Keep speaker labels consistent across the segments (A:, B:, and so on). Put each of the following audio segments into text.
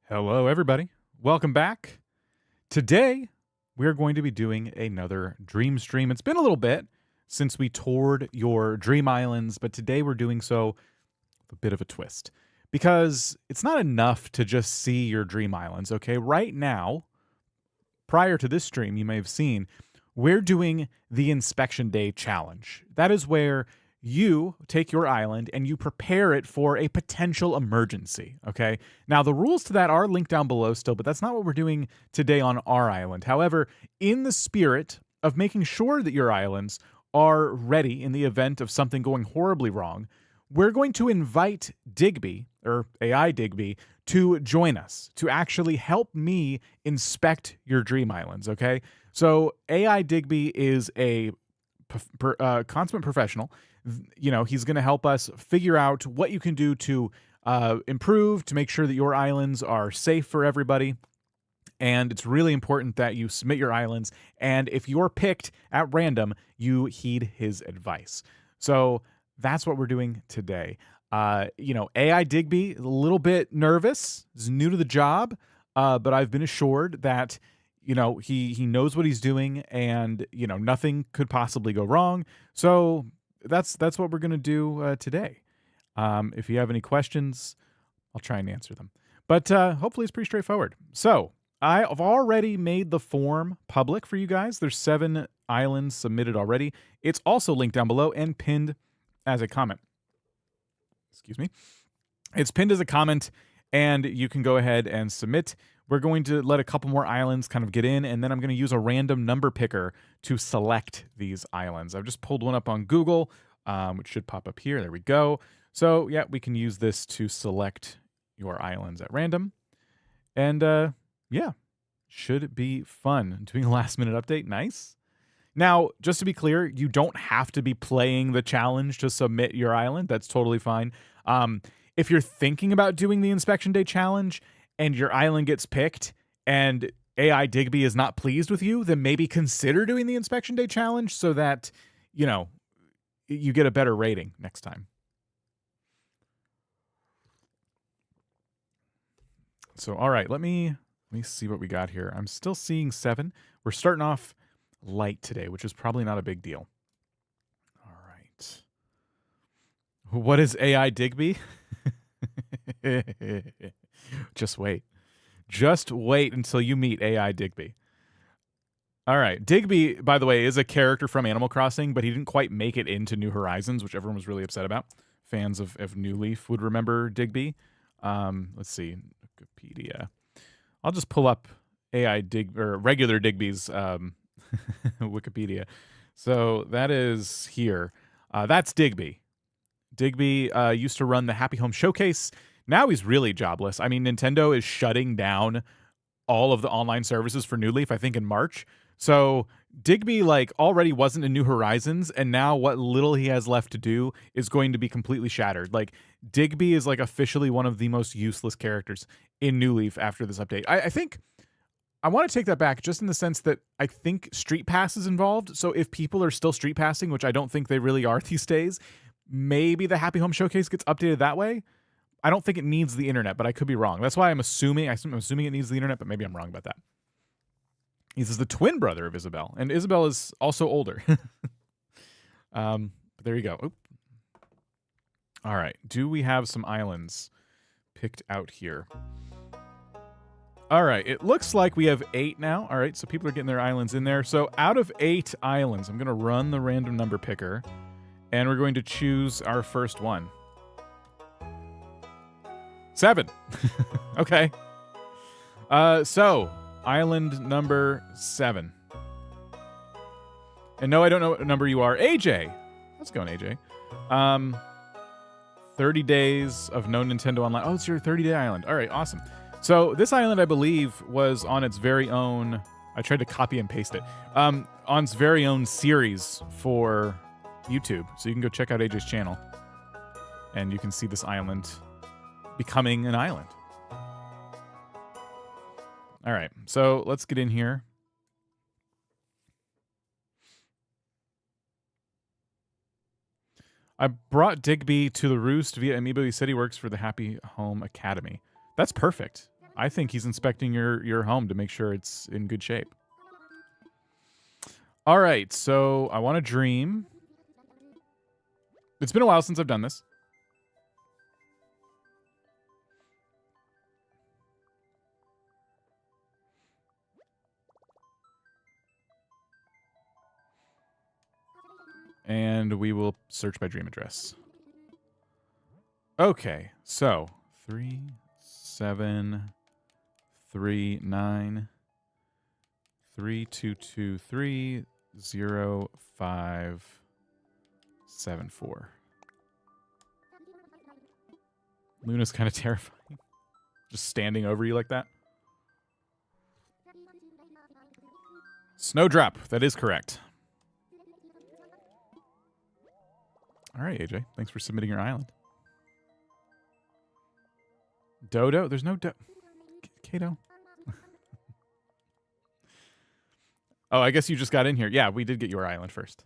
A: Hello, everybody. Welcome back. Today, we're going to be doing another dream stream. It's been a little bit since we toured your dream islands, but today we're doing so with a bit of a twist because it's not enough to just see your dream islands, okay? Right now, prior to this stream, you may have seen, we're doing the Inspection Day Challenge. That is where you take your island and you prepare it for a potential emergency, okay? Now, the rules to that are linked down below still, but that's not what we're doing today on our island. However, in the spirit of making sure that your islands are ready in the event of something going horribly wrong, we're going to invite Digby, or AI Digby, to join us, to actually help me inspect your dream islands, okay? So AI Digby is a consummate professional. You know, he's going to help us figure out what you can do to improve, to make sure that your islands are safe for everybody. And it's really important that you submit your islands. And if you're picked at random, you heed his advice. So that's what we're doing today. AI Digby is a little bit nervous. He's new to the job, but I've been assured that he knows what he's doing, and nothing could possibly go wrong. So that's what we're gonna do today. If you have any questions, I'll try and answer them. But hopefully it's pretty straightforward. So I've already made the form public for you guys. There's 7 islands submitted already. It's also linked down below and pinned as a comment. Excuse me. It's pinned as a comment, and you can go ahead and submit. We're going to let a couple more islands kind of get in, and then I'm going to use a random number picker to select these islands. I've just pulled one up on Google, which should pop up here. There we go. So, yeah, we can use this to select your islands at random. And, yeah, should be fun. Doing a last-minute update. Nice. Now, just to be clear, you don't have to be playing the challenge to submit your island. That's totally fine. If you're thinking about doing the Inspection Day Challenge and your island gets picked and AI Digby is not pleased with you, then maybe consider doing the Inspection Day Challenge so that, you get a better rating next time. So, all right, let me see what we got here. I'm still seeing 7. We're starting off light today, which is probably not a big deal. All right. What is AI Digby? Just wait. Just wait until you meet AI Digby. All right. Digby, by the way, is a character from Animal Crossing, but he didn't quite make it into New Horizons, which everyone was really upset about. Fans of New Leaf would remember Digby. Let's see. Wikipedia. I'll just pull up regular Digby's Wikipedia. So that is here. That's Digby. Digby used to run the Happy Home Showcase. Now he's really jobless. I mean, Nintendo is shutting down all of the online services for New Leaf, I think, in March. So Digby already wasn't in New Horizons, and now what little he has left to do is going to be completely shattered. Digby is officially one of the most useless characters in New Leaf after this update. I think I want to take that back just in the sense that I think Street Pass is involved. So if people are still Street Passing, which I don't think they really are these days, maybe the Happy Home Showcase gets updated that way. I don't think it needs the internet, but I could be wrong. That's why I'm assuming it needs the internet, but maybe I'm wrong about that. This is the twin brother of Isabel, and Isabel is also older. But there you go. Oop. All right. Do we have some islands picked out here? All right. It looks like we have 8 now. All right. So people are getting their islands in there. So out of 8 islands, I'm going to run the random number picker, and we're going to choose our first one. 7. Okay. So island number 7. And no, I don't know what number you are. AJ. How's it going, AJ? 30 days of no Nintendo Online. Oh, it's your 30-day island. All right, awesome. So this island, I believe, was on its very own... I tried to copy and paste it. On its very own series for YouTube. So you can go check out AJ's channel. And you can see this island becoming an island. All right, so let's get in here. I brought Digby to the Roost via Amiibo. He said he works for the Happy Home Academy. That's perfect. I think he's inspecting your home to make sure it's in good shape. All right, so I want to dream. It's been a while since I've done this. And we will search by dream address. Okay, so 3739 3223 0574. Luna's kind of terrifying. Just standing over you like that. Snowdrop, that is correct. All right, AJ. Thanks for submitting your island. Dodo? There's no Kato. Oh, I guess you just got in here. Yeah, we did get your island first.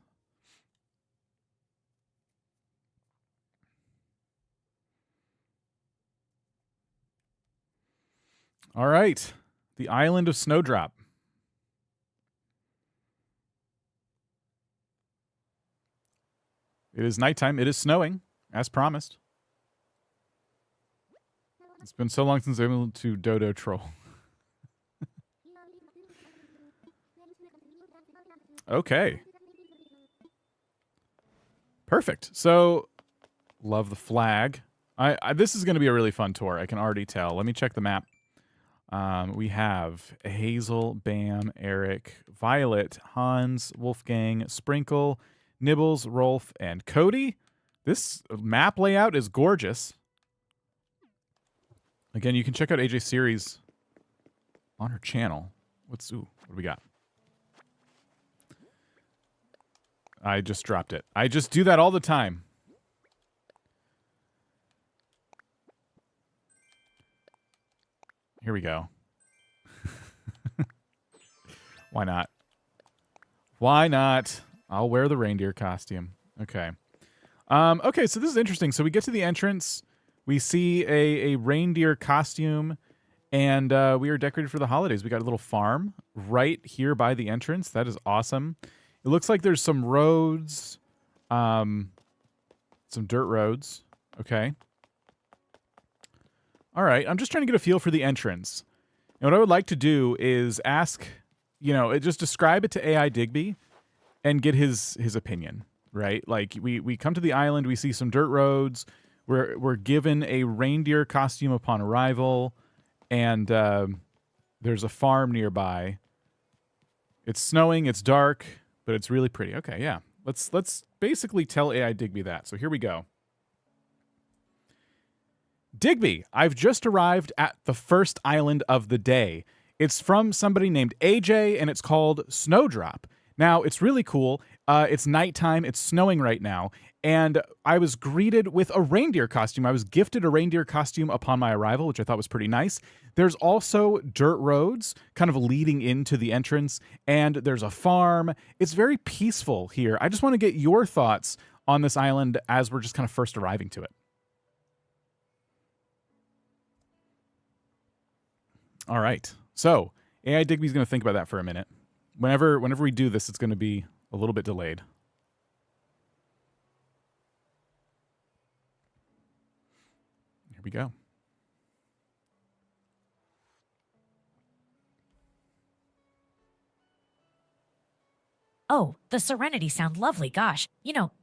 A: All right. The island of Snowdrop. It is nighttime. It is snowing, as promised. It's been so long since I'm able to Dodo troll. Okay. Perfect. So, love the flag. This is going to be a really fun tour. I can already tell. Let me check the map. We have Hazel, Bam, Eric, Violet, Hans, Wolfgang, Sprinkle, Nibbles, Rolf, and Cody. This map layout is gorgeous. Again, you can check out AJ's series on her channel. What do we got? I just dropped it. I just do that all the time. Here we go. Why not? Why not? I'll wear the reindeer costume. Okay. Okay, so this is interesting. So we get to the entrance. We see a reindeer costume, and we are decorated for the holidays. We got a little farm right here by the entrance. That is awesome. It looks like there's some roads, some dirt roads. Okay. All right. I'm just trying to get a feel for the entrance. And what I would like to do is ask, just describe it to AI Digby and get his opinion, right? Like we come to the island, we see some dirt roads. We're given a reindeer costume upon arrival, and there's a farm nearby. It's snowing, it's dark, but it's really pretty. Okay, yeah. Let's basically tell AI Digby that. So here we go. Digby, I've just arrived at the first island of the day. It's from somebody named AJ, and it's called Snowdrop. Now, it's really cool. It's nighttime. It's snowing right now. And I was greeted with a reindeer costume. I was gifted a reindeer costume upon my arrival, which I thought was pretty nice. There's also dirt roads kind of leading into the entrance, and there's a farm. It's very peaceful here. I just want to get your thoughts on this island as we're just kind of first arriving to it. All right. So AI Digby's going to think about that for a minute. Whenever we do this, it's going to be a little bit delayed. Here we go.
B: Oh, the Serenity sound lovely, gosh.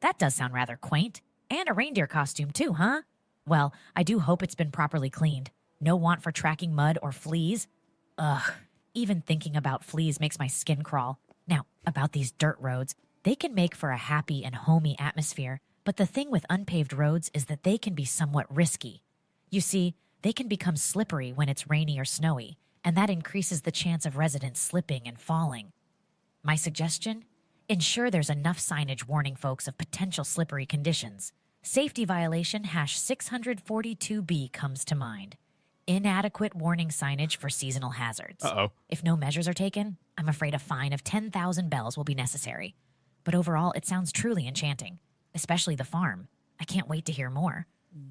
B: That does sound rather quaint. And a reindeer costume too, huh? Well, I do hope it's been properly cleaned. No want for tracking mud or fleas. Ugh, even thinking about fleas makes my skin crawl. Now, about these dirt roads, they can make for a happy and homey atmosphere, but the thing with unpaved roads is that they can be somewhat risky. You see, they can become slippery when it's rainy or snowy, and that increases the chance of residents slipping and falling. My suggestion? Ensure there's enough signage warning folks of potential slippery conditions. Safety violation #642B comes to mind. Inadequate warning signage for seasonal hazards.
A: Uh-oh.
B: If no measures are taken, I'm afraid a fine of 10,000 bells will be necessary. But overall, it sounds truly enchanting, especially the farm. I can't wait to hear more.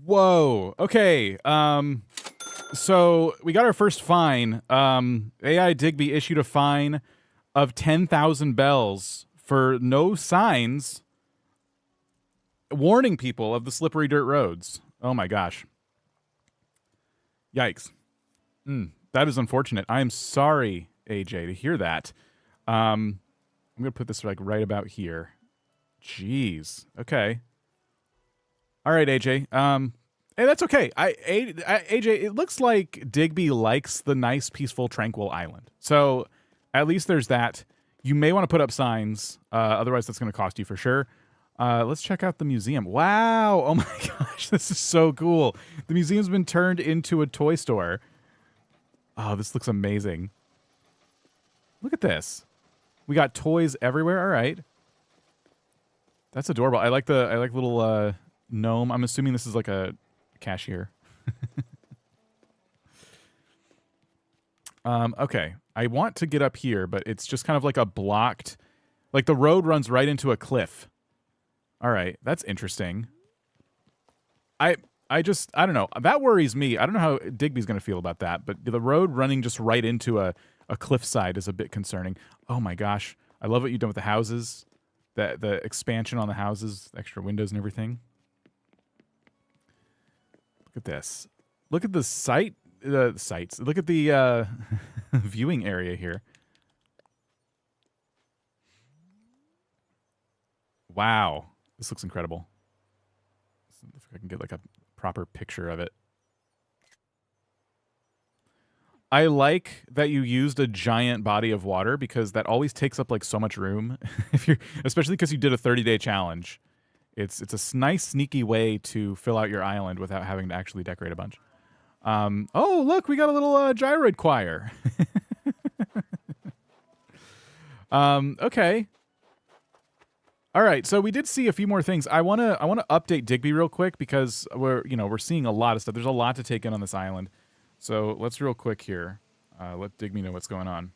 A: Whoa. Okay. So we got our first fine. AI Digby issued a fine of 10,000 bells for no signs warning people of the slippery dirt roads. Oh my gosh. Yikes. That is unfortunate. I am sorry, AJ, to hear that. I'm going to put this like right about here. Jeez. Okay. All right, AJ. Hey, that's okay. AJ, it looks like Digby likes the nice, peaceful, tranquil island. So at least there's that. You may want to put up signs. Otherwise, that's going to cost you for sure. Let's check out the museum. Wow. Oh my gosh. This is so cool. The museum's been turned into a toy store. Oh, this looks amazing. Look at this. We got toys everywhere. All right. That's adorable. I like little gnome. I'm assuming this is like a cashier. Okay. I want to get up here, but it's just kind of like a blocked, like the road runs right into a cliff. All right. That's interesting. I don't know. That worries me. I don't know how Digby's going to feel about that, but the road running just right into a cliffside is a bit concerning. Oh my gosh. I love what you've done with the houses. The expansion on the houses, extra windows and everything. Look at this. Look at the sights. Look at the viewing area here. Wow. This looks incredible. If I can get like a proper picture of it. I like that you used a giant body of water because that always takes up like so much room. Especially because you did a 30-day challenge. It's a nice sneaky way to fill out your island without having to actually decorate a bunch. Oh, look, we got a little gyroid choir. Okay. All right, so we did see a few more things. I want to update Digby real quick because we're seeing a lot of stuff. There's a lot to take in on this island. So let's real quick here. Let Digby know what's going on.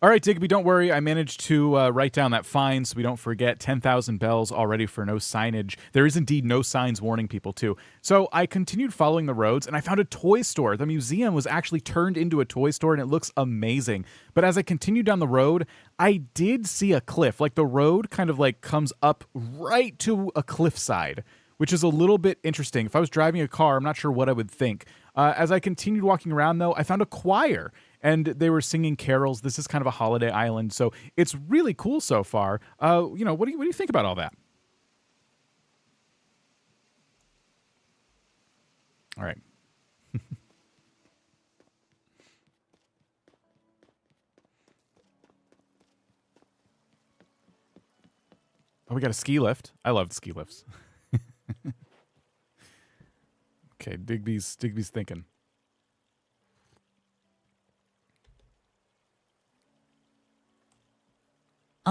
A: All right, Digby, don't worry. I managed to write down that fine so we don't forget. 10,000 bells already for no signage. There is indeed no signs warning people, too. So I continued following the roads, and I found a toy store. The museum was actually turned into a toy store, and it looks amazing. But as I continued down the road, I did see a cliff. Like, the road kind of, like, comes up right to a cliffside, which is a little bit interesting. If I was driving a car, I'm not sure what I would think. As I continued walking around, though, I found a choir. And they were singing carols. This is kind of a holiday island, so it's really cool so far. What do you think about all that? All right. Oh, we got a ski lift. I love the ski lifts. Okay, Digby's thinking.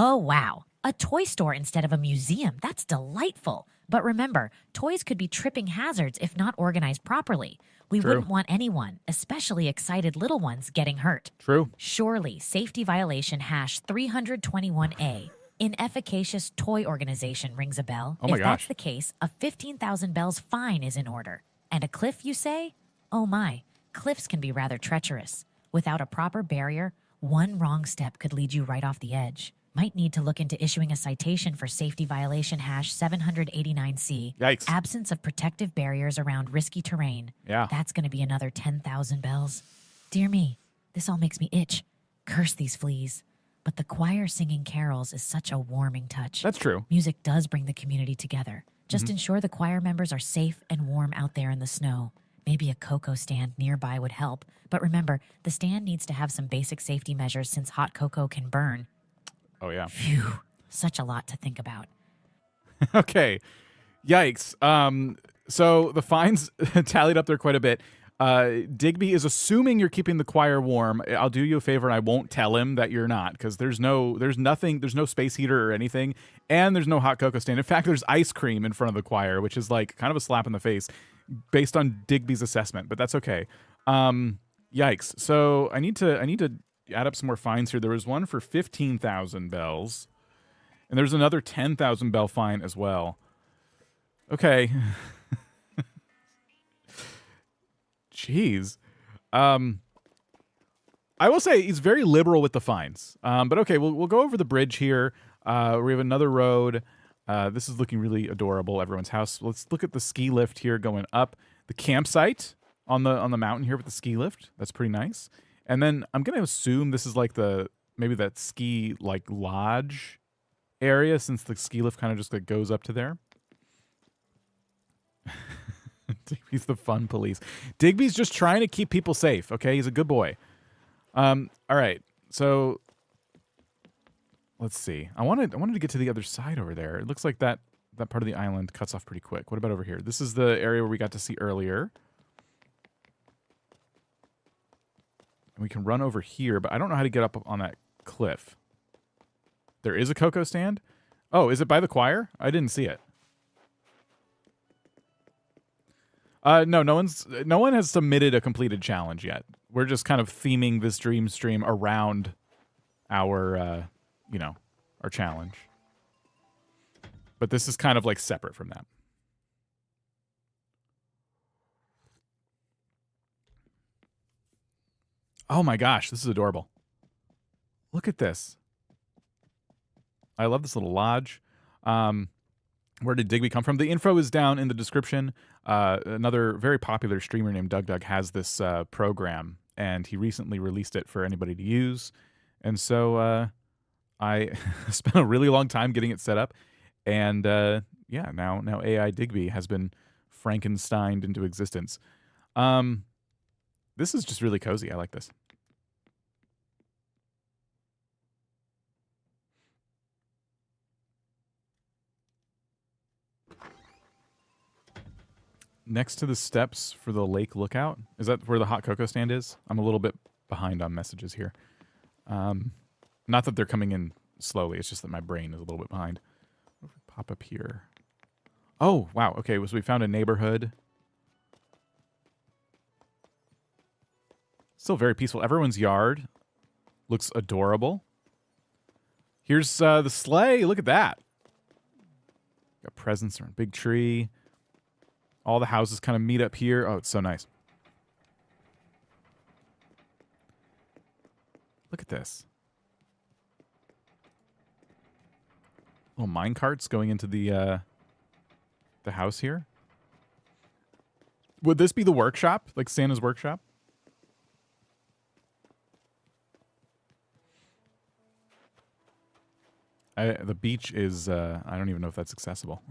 B: Oh, wow. A toy store instead of a museum. That's delightful. But remember, toys could be tripping hazards if not organized properly. We
A: True.
B: wouldn't want anyone, especially excited little ones, getting hurt.
A: True.
B: Surely, safety violation hash 321A. Inefficacious toy organization rings a bell.
A: Oh my
B: If that's
A: gosh.
B: the case, a 15,000 bells fine is in order. And a cliff, you say? Oh my, cliffs can be rather treacherous. Without a proper barrier, one wrong step could lead you right off the edge. Might need to look into issuing a citation for safety violation hash 789C.
A: Yikes.
B: Absence of protective barriers around risky terrain.
A: Yeah.
B: That's going to be another 10,000 bells. Dear me, this all makes me itch. Curse these fleas. But the choir singing carols is such a warming touch.
A: That's true.
B: Music does bring the community together. Just ensure the choir members are safe and warm out there in the snow. Maybe a cocoa stand nearby would help. But remember, the stand needs to have some basic safety measures since hot cocoa can burn.
A: Oh, yeah.
B: Phew, such a lot to think about.
A: Okay. Yikes. So the fines tallied up there quite a bit. Digby is assuming you're keeping the choir warm. I'll do you a favor and I won't tell him that you're not, because there's no space heater or anything, and there's no hot cocoa stand. In fact, there's ice cream in front of the choir, which is like kind of a slap in the face based on Digby's assessment, but that's okay. Yikes. So I need to add up some more fines here. There was one for 15,000 bells, and there's another 10,000 bell fine as well. Okay. Jeez. I will say he's very liberal with the fines. But okay, we'll go over the bridge here. We have another road. This is looking really adorable. Everyone's house. Let's look at the ski lift here going up. The campsite on the mountain here with the ski lift. That's pretty nice. And then I'm gonna assume this is like maybe that ski like lodge area, since the ski lift kind of just like goes up to there. Digby's the fun police. Digby's just trying to keep people safe. Okay, he's a good boy. All right. So let's see. I wanted to get to the other side over there. It looks like that part of the island cuts off pretty quick. What about over here? This is the area where we got to see earlier. And we can run over here, but I don't know how to get up on that cliff. There is a cocoa stand? Oh, is it by the choir? I didn't see it. No one has submitted a completed challenge yet. We're just kind of theming this dream stream around our, our challenge. But this is kind of like separate from that. Oh my gosh, this is adorable. Look at this. I love this little lodge. Where did Digby come from? The info is down in the description. Another very popular streamer named DugDug has this program, and he recently released it for anybody to use. And so I spent a really long time getting it set up. And yeah, now AI Digby has been Frankensteined into existence. This is just really cozy. I like this. Next to the steps for the lake lookout. Is that where the hot cocoa stand is? I'm a little bit behind on messages here. Not that they're coming in slowly. It's just that my brain is a little bit behind. What if we pop up here? Oh, wow. Okay, so we found a neighborhood. Still very peaceful. Everyone's yard looks adorable. Here's the sleigh. Look at that. Got presents around a big tree. All the houses kind of meet up here. Oh, it's so nice. Look at this. Little mine carts going into the house here. Would this be the workshop? Like Santa's workshop? The beach is, I don't even know if that's accessible.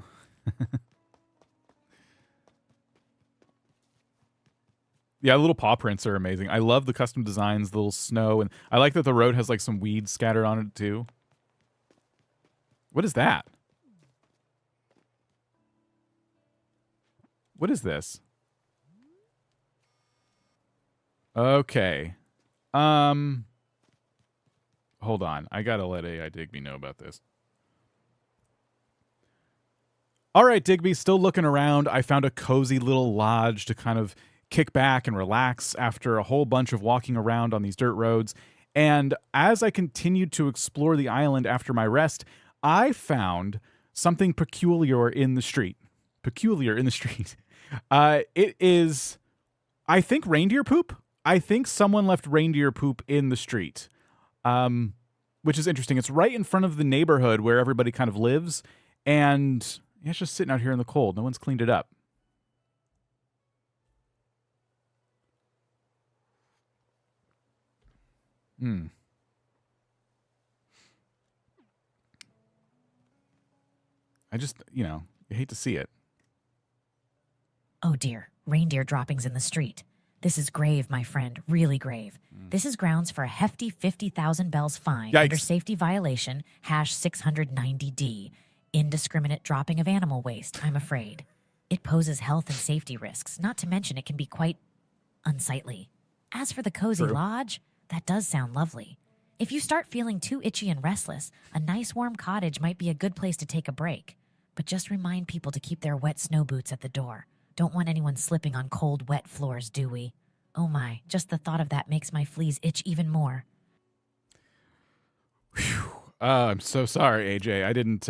A: Yeah, little paw prints are amazing. I love the custom designs, the little snow, and I like that the road has like some weeds scattered on it too. What is that? What is this? Okay. Hold on. I gotta let AI Digby know about this. All right, Digby, still looking around. I found a cozy little lodge to kind of kick back and relax after a whole bunch of walking around on these dirt roads. And as I continued to explore the island after my rest, I found something peculiar in the street. It is, I think, reindeer poop. I think someone left reindeer poop in the street, which is interesting. It's right in front of the neighborhood where everybody kind of lives. And yeah, it's just sitting out here in the cold. No one's cleaned it up. I just, you hate to see it.
B: Oh dear, reindeer droppings in the street. This is grave, my friend, really grave. This is grounds for a hefty 50,000 bells fine
A: Yikes.
B: under safety violation #690D. Indiscriminate dropping of animal waste, I'm afraid. It poses health and safety risks, not to mention it can be quite unsightly. As for the cozy
A: True.
B: lodge, that does sound lovely. If you start feeling too itchy and restless, a nice warm cottage might be a good place to take a break. But just remind people to keep their wet snow boots at the door. Don't want anyone slipping on cold, wet floors, do we? Oh my, just the thought of that makes my fleas itch even more.
A: Whew. I'm so sorry, AJ. I didn't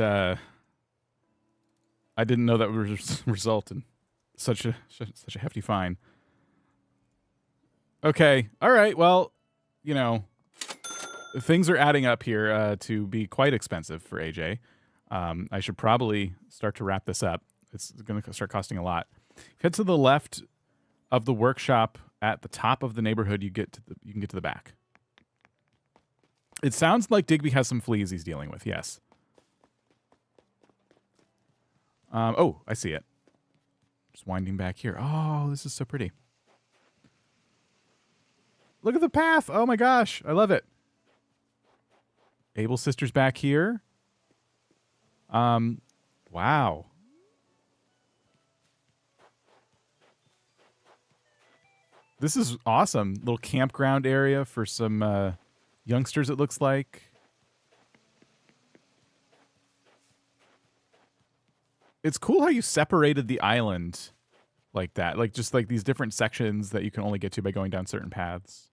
A: I didn't know that would result in such a hefty fine. Okay. All right. Well, you know, things are adding up here to be quite expensive for AJ. I should probably start to wrap this up. It's going to start costing a lot. Head to the left of the workshop at the top of the neighborhood. You can get to the back. It sounds like Digby has some fleas he's dealing with. Yes. Oh, I see it. Just winding back here. Oh, this is so pretty. Look at the path. Oh my gosh. I love it. Able Sisters back here. Wow. This is awesome. Little campground area for some youngsters, it looks like. It's cool how you separated the island like that. Like, just like these different sections that you can only get to by going down certain paths.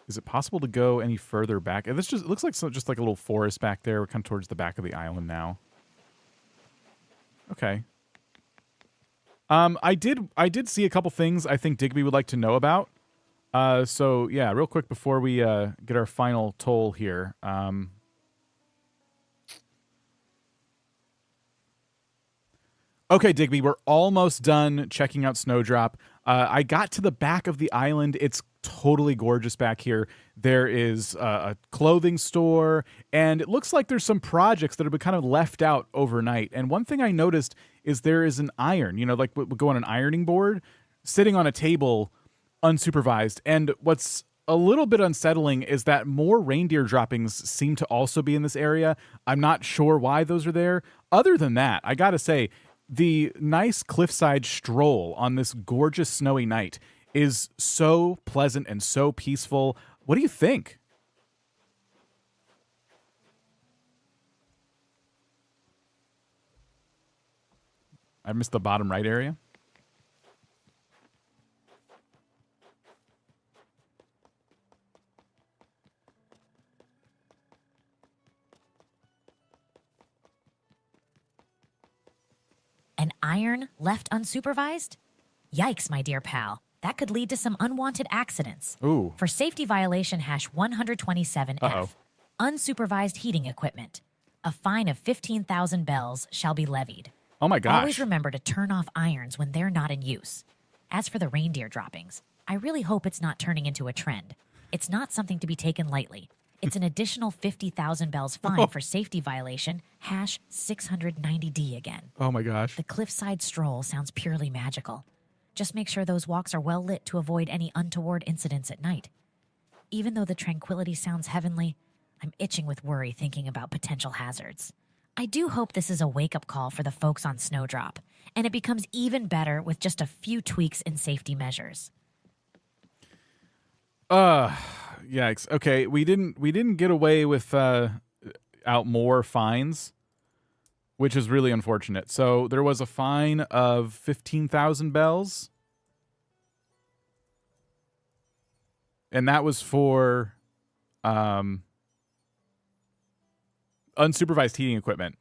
A: Is it possible to go any further back? This just, it looks like just like a little forest back there. We're kind of towards the back of the island now. Okay. I did see a couple things I think Digby would like to know about. So yeah, real quick before we get our final toll here. Okay, Digby, we're almost done checking out Snowdrop. I got to the back of the island. It's totally gorgeous back here. There is a clothing store, and it looks like there's some projects that have been kind of left out overnight. And one thing I noticed is there is an iron, you know, like what would go on an ironing board, sitting on a table unsupervised. And what's a little bit unsettling is that more reindeer droppings seem to also be in this area. I'm not sure why those are there. Other than that, I gotta say, the nice cliffside stroll on this gorgeous snowy night is so pleasant and so peaceful. What do you think? I missed the bottom right area.
B: An iron left unsupervised? Yikes, my dear pal. That could lead to some unwanted accidents.
A: Ooh.
B: For safety violation hash 127F,
A: Uh-oh.
B: unsupervised heating equipment, a fine of 15,000 bells shall be levied.
A: Oh my gosh.
B: Always remember to turn off irons when they're not in use. As for the reindeer droppings, I really hope it's not turning into a trend. It's not something to be taken lightly. It's an additional 50,000 bells fine for safety violation hash 690D again.
A: Oh my gosh.
B: The cliffside stroll sounds purely magical. Just make sure those walks are well lit to avoid any untoward incidents at night. Even though the tranquility sounds heavenly, I'm itching with worry thinking about potential hazards. I do hope this is a wake-up call for the folks on Snowdrop, and it becomes even better with just a few tweaks in safety measures.
A: Yikes. Okay, we didn't get away with out more fines, which is really unfortunate. So there was a fine of 15,000 bells. And that was for unsupervised heating equipment.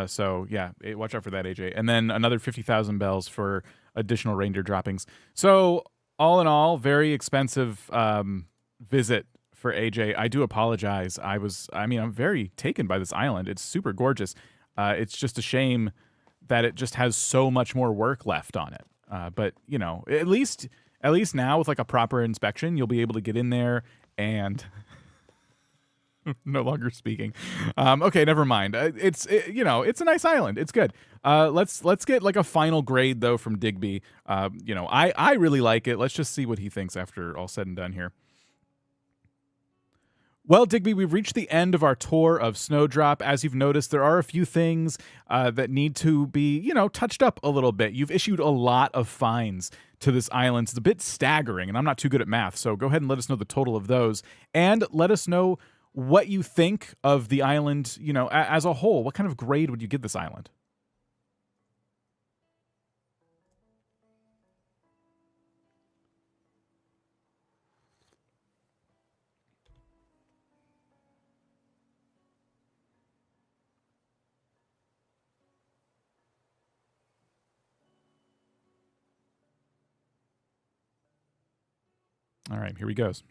A: So yeah, watch out for that, AJ. And then another 50,000 bells for additional reindeer droppings. So all in all, very expensive visit for AJ. I do apologize. I'm very taken by this island. It's super gorgeous. It's just a shame that it just has so much more work left on it. But you know, at least now with like a proper inspection, you'll be able to get in there and no longer speaking. Okay, never mind. It's a nice island. It's good. Let's get like a final grade though from Digby. I really like it. Let's just see what he thinks after all said and done here. Well, Digby, we've reached the end of our tour of Snowdrop. As you've noticed, there are a few things that need to be, touched up a little bit. You've issued a lot of fines to this island. It's a bit staggering, and I'm not too good at math, so go ahead and let us know the total of those. And let us know what you think of the island, as a whole. What kind of grade would you give this island? All right, here he goes.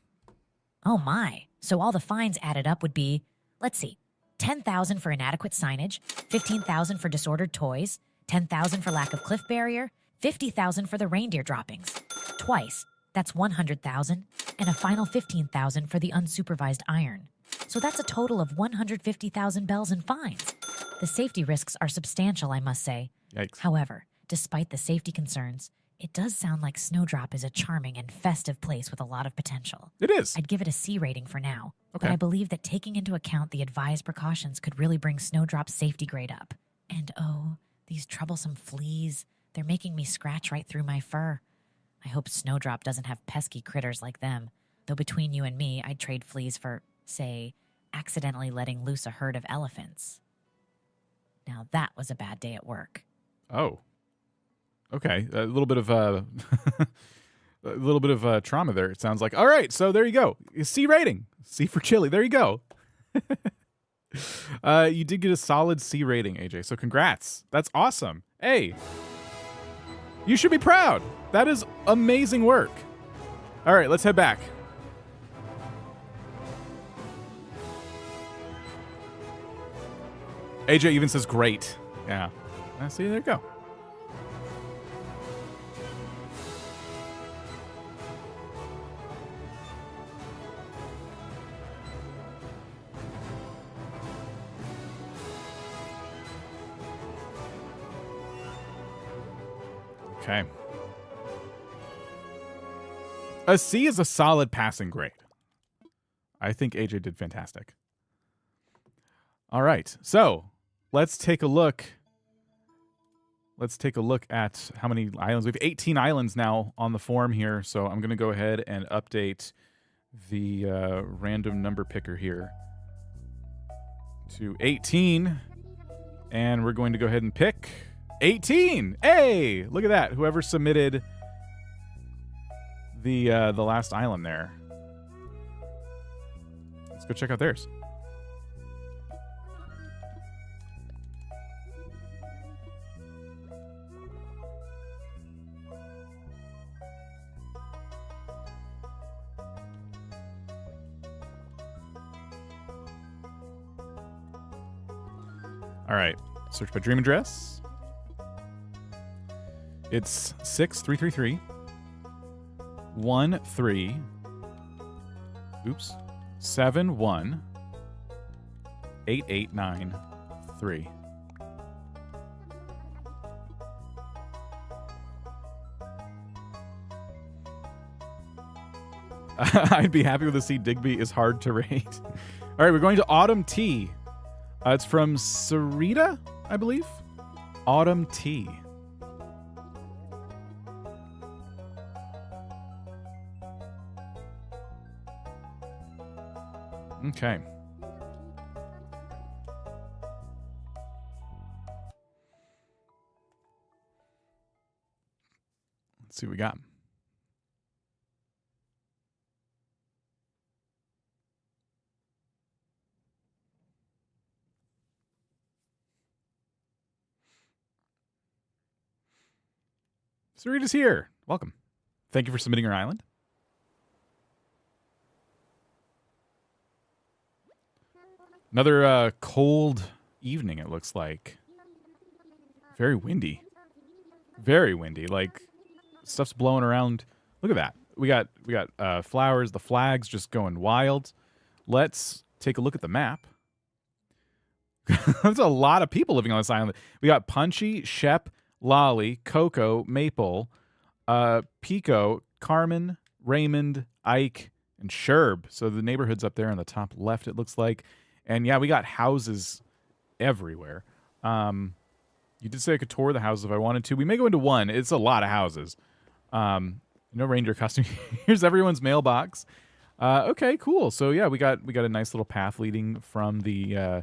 B: Oh my. So all the fines added up would be, let's see, 10,000 for inadequate signage, 15,000 for disordered toys, 10,000 for lack of cliff barrier, 50,000 for the reindeer droppings. Twice. That's 100,000, and a final 15,000 for the unsupervised iron. So that's a total of 150,000 bells and fines. The safety risks are substantial, I must say.
A: Yikes.
B: However, despite the safety concerns, it does sound like Snowdrop is a charming and festive place with a lot of potential.
A: It is.
B: I'd give it a C rating for now,
A: Okay.
B: but I believe that taking into account the advised precautions could really bring Snowdrop's safety grade up. And oh, these troublesome fleas, they're making me scratch right through my fur. I hope Snowdrop doesn't have pesky critters like them, though between you and me, I'd trade fleas for, say, accidentally letting loose a herd of elephants. Now that was a bad day at work.
A: Oh. Okay, a little bit of trauma there. It sounds like. All right, so there you go. C rating. C for chili. There you go. You did get a solid C rating, AJ. So congrats. That's awesome. Hey, you should be proud. That is amazing work. All right, let's head back. AJ even says great. Yeah. See, there you go. Okay. A C is a solid passing grade. I think AJ did fantastic. All right. So let's take a look. Let's take a look at how many islands. We have 18 islands now on the form here. So I'm going to go ahead and update the random number picker here to 18. And we're going to go ahead and pick 18. Hey, look at that. Whoever submitted the last island there. Let's go check out theirs. All right. Search by dream address. It's 6333 13 71 8893. I'd be happy with a C. Digby is hard to rate. All right, we're going to Autumn Tea. It's from Sarita, I believe. Autumn Tea. Okay. Let's see what we got. Sarita's here. Welcome. Thank you for submitting your island. Another cold evening, it looks like. Very windy. Very windy. Like, stuff's blowing around. Look at that. We got flowers. The flag's just going wild. Let's take a look at the map. There's a lot of people living on this island. We got Punchy, Shep, Lolly, Coco, Maple, Pico, Carmen, Raymond, Ike, and Sherb. So the neighborhood's up there on the top left, it looks like. And yeah, we got houses everywhere. You did say I could tour the houses if I wanted to. We may go into one. It's a lot of houses. No reindeer costume. Here's everyone's mailbox. Okay, cool. So yeah, we got a nice little path leading from the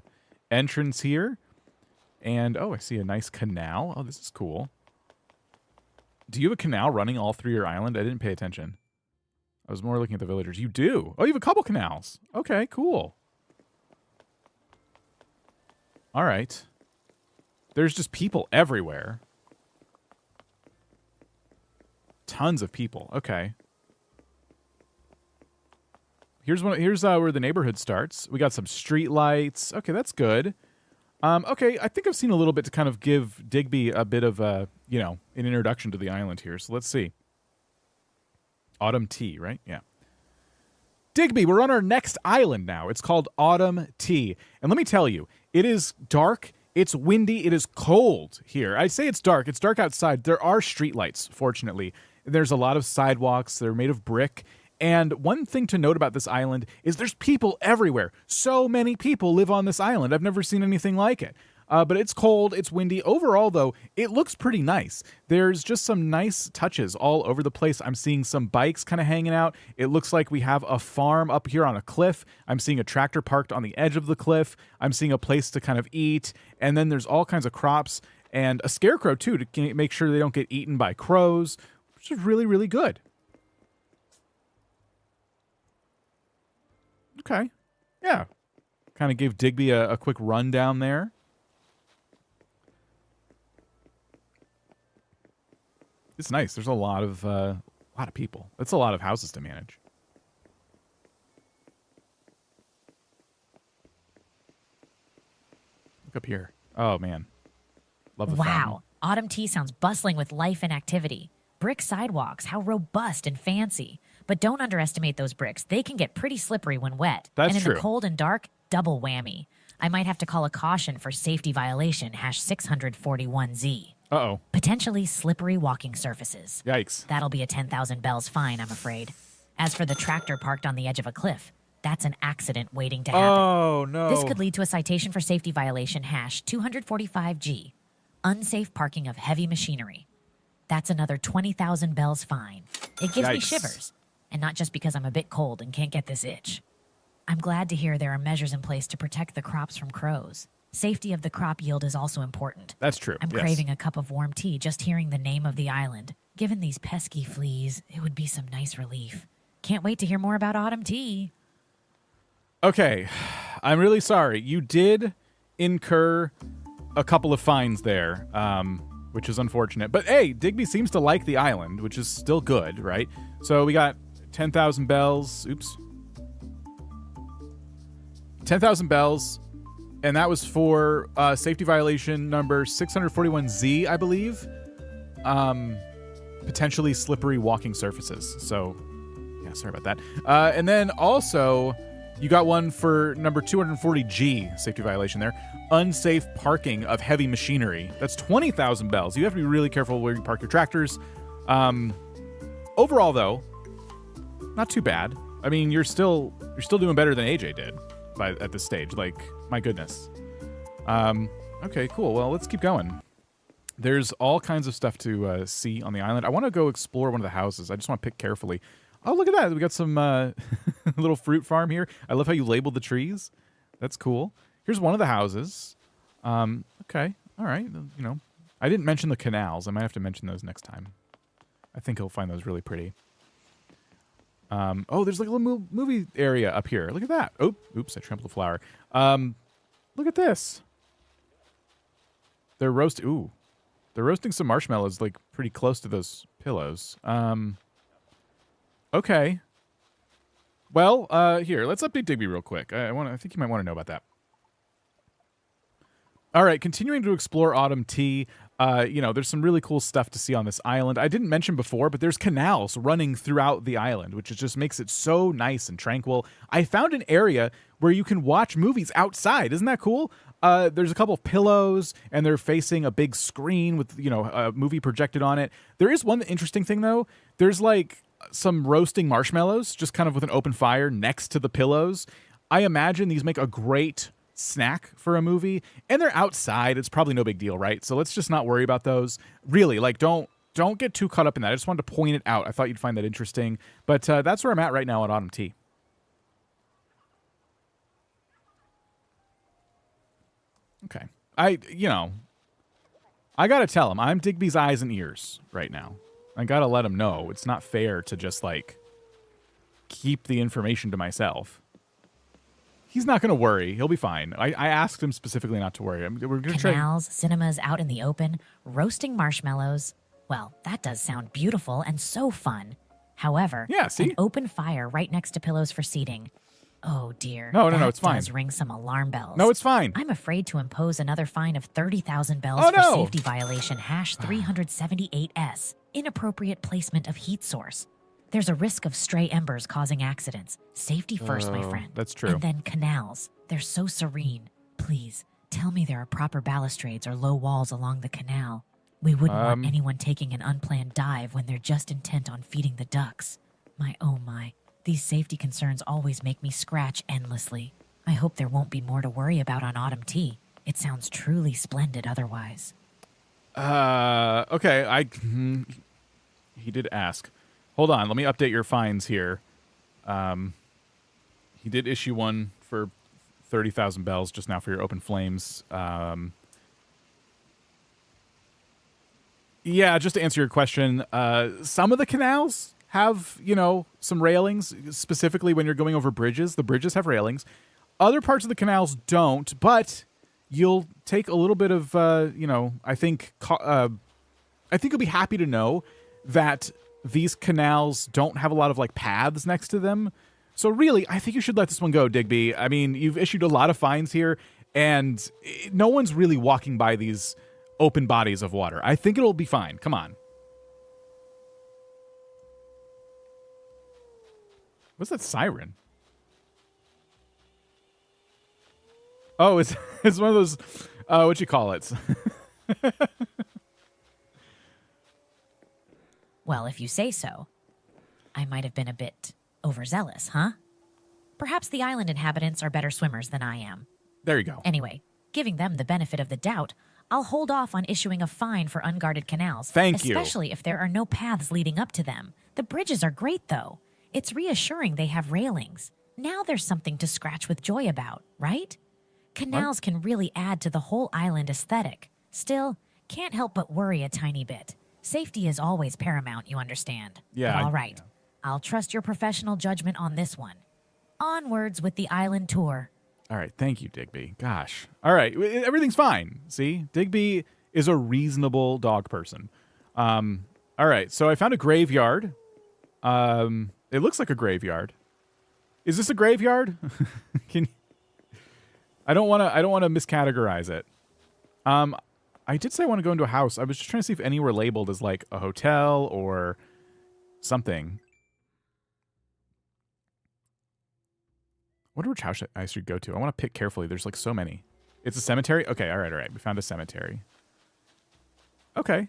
A: entrance here. And oh, I see a nice canal. Oh, this is cool. Do you have a canal running all through your island? I didn't pay attention. I was more looking at the villagers. You do. Oh, you have a couple canals. Okay, cool. All right. There's just people everywhere. Tons of people. Okay. Here's where the neighborhood starts. We got some street lights. Okay, that's good. Okay, I think I've seen a little bit to kind of give Digby a bit of a, an introduction to the island here. So let's see. Autumn Tea, right? Yeah. Digby, we're on our next island now. It's called Autumn Tea. And let me tell you, it is dark, it's windy, it is cold here. I say it's dark outside. There are streetlights, fortunately. There's a lot of sidewalks. They're made of brick. And one thing to note about this island is there's people everywhere. So many people live on this island. I've never seen anything like it. But it's cold, it's windy. Overall, though, it looks pretty nice. There's just some nice touches all over the place. I'm seeing some bikes kind of hanging out. It looks like we have a farm up here on a cliff. I'm seeing a tractor parked on the edge of the cliff. I'm seeing a place to kind of eat. And then there's all kinds of crops and a scarecrow, too, to make sure they don't get eaten by crows, which is really, really good. Okay. Yeah. Kind of gave Digby a quick rundown there. It's nice. There's a lot of people. That's a lot of houses to manage. Look up here. Oh, man. Love the fountain.
B: Wow. Autumn Tea sounds bustling with life and activity. Brick sidewalks, how robust and fancy. But don't underestimate those bricks. They can get pretty slippery when wet.
A: That's
B: and in
A: true.
B: the cold and dark, double whammy. I might have to call a caution for safety violation #641Z.
A: Uh-oh.
B: Potentially slippery walking surfaces.
A: Yikes.
B: That'll be a 10,000 bells fine, I'm afraid. As for the tractor parked on the edge of a cliff, that's an accident waiting to happen.
A: Oh, no.
B: This could lead to a citation for safety violation #245G. Unsafe parking of heavy machinery. That's another 20,000 bells fine. It gives me
A: Yikes.
B: shivers. And not just because I'm a bit cold and can't get this itch. I'm glad to hear there are measures in place to protect the crops from crows. Safety of the crop yield is also important.
A: That's true.
B: I'm
A: yes.
B: craving a cup of warm tea just hearing the name of the island. Given these pesky fleas, it would be some nice relief. Can't wait to hear more about Autumn Tea.
A: Okay. I'm really sorry. You did incur a couple of fines there, which is unfortunate. But hey, Digby seems to like the island, which is still good, right? So we got 10,000 bells. Oops. 10,000 bells. And that was for safety violation number 641Z, I believe. Potentially slippery walking surfaces. So, yeah, sorry about that. And then also, you got one for number 240G, safety violation there. Unsafe parking of heavy machinery. That's 20,000 bells. You have to be really careful where you park your tractors. Overall, though, not too bad. I mean, you're still doing better than AJ did at this stage. Like, my goodness. Okay, cool. Well, let's keep going. There's all kinds of stuff to see on the island. I want to go explore one of the houses. I just want to pick carefully. Oh, look at that. We got some little fruit farm here. I love how you labeled the trees. That's cool. Here's one of the houses. Okay. All right. You know, I didn't mention the canals. I might have to mention those next time. I think he'll find those really pretty. Oh, there's like a little movie area up here. Look at that. Oh, oops, I trampled the flower. Look at this. They're roasting some marshmallows like pretty close to those pillows. Okay. Well, here, let's update Digby real quick. I think you might want to know about that. All right, continuing to explore Autumn Tea. There's some really cool stuff to see on this island. I didn't mention before, but there's canals running throughout the island, which just makes it so nice and tranquil. I found an area where you can watch movies outside. Isn't that cool? There's a couple of pillows, and they're facing a big screen with, a movie projected on it. There is one interesting thing, though. There's, like, some roasting marshmallows, just kind of with an open fire next to the pillows. I imagine these make a great snack for a movie, and they're outside. It's probably no big deal, right? So let's just not worry about those. Really, like, don't get too caught up in that. I just wanted to point it out. I thought you'd find that interesting. But that's where I'm at right now at Autumn Tea. Okay. I gotta tell him, I'm Digby's eyes and ears right now. I gotta let him know it's not fair to just, like, keep the information to myself. He's not going to worry. He'll be fine. I asked him specifically not to worry. We're gonna
B: Canals, cinemas out in the open, roasting marshmallows. Well, that does sound beautiful and so fun. However,
A: Yeah, see?
B: an open fire right next to pillows for seating. Oh dear.
A: No, it's
B: That
A: fine.
B: does ring some alarm bells.
A: No, it's fine.
B: I'm afraid to impose another fine of 30,000 bells
A: Oh,
B: for
A: no.
B: safety violation #378S. Inappropriate placement of heat source. There's a risk of stray embers causing accidents. Safety first, my friend.
A: That's true.
B: And then canals. They're so serene. Please, tell me there are proper balustrades or low walls along the canal. We wouldn't want anyone taking an unplanned dive when they're just intent on feeding the ducks. My, oh my. These safety concerns always make me scratch endlessly. I hope there won't be more to worry about on autumn tea. It sounds truly splendid otherwise.
A: Okay, he did ask. Hold on, let me update your fines here. He did issue one for 30,000 bells just now for your open flames. Yeah, just to answer your question, some of the canals have, some railings, specifically when you're going over bridges. The bridges have railings. Other parts of the canals don't, but you'll take a little bit of, I think you'll be happy to know that these canals don't have a lot of, paths next to them. So really, I think you should let this one go, Digby. I mean, you've issued a lot of fines here, and no one's really walking by these open bodies of water. I think it'll be fine. Come on. What's that siren? Oh, it's one of those, what you call it?
B: Well, if you say so. I might have been a bit overzealous, huh? Perhaps the island inhabitants are better swimmers than I am.
A: There you go.
B: Anyway, giving them the benefit of the doubt, I'll hold off on issuing a fine for unguarded canals.
A: Thank you.
B: Especially if there are no paths leading up to them. The bridges are great, though. It's reassuring they have railings. Now there's something to scratch with joy about, right? Canals can really add to the whole island aesthetic. Still, can't help but worry a tiny bit. Safety is always paramount, you understand.
A: Yeah,
B: But all right.
A: yeah.
B: I'll trust your professional judgment on this one. Onwards with the island tour.
A: All right, thank you, Digby. Gosh. All right, everything's fine. See? Digby is a reasonable dog person. All right, so I found a graveyard. It looks like a graveyard. Is this a graveyard? I don't want to miscategorize it. I did say I want to go into a house. I was just trying to see if any were labeled as like a hotel or something. I wonder which house I should go to. I want to pick carefully. There's like so many. It's a cemetery? Okay, all right. We found a cemetery. Okay.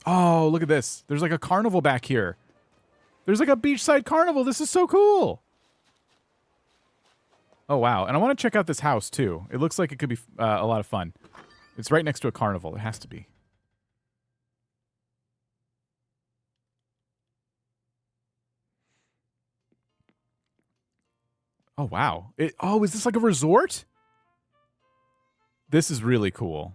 A: Oh, look at this. There's like a carnival back here. There's like a beachside carnival. This is so cool. Oh, wow. And I want to check out this house, too. It looks like it could be a lot of fun. It's right next to a carnival. It has to be. Oh, wow. Is this like a resort? This is really cool.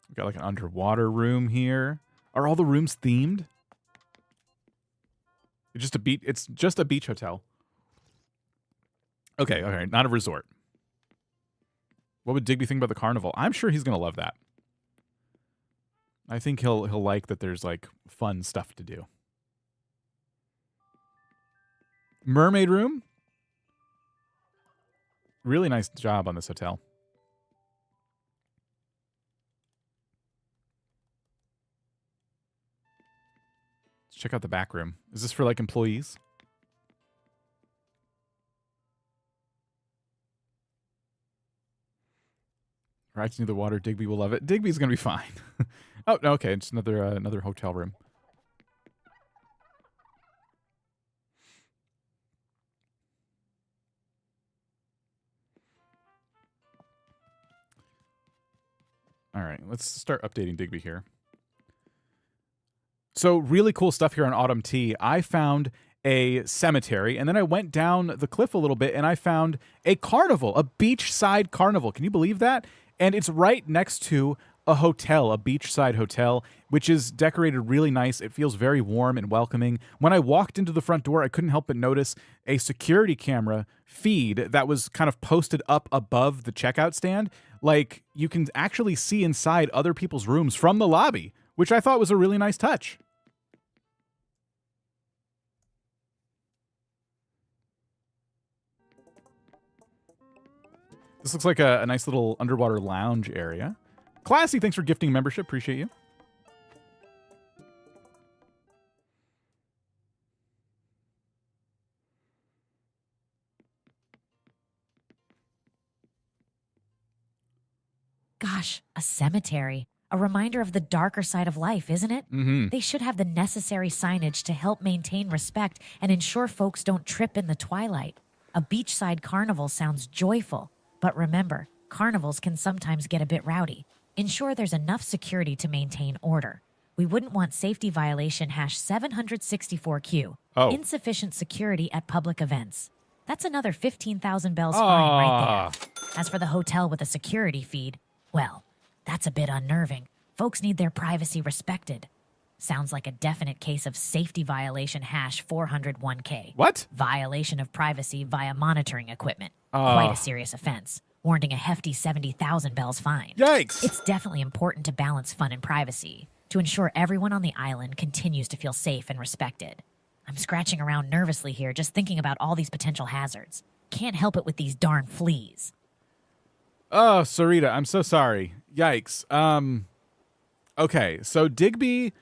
A: We've got like an underwater room here. Are all the rooms themed? It's just a beach hotel. Okay, all right, not a resort. What would Digby think about the carnival? I'm sure he's gonna love that. I think he'll like that there's like fun stuff to do. Mermaid room. Really nice job on this hotel. Let's check out the back room. Is this for like employees? Right near the water. Digby will love it. Digby's gonna be fine. Oh, no, okay. It's another hotel room. All right, let's start updating Digby here. So really cool stuff here on Autumn Tea. I found a cemetery, and then I went down the cliff a little bit, and I found a carnival, a beachside carnival. Can you believe that? And it's right next to a hotel, a beachside hotel, which is decorated really nice. It feels very warm and welcoming. When I walked into the front door, I couldn't help but notice a security camera feed that was kind of posted up above the checkout stand. Like, you can actually see inside other people's rooms from the lobby, which I thought was a really nice touch. This looks like a nice little underwater lounge area. Classy, thanks for gifting membership. Appreciate you.
B: Gosh, a cemetery. A reminder of the darker side of life, isn't it?
A: Mm-hmm.
B: They should have the necessary signage to help maintain respect and ensure folks don't trip in the twilight. A beachside carnival sounds joyful, but remember, carnivals can sometimes get a bit rowdy. Ensure there's enough security to maintain order. We wouldn't want safety violation #764Q.
A: Oh.
B: Insufficient security at public events. That's another 15,000 bells fine right there. As for the hotel with a security feed, well, that's a bit unnerving. Folks need their privacy respected. Sounds like a definite case of safety violation #401K.
A: What?
B: Violation of privacy via monitoring equipment. Quite a serious offense, warranting a hefty 70,000 bells fine.
A: Yikes!
B: It's definitely important to balance fun and privacy to ensure everyone on the island continues to feel safe and respected. I'm scratching around nervously here just thinking about all these potential hazards. Can't help it with these darn fleas.
A: Oh, Sarita, I'm so sorry. Yikes. Okay, so Digby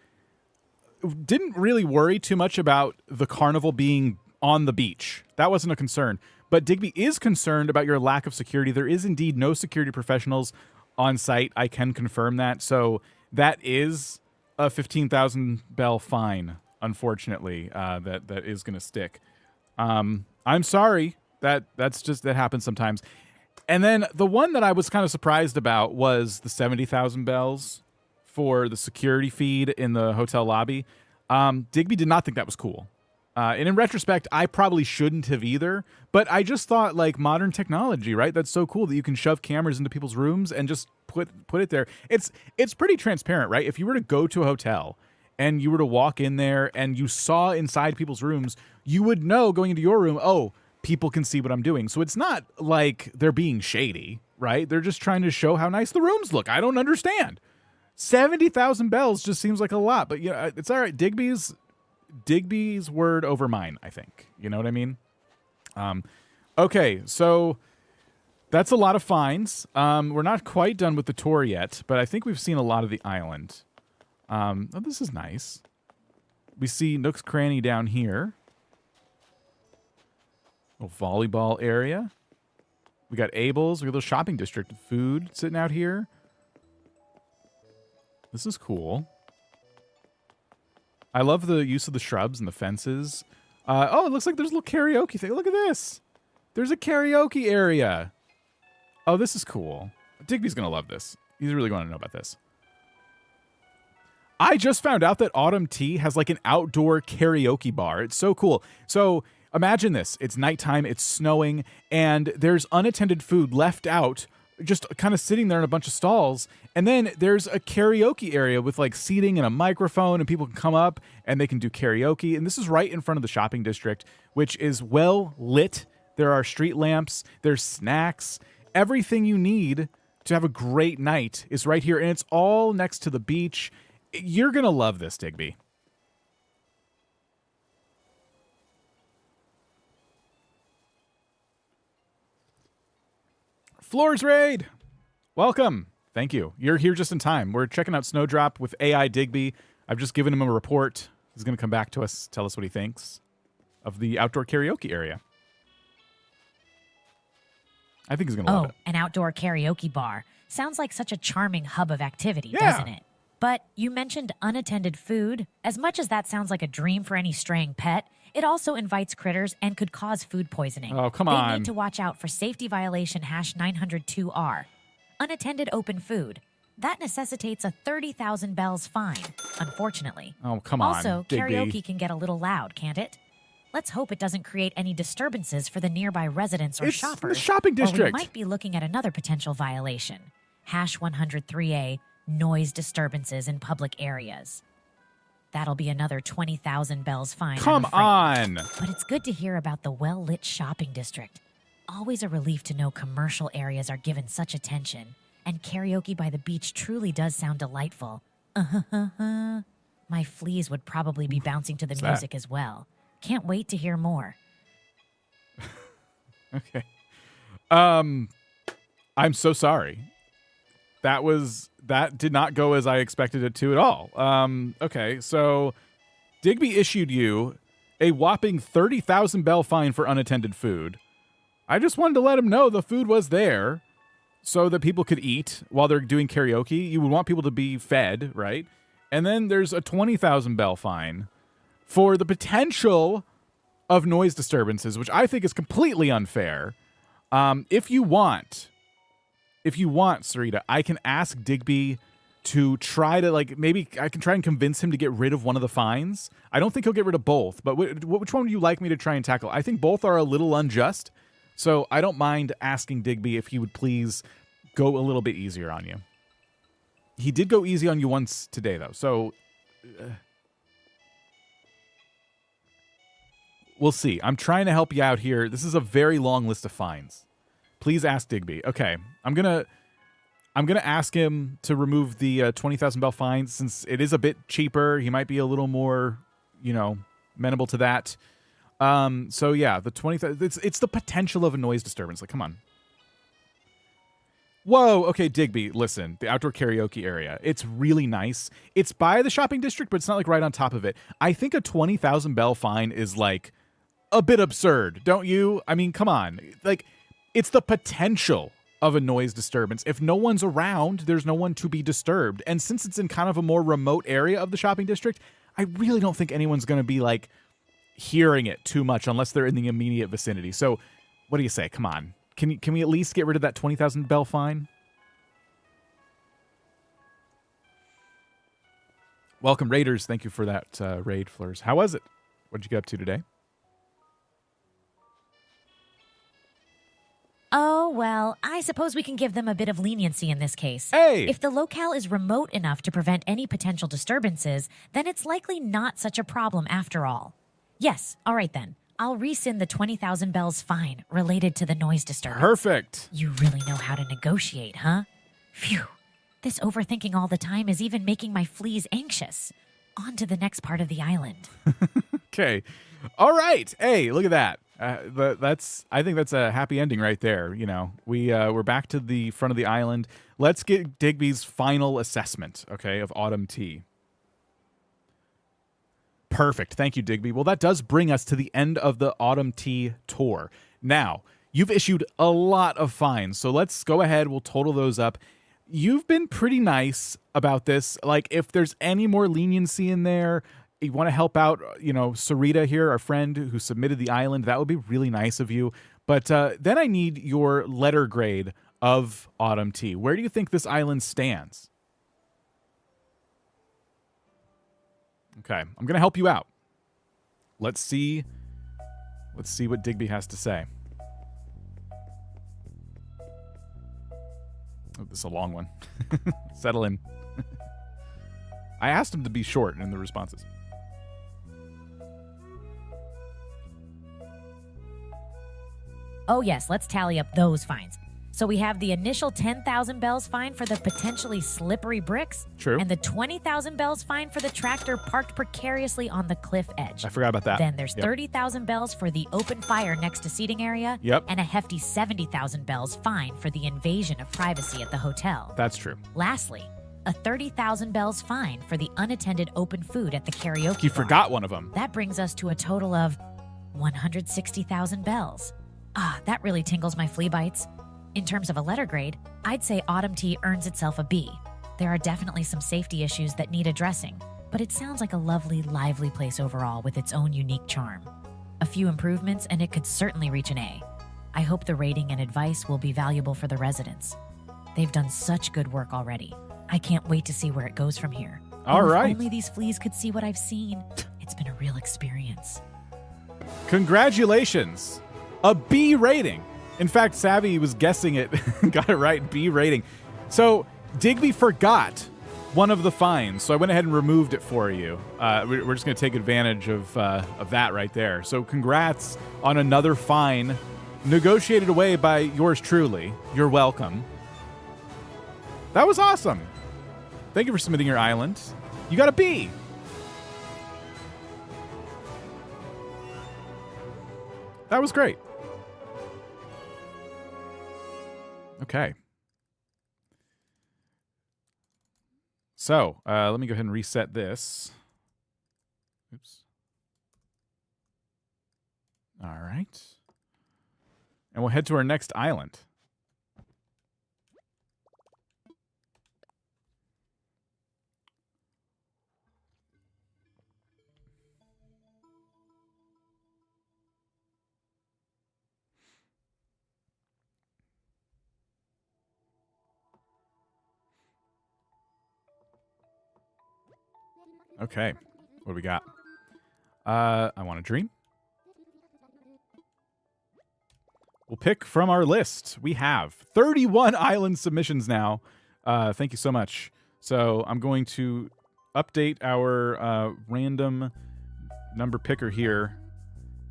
A: didn't really worry too much about the carnival being on the beach. That wasn't a concern. But Digby is concerned about your lack of security. There is indeed no security professionals on site. I can confirm that. So that is a 15,000 bell fine, unfortunately, that is going to stick. I'm sorry. That happens sometimes. And then the one that I was kind of surprised about was the 70,000 bells for the security feed in the hotel lobby. Digby did not think that was cool. And in retrospect, I probably shouldn't have either. But I just thought, like, modern technology, right? That's so cool that you can shove cameras into people's rooms and just put it there. It's pretty transparent, right? If you were to go to a hotel and you were to walk in there and you saw inside people's rooms, you would know going into your room, oh, people can see what I'm doing. So it's not like they're being shady, right? They're just trying to show how nice the rooms look. I don't understand. 70,000 bells just seems like a lot, but yeah, it's all right. Digby's word over mine, I think. You know what I mean? Okay, so that's a lot of fines. We're not quite done with the tour yet, but I think we've seen a lot of the island. Oh, this is nice. We see Nook's Cranny down here. A volleyball area. We got Abel's. We got a little shopping district of food sitting out here. This is cool. I love the use of the shrubs and the fences. Oh, it looks like there's a little karaoke thing. Look at this. There's a karaoke area. Oh, this is cool. Digby's going to love this. He's really going to know about this. I just found out that Autumn Tea has like an outdoor karaoke bar. It's so cool. So imagine this. It's nighttime, it's snowing, and there's unattended food left out, just kind of sitting there in a bunch of stalls. And then there's a karaoke area with like seating and a microphone, and people can come up and they can do karaoke. And this is right in front of the shopping district, which is well lit. There are street lamps, there's snacks, everything you need to have a great night is right here. And it's all next to the beach. You're going to love this, Digby. Floors Raid! Welcome. Thank you. You're here just in time. We're checking out Snowdrop with AI Digby. I've just given him a report. He's going to come back to us, tell us what he thinks of the outdoor karaoke area. I think he's going to love it.
B: Oh, an outdoor karaoke bar. Sounds like such a charming hub of activity, doesn't it? But you mentioned unattended food. As much as that sounds like a dream for any straying pet, it also invites critters and could cause food poisoning.
A: Oh, come on.
B: They need to watch out for safety violation #902R. Unattended open food. That necessitates a 30,000 bells fine, unfortunately.
A: Oh, come on,
B: Also,
A: Digby.
B: karaoke can get a little loud, can't it? Let's hope it doesn't create any disturbances for the nearby residents or
A: It's
B: shoppers.
A: the shopping
B: Or we
A: district.
B: might be looking at another potential violation. #103A, noise disturbances in public areas. That'll be another 20,000 bells fine.
A: Come on!
B: But it's good to hear about the well-lit shopping district. Always a relief to know commercial areas are given such attention. And karaoke by the beach truly does sound delightful. My fleas would probably be bouncing to the music as well. Can't wait to hear more.
A: Okay. I'm so sorry. That did not go as I expected it to at all. Okay, so Digby issued you a whopping 30,000 bell fine for unattended food. I just wanted to let him know the food was there so that people could eat while they're doing karaoke. You would want people to be fed, right? And then there's a 20,000 bell fine for the potential of noise disturbances, which I think is completely unfair. If you want, Sarita, I can ask Digby to try to, like, maybe I can try and convince him to get rid of one of the fines. I don't think he'll get rid of both, but which one would you like me to try and tackle? I think both are a little unjust, so I don't mind asking Digby if he would please go a little bit easier on you. He did go easy on you once today, though, so we'll see. I'm trying to help you out here. This is a very long list of fines. Please ask Digby. Okay, I'm gonna ask him to remove the 20,000 bell fine since it is a bit cheaper. He might be a little more, amenable to that. So yeah, the 20,000. It's the potential of a noise disturbance. Like, come on. Whoa. Okay, Digby. Listen, the outdoor karaoke area. It's really nice. It's by the shopping district, but it's not like right on top of it. I think a 20,000 bell fine is like a bit absurd, don't you? I mean, come on. Like, it's the potential of a noise disturbance. If no one's around, there's no one to be disturbed. And since it's in kind of a more remote area of the shopping district, I really don't think anyone's going to be like hearing it too much unless they're in the immediate vicinity. So what do you say? Come on. Can we at least get rid of that 20,000 bell fine? Welcome, Raiders. Thank you for that raid, Fleurs. How was it? What did you get up to today?
B: Oh, well, I suppose we can give them a bit of leniency in this case.
A: Hey!
B: If the locale is remote enough to prevent any potential disturbances, then it's likely not such a problem after all. Yes, all right then. I'll rescind the 20,000 bells fine related to the noise disturbance.
A: Perfect.
B: You really know how to negotiate, huh? Phew. This overthinking all the time is even making my fleas anxious. On to the next part of the island.
A: Okay. All right. Hey, look at that. I think that's a happy ending right there. We're back to the front of the island. Let's get Digby's final assessment, okay, of Autumn Tea. Perfect. Thank you, Digby. Well, that does bring us to the end of the Autumn Tea tour. Now, you've issued a lot of fines, so let's go ahead. We'll total those up. You've been pretty nice about this. Like, if there's any more leniency in there, you want to help out, Sarita here, our friend who submitted the island, that would be really nice of you. But then I need your letter grade of Autumn Tea. Where do you think this island stands? Okay, I'm going to help you out. Let's see what Digby has to say. Oh, this is a long one. Settle in. I asked him to be short in the responses.
B: Oh yes, let's tally up those fines. So we have the initial 10,000 bells fine for the potentially slippery bricks.
A: True.
B: And the 20,000 bells fine for the tractor parked precariously on the cliff edge.
A: I forgot about that.
B: Then there's 30,000 bells for the open fire next to seating area.
A: Yep.
B: And a hefty 70,000 bells fine for the invasion of privacy at the hotel.
A: That's true.
B: Lastly, a 30,000 bells fine for the unattended open food at the karaoke
A: You
B: bar.
A: forgot one of them.
B: That brings us to a total of 160,000 bells. Ah, that really tingles my flea bites. In terms of a letter grade, I'd say Autumn Tea earns itself a B. There are definitely some safety issues that need addressing, but it sounds like a lovely, lively place overall with its own unique charm. A few improvements and it could certainly reach an A. I hope the rating and advice will be valuable for the residents. They've done such good work already. I can't wait to see where it goes from here.
A: All right.
B: If only these fleas could see what I've seen. It's been a real experience.
A: Congratulations. A B rating. In fact, Savvy was guessing it, got it right, B rating. So Digby forgot one of the fines. So I went ahead and removed it for you. We're just going to take advantage of that right there. So congrats on another fine negotiated away by yours truly. You're welcome. That was awesome. Thank you for submitting your island. You got a B. That was great. Okay. So, let me go ahead and reset this. Oops. All right. And we'll head to our next island. Okay. What do we got? I want a dream. We'll pick from our list. We have 31 island submissions now. Thank you so much. So I'm going to update our random number picker here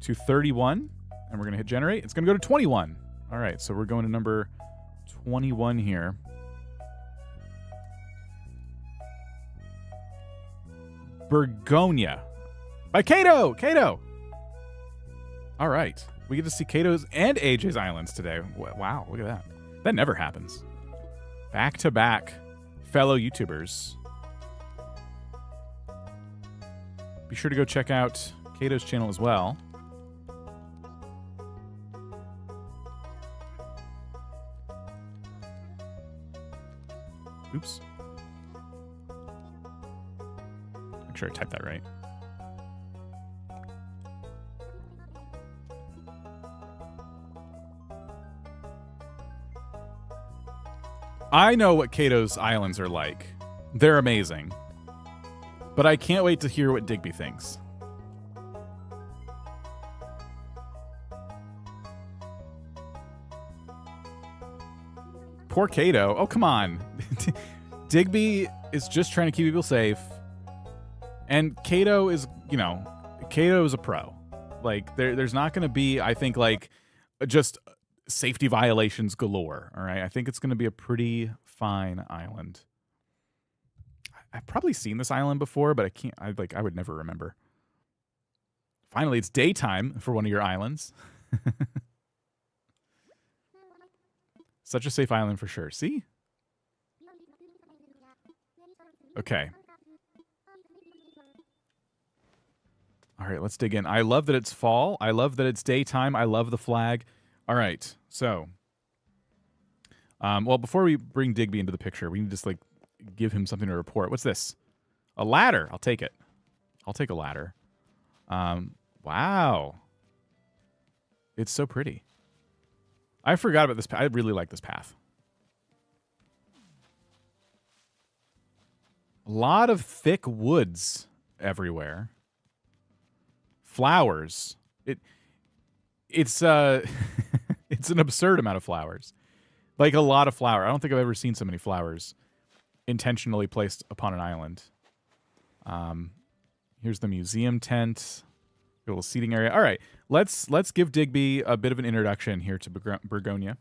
A: to 31. And we're going to hit generate. It's going to go to 21. All right. So we're going to number 21 here. Bergonia by Kato. Kato. All right. We get to see Kato's and AJ's islands today. Wow, look at that. That never happens. Back to back fellow YouTubers. Be sure to go check out Kato's channel as well. Oops. Make sure I typed that right. I know what Kato's islands are like. They're amazing. But I can't wait to hear what Digby thinks. Poor Kato. Oh, come on. Digby is just trying to keep people safe. And Kato is, Kato is a pro. Like, there's not going to be, I think, like, just safety violations galore. All right. I think it's going to be a pretty fine island. I've probably seen this island before, but I would never remember. Finally, it's daytime for one of your islands. Such a safe island for sure. See? Okay. All right, let's dig in. I love that it's fall. I love that it's daytime. I love the flag. All right, so, well, before we bring Digby into the picture, we need to just, like, give him something to report. What's this? A ladder. I'll take it. I'll take a ladder. Wow. It's so pretty. I forgot about this path. I really like this path. A lot of thick woods everywhere. Flowers. It's it's an absurd amount of flowers. Like a lot of flower. I don't think I've ever seen so many flowers intentionally placed upon an island. Here's the museum tent. A little seating area. All right, let's give Digby a bit of an introduction here to Bergonia.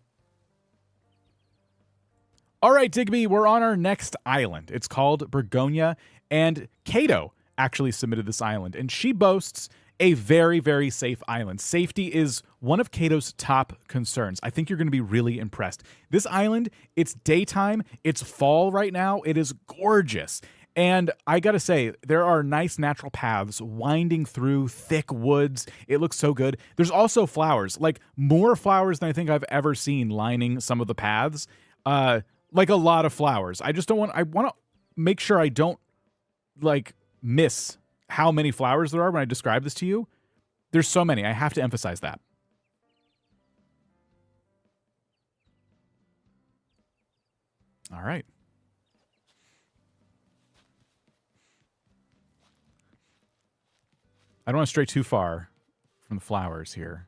A: All right, Digby, we're on our next island. It's called Bergonia, and Kato actually submitted this island, and she boasts a very, very safe island. Safety is one of Kato's top concerns. I think you're going to be really impressed. This island, it's daytime, it's fall right now, it is gorgeous. And I gotta say, there are nice natural paths winding through thick woods. It looks so good. There's also flowers, like more flowers than I think I've ever seen lining some of the paths. Like a lot of flowers. I want to make sure I don't like miss how many flowers there are when I describe this to you. There's so many. I have to emphasize that. All right. I don't want to stray too far from the flowers here.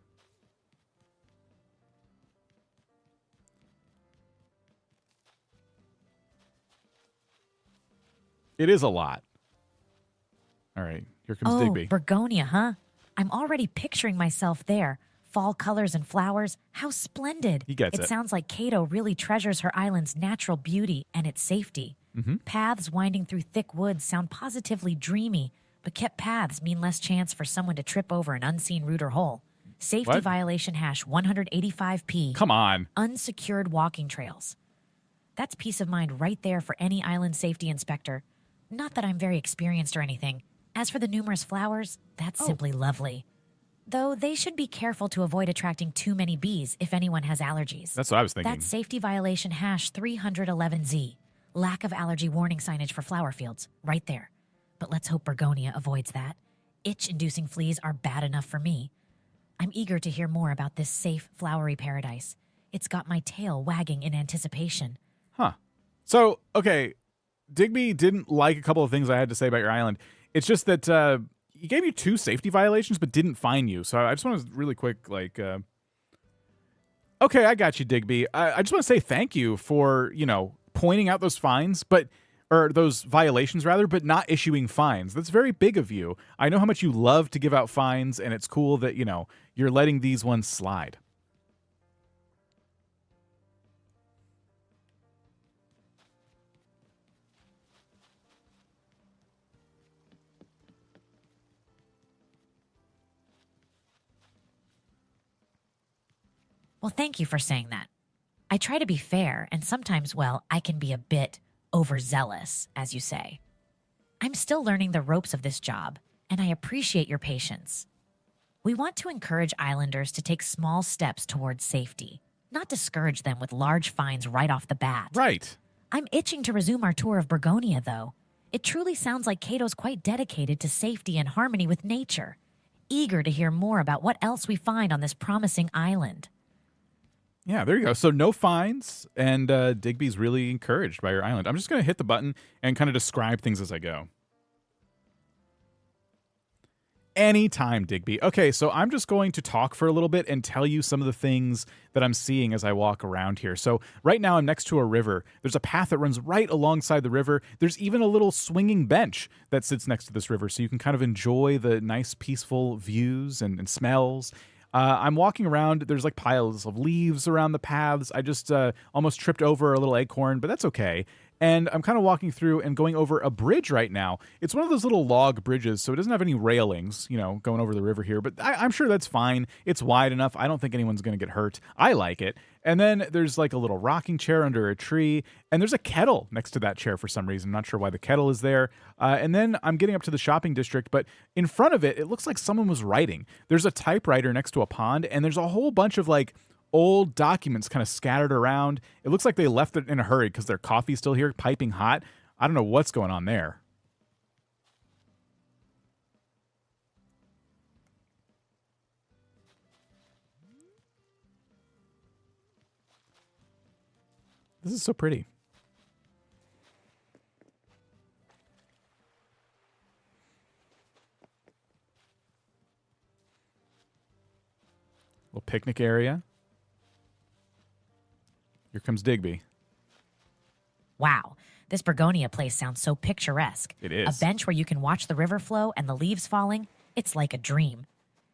A: It is a lot. All right, here comes
B: Oh,
A: Digby.
B: Bergonia, huh? I'm already picturing myself there. Fall colors and flowers. How splendid.
A: He gets it.
B: Sounds like Cato really treasures her island's natural beauty and its safety. Paths winding through thick woods sound positively dreamy, but kept paths mean less chance for someone to trip over an unseen root or hole. Safety
A: What?
B: violation hash 185P.
A: Come on.
B: Unsecured walking trails. That's peace of mind right there for any island safety inspector. Not that I'm very experienced or anything. As for the numerous flowers, that's simply lovely. Though they should be careful to avoid attracting too many bees if anyone has allergies.
A: That's what I was thinking.
B: That's safety violation hash 311Z. Lack of allergy warning signage for flower fields, right there. But let's hope Bergonia avoids that. Itch-inducing fleas are bad enough for me. I'm eager to hear more about this safe, flowery paradise. It's got my tail wagging in anticipation.
A: Huh. So, okay, Digby didn't like a couple of things I had to say about your island. It's just that he gave you 2 safety violations but didn't fine you. So I just want to really quick, like, okay, I got you, Digby. I just want to say thank you for, pointing out those fines, or those violations rather, but not issuing fines. That's very big of you. I know how much you love to give out fines, and it's cool that, you're letting these ones slide.
B: Well, thank you for saying that. I try to be fair, and sometimes, well, I can be a bit overzealous, as you say. I'm still learning the ropes of this job, and I appreciate your patience. We want to encourage islanders to take small steps towards safety, not discourage them with large fines right off the bat.
A: Right.
B: I'm itching to resume our tour of Bergonia, though. It truly sounds like Cato's quite dedicated to safety and harmony with nature, eager to hear more about what else we find on this promising island.
A: Yeah, there you go. So no fines, and Digby's really encouraged by your island. I'm just going to hit the button and kind of describe things as I go. Anytime, Digby. Okay, so I'm just going to talk for a little bit and tell you some of the things that I'm seeing as I walk around here. So right now I'm next to a river. There's a path that runs right alongside the river. There's even a little swinging bench that sits next to this river, so you can kind of enjoy the nice, peaceful views and smells. I'm walking around. There's like piles of leaves around the paths. I just almost tripped over a little acorn, but that's okay. And I'm kind of walking through and going over a bridge right now. It's one of those little log bridges, so it doesn't have any railings, going over the river here. But I'm sure that's fine. It's wide enough. I don't think anyone's going to get hurt. I like it. And then there's like a little rocking chair under a tree. And there's a kettle next to that chair for some reason. I'm not sure why the kettle is there. And then I'm getting up to the shopping district. But in front of it, it looks like someone was writing. There's a typewriter next to a pond. And there's a whole bunch of like old documents kind of scattered around. It looks like they left it in a hurry because their coffee's still here, piping hot. I don't know what's going on there. This is so pretty. Little picnic area. Here comes Digby.
B: Wow, this Bergonia place sounds so picturesque.
A: It is.
B: A bench where you can watch the river flow and the leaves falling. It's like a dream.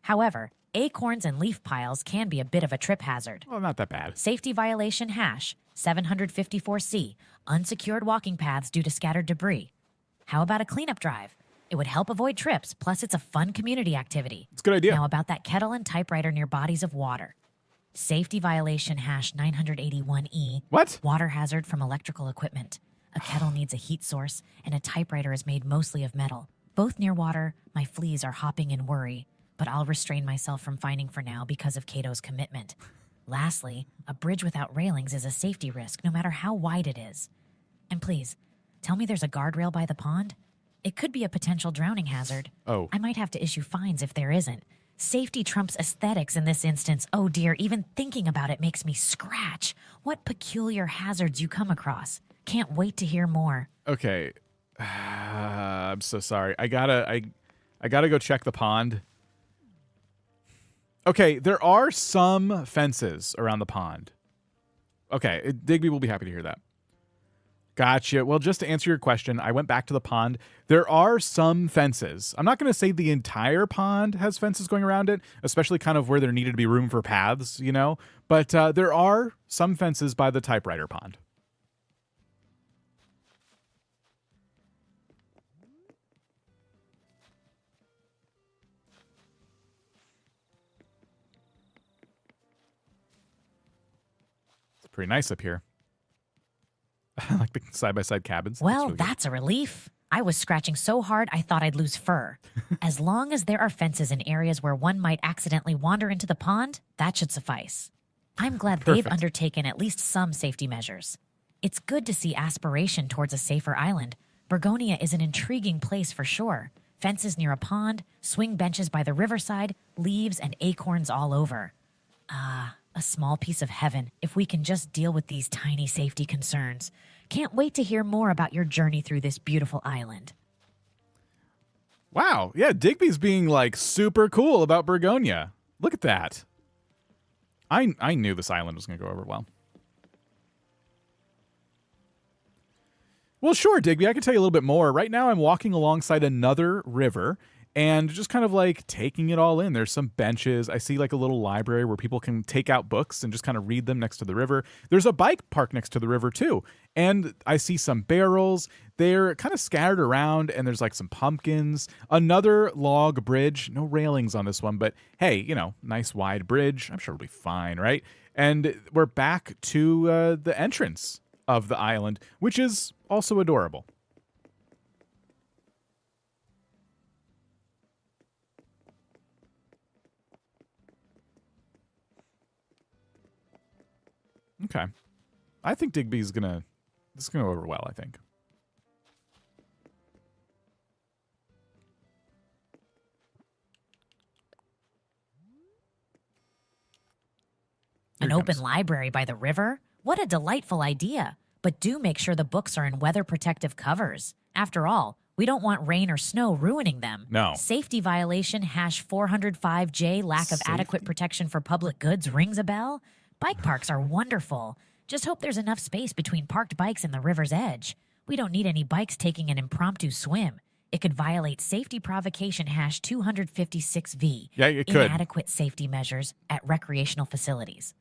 B: However, acorns and leaf piles can be a bit of a trip hazard.
A: Well, not that bad.
B: Safety violation hash 754C. Unsecured walking paths due to scattered debris. How about a cleanup drive? It would help avoid trips, plus it's a fun community activity.
A: It's a good idea.
B: Now about that kettle and typewriter near bodies of water. Safety violation hash 981E.
A: What?
B: Water hazard from electrical equipment. A kettle needs a heat source, and a typewriter is made mostly of metal. Both near water, my fleas are hopping in worry, but I'll restrain myself from fining for now because of Cato's commitment. Lastly, a bridge without railings is a safety risk, no matter how wide it is. And please, tell me there's a guardrail by the pond? It could be a potential drowning hazard.
A: Oh.
B: I might have to issue fines if there isn't. Safety trumps aesthetics in this instance. Oh dear, even thinking about it makes me scratch. What peculiar hazards you come across. Can't wait to hear more.
A: Okay. I'm so sorry. I gotta go check the pond. Okay, there are some fences around the pond. Okay, Digby will be happy to hear that. Gotcha. Well, just to answer your question, I went back to the pond. There are some fences. I'm not going to say the entire pond has fences going around it, especially kind of where there needed to be room for paths, you know? But there are some fences by the typewriter pond. It's pretty nice up here. I like the side-by-side cabins.
B: Well,
A: really
B: that's a relief. I was scratching so hard I thought I'd lose fur. As long as there are fences in areas where one might accidentally wander into the pond, that should suffice. I'm glad they've
A: Perfect.
B: undertaken at least some safety measures. It's good to see aspiration towards a safer island. Bergonia is an intriguing place for sure. Fences near a pond, swing benches by the riverside, leaves and acorns all over. A small piece of heaven if we can just deal with these tiny safety concerns. Can't wait to hear more about your journey through this beautiful island.
A: Wow. Yeah, Digby's being like super cool about Bergonia. Look at that. I knew this island was going to go over well. Well, sure, Digby. I can tell you a little bit more. Right now, I'm walking alongside another river and just kind of like taking it all in. There's some benches. I see like a little library where people can take out books and just kind of read them next to the river. There's a bike park next to the river too. And I see some barrels. They're kind of scattered around and there's like some pumpkins. Another log bridge. No railings on this one, but hey, you know, nice wide bridge. I'm sure it'll be fine, right? And we're back to the entrance of the island, which is also adorable. Okay. I think this is gonna go over well, I think.
B: An open library by the river? What a delightful idea. But do make sure the books are in weather protective covers. After all, we don't want rain or snow ruining them.
A: No.
B: Safety violation #405J, lack of adequate protection for public goods, rings a bell? Bike parks are wonderful. Just hope there's enough space between parked bikes and the river's edge. We don't need any bikes taking an impromptu swim. It could violate safety provocation #256V.
A: Yeah, it could.
B: Inadequate safety measures at recreational facilities.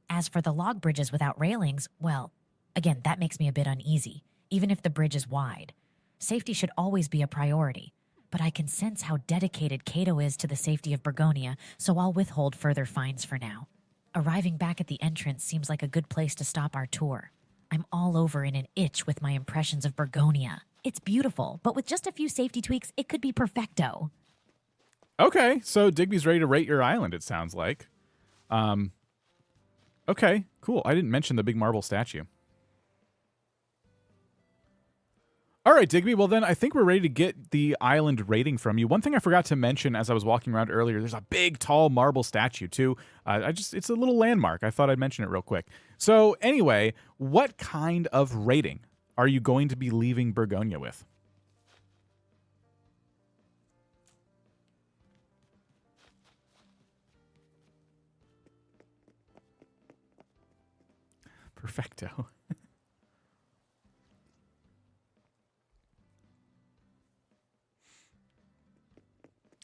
B: As for the log bridges without railings, well, again, that makes me a bit uneasy, even if the bridge is wide. Safety should always be a priority, but I can sense how dedicated Cato is to the safety of Bergonia, so I'll withhold further fines for now. Arriving back at the entrance seems like a good place to stop our tour. I'm all over in an itch with my impressions of Bergonia. It's beautiful, but with just a few safety tweaks, it could be perfecto.
A: Okay, so Digby's ready to rate your island, it sounds like. Okay, cool. I didn't mention the big marble statue. All right, Digby. Well, then I think we're ready to get the island rating from you. One thing I forgot to mention as I was walking around earlier, there's a big, tall marble statue, too. It's a little landmark. I thought I'd mention it real quick. So anyway, what kind of rating are you going to be leaving Bergonia with? Perfecto.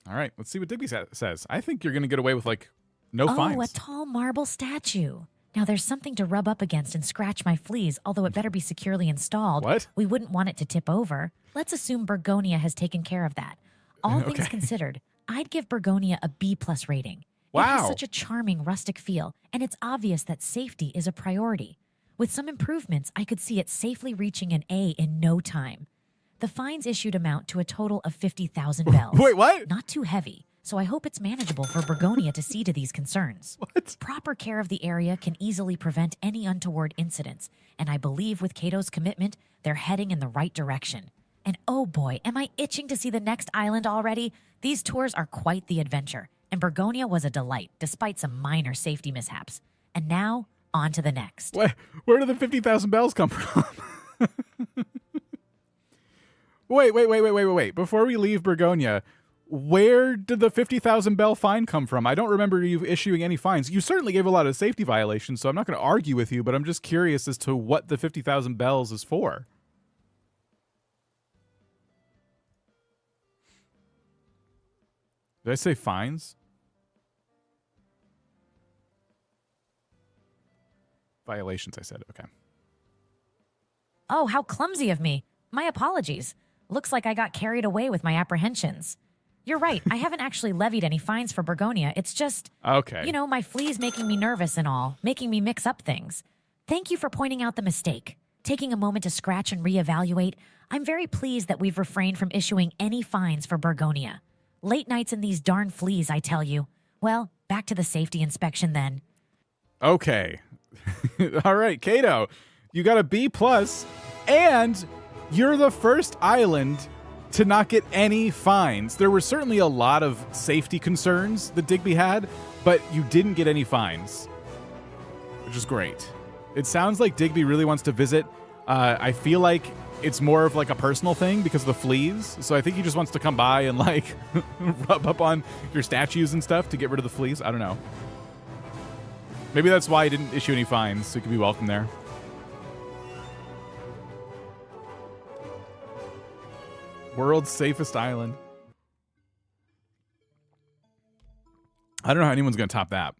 A: All right, let's see what Digby says. I think you're going to get away with, like, no fines.
B: Oh, a tall marble statue. Now there's something to rub up against and scratch my fleas, although it better be securely installed.
A: What?
B: We wouldn't want it to tip over. Let's assume Bergonia has taken care of that. All things considered, I'd give Bergonia a B+ rating.
A: Wow.
B: It has such a charming rustic feel, and it's obvious that safety is a priority. With some improvements, I could see it safely reaching an A in no time. The fines issued amount to a total of 50,000 bells.
A: Wait, what?
B: Not too heavy, so I hope it's manageable for Bergonia to see to these concerns.
A: What?
B: Proper care of the area can easily prevent any untoward incidents, and I believe with Cato's commitment, they're heading in the right direction. And oh boy, am I itching to see the next island already? These tours are quite the adventure, and Bergonia was a delight, despite some minor safety mishaps. And now, on to the next.
A: Where did the 50,000 bells come from? Wait. Before we leave Bergonia, where did the 50,000 bell fine come from? I don't remember you issuing any fines. You certainly gave a lot of safety violations, so I'm not going to argue with you, but I'm just curious as to what the 50,000 bells is for. Did I say fines? Violations, I said. Okay.
B: Oh, how clumsy of me. My apologies. Looks like I got carried away with my apprehensions. You're right. I haven't actually levied any fines for Bergonia. It's just,
A: Okay.
B: you know, my flea's making me nervous and all, making me mix up things. Thank you for pointing out the mistake. Taking a moment to scratch and reevaluate, I'm very pleased that we've refrained from issuing any fines for Bergonia. Late nights in these darn fleas, I tell you. Well, back to the safety inspection then.
A: Okay. All right, Kato, you got a B+, and you're the first island to not get any fines. There were certainly a lot of safety concerns that Digby had, but you didn't get any fines, which is great. It sounds like Digby really wants to visit. I feel like it's more of like a personal thing because of the fleas. So I think he just wants to come by and like rub up on your statues and stuff to get rid of the fleas. I don't know. Maybe that's why he didn't issue any fines, so he could be welcome there. World's safest island. I don't know how anyone's going to top that.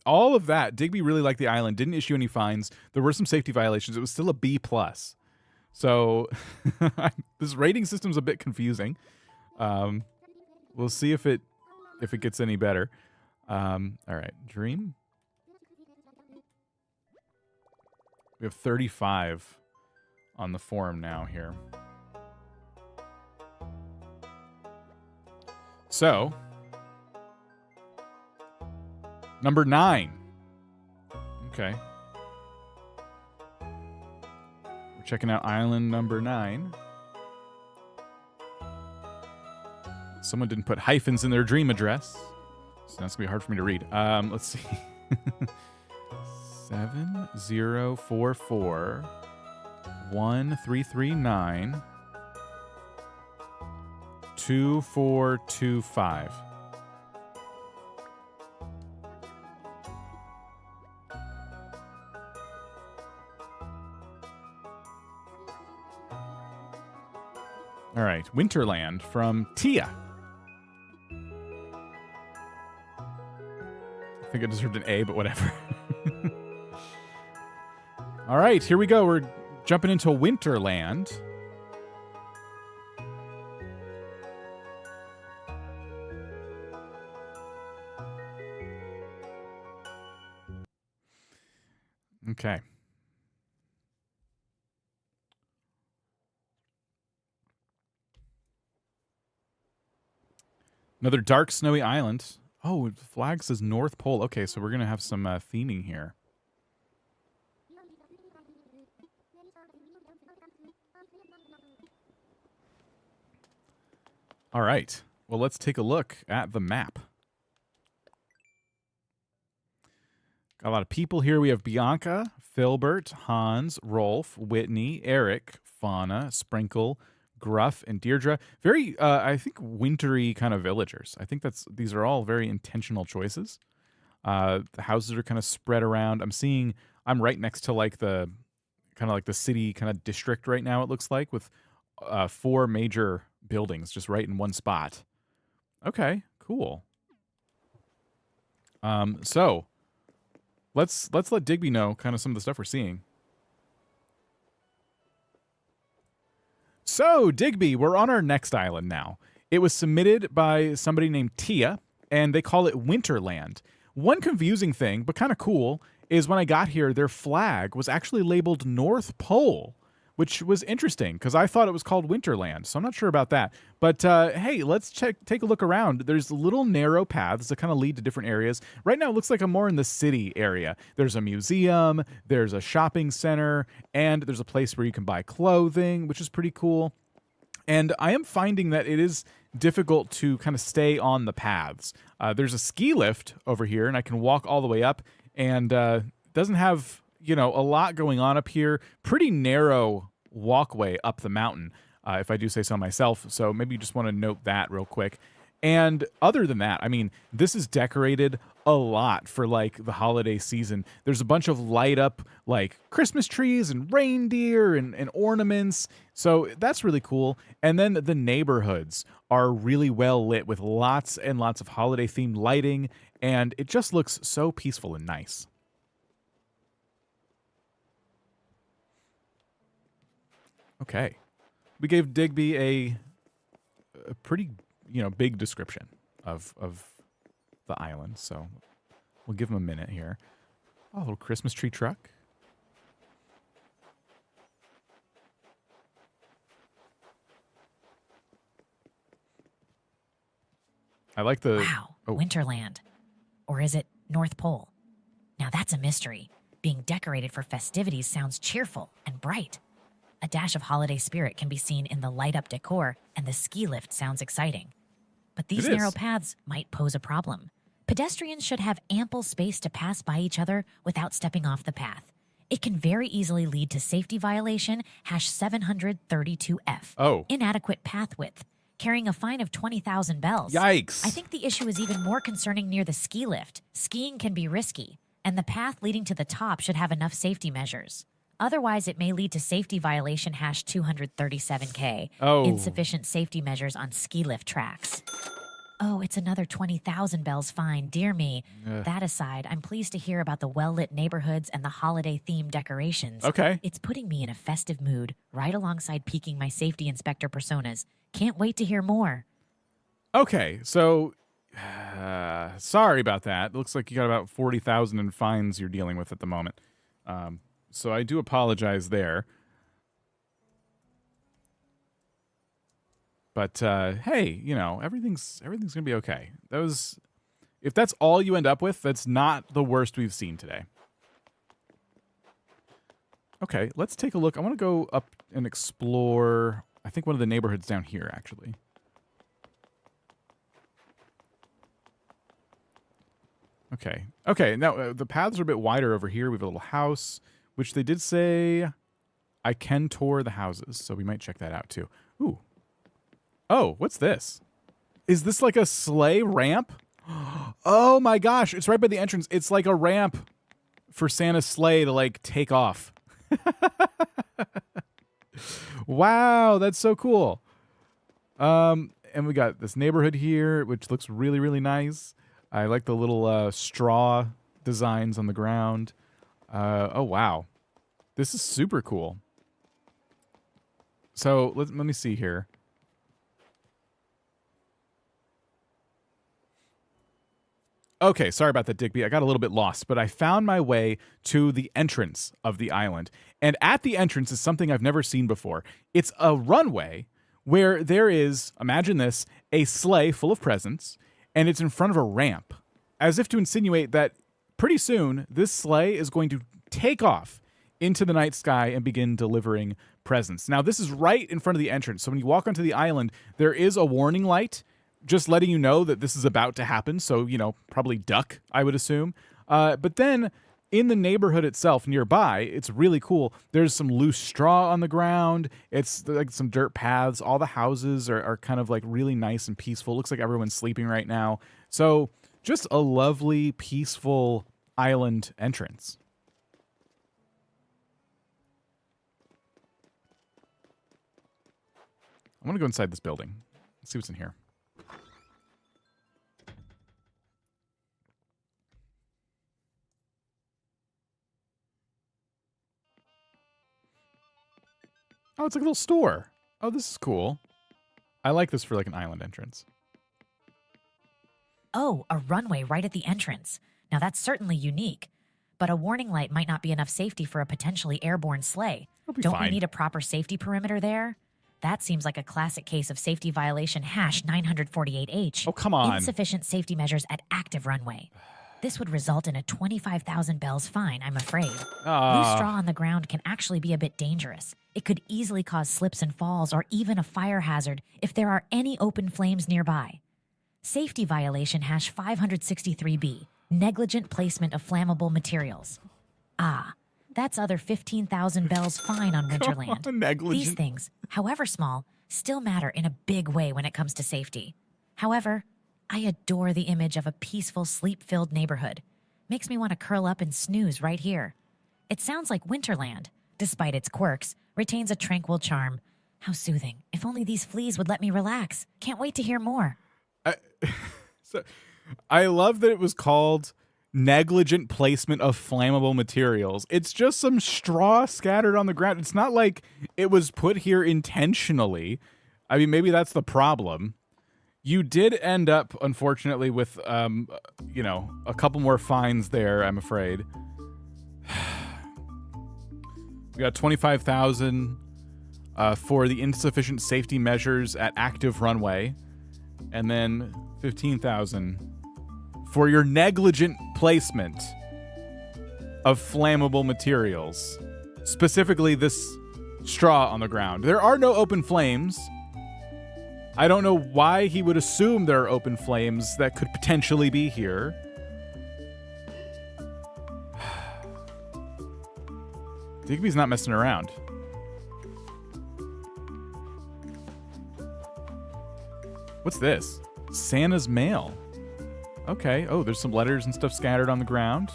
A: All of that, Digby really liked the island, didn't issue any fines. There were some safety violations. It was still a B+. So this rating system's a bit confusing. We'll see if it gets any better. All right, Dream. We have 35 on the forum now here. So, number 9. Okay. We're checking out island number 9. Someone didn't put hyphens in their dream address, so that's going to be hard for me to read. Let's see. 7044 1339 2425. All right, Winterland from Tia. I think I deserved an A, but whatever. All right, here we go. We're jumping into Winterland. Okay. Another dark, snowy island. Oh, the flag says North Pole. Okay, so we're going to have some theming here. All right. Well, let's take a look at the map. Got a lot of people here. We have Bianca, Filbert, Hans, Rolf, Whitney, Eric, Fauna, Sprinkle, Gruff, and Deirdre. Very, I think, wintry kind of villagers. I think these are all very intentional choices. The houses are kind of spread around. I'm right next to like the kind of like the city kind of district right now, it looks like, with 4 major buildings just right in one spot. Okay, cool. So let's let Digby know kind of some of the stuff we're seeing. So, Digby, we're on our next island now. It was submitted by somebody named Tia, and they call it Winterland. One confusing thing, but kind of cool, is when I got here, their flag was actually labeled North Pole, which was interesting because I thought it was called Winterland, so I'm not sure about that. But hey, let's take a look around. There's little narrow paths that kind of lead to different areas. Right now, it looks like I'm more in the city area. There's a museum, there's a shopping center, and there's a place where you can buy clothing, which is pretty cool. And I am finding that it is difficult to kind of stay on the paths. There's a ski lift over here, and I can walk all the way up, and doesn't have a lot going on up here. Pretty narrow walkway up the mountain, if I do say so myself. So maybe you just want to note that real quick. And other than that, I mean, this is decorated a lot for like the holiday season. There's a bunch of light up like Christmas trees and reindeer and ornaments. So that's really cool. And then the neighborhoods are really well lit with lots and lots of holiday themed lighting. And it just looks so peaceful and nice. Okay. We gave Digby a pretty, big description of the island. So we'll give him a minute here. Oh, a little Christmas tree truck. I like the...
B: Wow, Winterland. Or is it North Pole? Now that's a mystery. Being decorated for festivities sounds cheerful and bright. A dash of holiday spirit can be seen in the light-up decor, and the ski lift sounds exciting. But these narrow paths might pose a problem. Pedestrians should have ample space to pass by each other without stepping off the path. It can very easily lead to safety violation #732F.
A: Oh.
B: Inadequate path width, carrying a fine of 20,000 bells.
A: Yikes.
B: I think the issue is even more concerning near the ski lift. Skiing can be risky, and the path leading to the top should have enough safety measures. Otherwise, it may lead to safety violation #237K.
A: Oh.
B: Insufficient safety measures on ski lift tracks. Oh, it's another 20,000 bells fine. Dear me. That aside, I'm pleased to hear about the well-lit neighborhoods and the holiday-themed decorations.
A: Okay.
B: It's putting me in a festive mood, right alongside peaking my safety inspector personas. Can't wait to hear more.
A: Okay, so sorry about that. Looks like you got about 40,000 in fines you're dealing with at the moment. So I do apologize there. But hey, everything's gonna be okay. If that's all you end up with, that's not the worst we've seen today. Okay, let's take a look. I want to go up and explore. I think one of the neighborhoods down here, actually. Okay. Okay, now the paths are a bit wider over here. We have a little house, which they did say I can tour the houses, so we might check that out too. Ooh. Oh, what's this? Is this like a sleigh ramp? Oh my gosh, it's right by the entrance. It's like a ramp for Santa's sleigh to like take off. Wow, that's so cool. And we got this neighborhood here, which looks really, really nice. I like the little straw designs on the ground. Oh, wow. This is super cool. So let me see here. Okay, sorry about that, Digby. I got a little bit lost, but I found my way to the entrance of the island. And at the entrance is something I've never seen before. It's a runway where there is, imagine this, a sleigh full of presents, and it's in front of a ramp, as if to insinuate that pretty soon this sleigh is going to take off into the night sky and begin delivering presents. Now, this is right in front of the entrance, so when you walk onto the island, there is a warning light just letting you know that this is about to happen. So, probably duck, I would assume. But then in the neighborhood itself nearby, it's really cool. There's some loose straw on the ground. It's like some dirt paths. All the houses are kind of like really nice and peaceful. It looks like everyone's sleeping right now. So just a lovely, peaceful island entrance. I want to go inside this building. Let's see what's in here. Oh, it's like a little store. Oh, this is cool. I like this for like an island entrance.
B: Oh, a runway right at the entrance. Now that's certainly unique. But a warning light might not be enough safety for a potentially airborne sleigh. Don't we need a proper safety perimeter there? That seems like a classic case of safety violation #948H.
A: Oh, come on.
B: Insufficient safety measures at active runway. This would result in a 25,000 bells fine, I'm afraid. Loose straw on the ground can actually be a bit dangerous. It could easily cause slips and falls or even a fire hazard if there are any open flames nearby. Safety violation #563B, negligent placement of flammable materials. That's other 15,000 bells fine on Winterland.
A: Negligent.
B: These things, however small, still matter in a big way when it comes to safety. However, I adore the image of a peaceful, sleep-filled neighborhood. Makes me want to curl up and snooze right here. It sounds like Winterland, despite its quirks, retains a tranquil charm. How soothing. If only these fleas would let me relax. Can't wait to hear more.
A: So, I love that it was called negligent placement of flammable materials. It's just some straw scattered on the ground. It's not like it was put here intentionally. I mean, maybe that's the problem. You did end up, unfortunately, with, a couple more fines there, I'm afraid. We got 25,000 for the insufficient safety measures at active runway, and then 15,000 for your negligent placement of flammable materials, specifically this straw on the ground. There are no open flames. I don't know why he would assume there are open flames that could potentially be here. Digby's not messing around. What's this? Santa's mail. Okay. Oh, there's some letters and stuff scattered on the ground.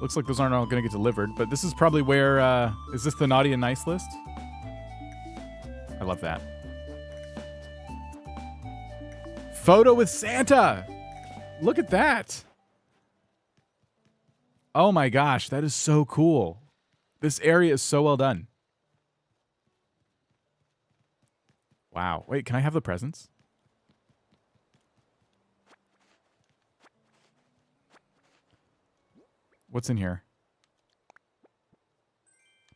A: Looks like those aren't all going to get delivered, but this is probably where, is this the naughty and nice list? I love that. Photo with Santa. Look at that. Oh my gosh, that is so cool. This area is so well done. Wow. Wait, can I have the presents? What's in here?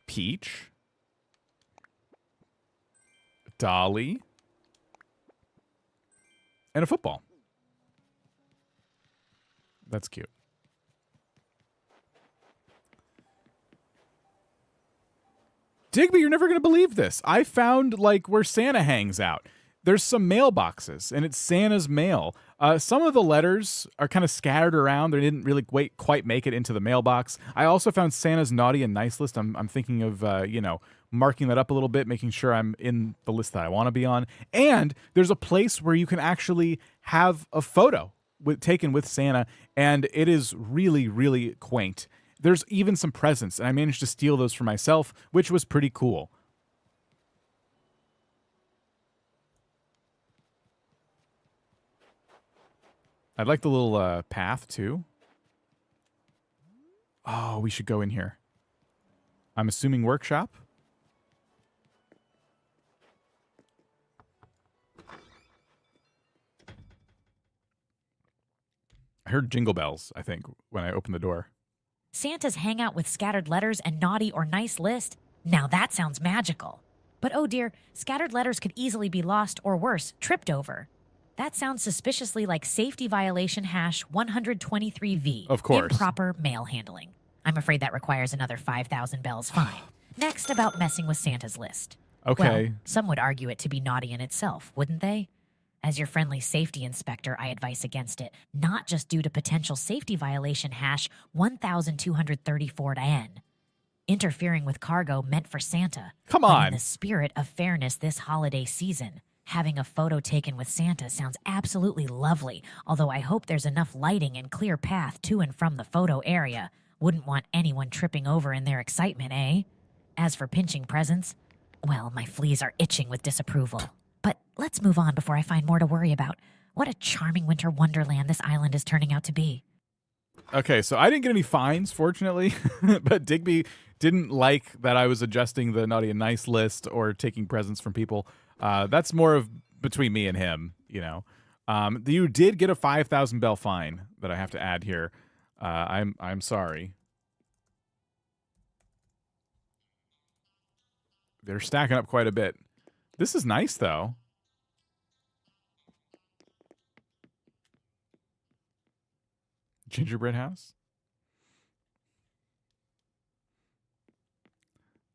A: Peach. Dolly. And a football. That's cute. Digby, you're never going to believe this. I found, like, where Santa hangs out. There's some mailboxes, and it's Santa's mail. Some of the letters are kind of scattered around. They didn't really quite make it into the mailbox. I also found Santa's naughty and nice list. I'm thinking of, marking that up a little bit, making sure I'm in the list that I want to be on. And there's a place where you can actually have a photo taken with Santa, and it is really, really quaint. There's even some presents, and I managed to steal those for myself, which was pretty cool. I'd like the little path, too. Oh, we should go in here. I'm assuming workshop? I heard jingle bells, I think, when I opened the door.
B: Santa's hangout with scattered letters and naughty or nice list? Now that sounds magical. But oh dear, scattered letters could easily be lost or worse, tripped over. That sounds suspiciously like safety violation hash 123V.
A: Of course.
B: Improper mail handling. I'm afraid that requires another 5,000 bells fine. Next, about messing with Santa's list.
A: Okay.
B: Well, some would argue it to be naughty in itself, wouldn't they? As your friendly safety inspector, I advise against it, not just due to potential safety violation hash 1234N. Interfering with cargo meant for Santa.
A: Come
B: But
A: on.
B: in the spirit of fairness this holiday season, having a photo taken with Santa sounds absolutely lovely, although I hope there's enough lighting and clear path to and from the photo area. Wouldn't want anyone tripping over in their excitement, eh? As for pinching presents, well, my fleas are itching with disapproval. But let's move on before I find more to worry about. What a charming winter wonderland this island is turning out to be.
A: Okay, so I didn't get any fines, fortunately, but Digby didn't like that I was adjusting the naughty and nice list or taking presents from people. That's more of between me and him, you know. You did get a 5,000 bell fine that I have to add here. I'm sorry. They're stacking up quite a bit. This is nice, though. Gingerbread house.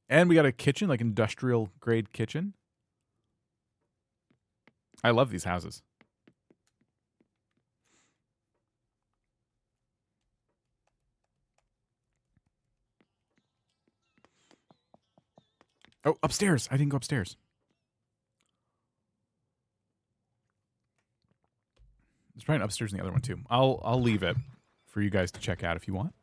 A: And we got a kitchen, like industrial grade kitchen. I love these houses. Oh, upstairs. I didn't go upstairs. There's probably an upstairs in the other one too. I'll leave it for you guys to check out if you want.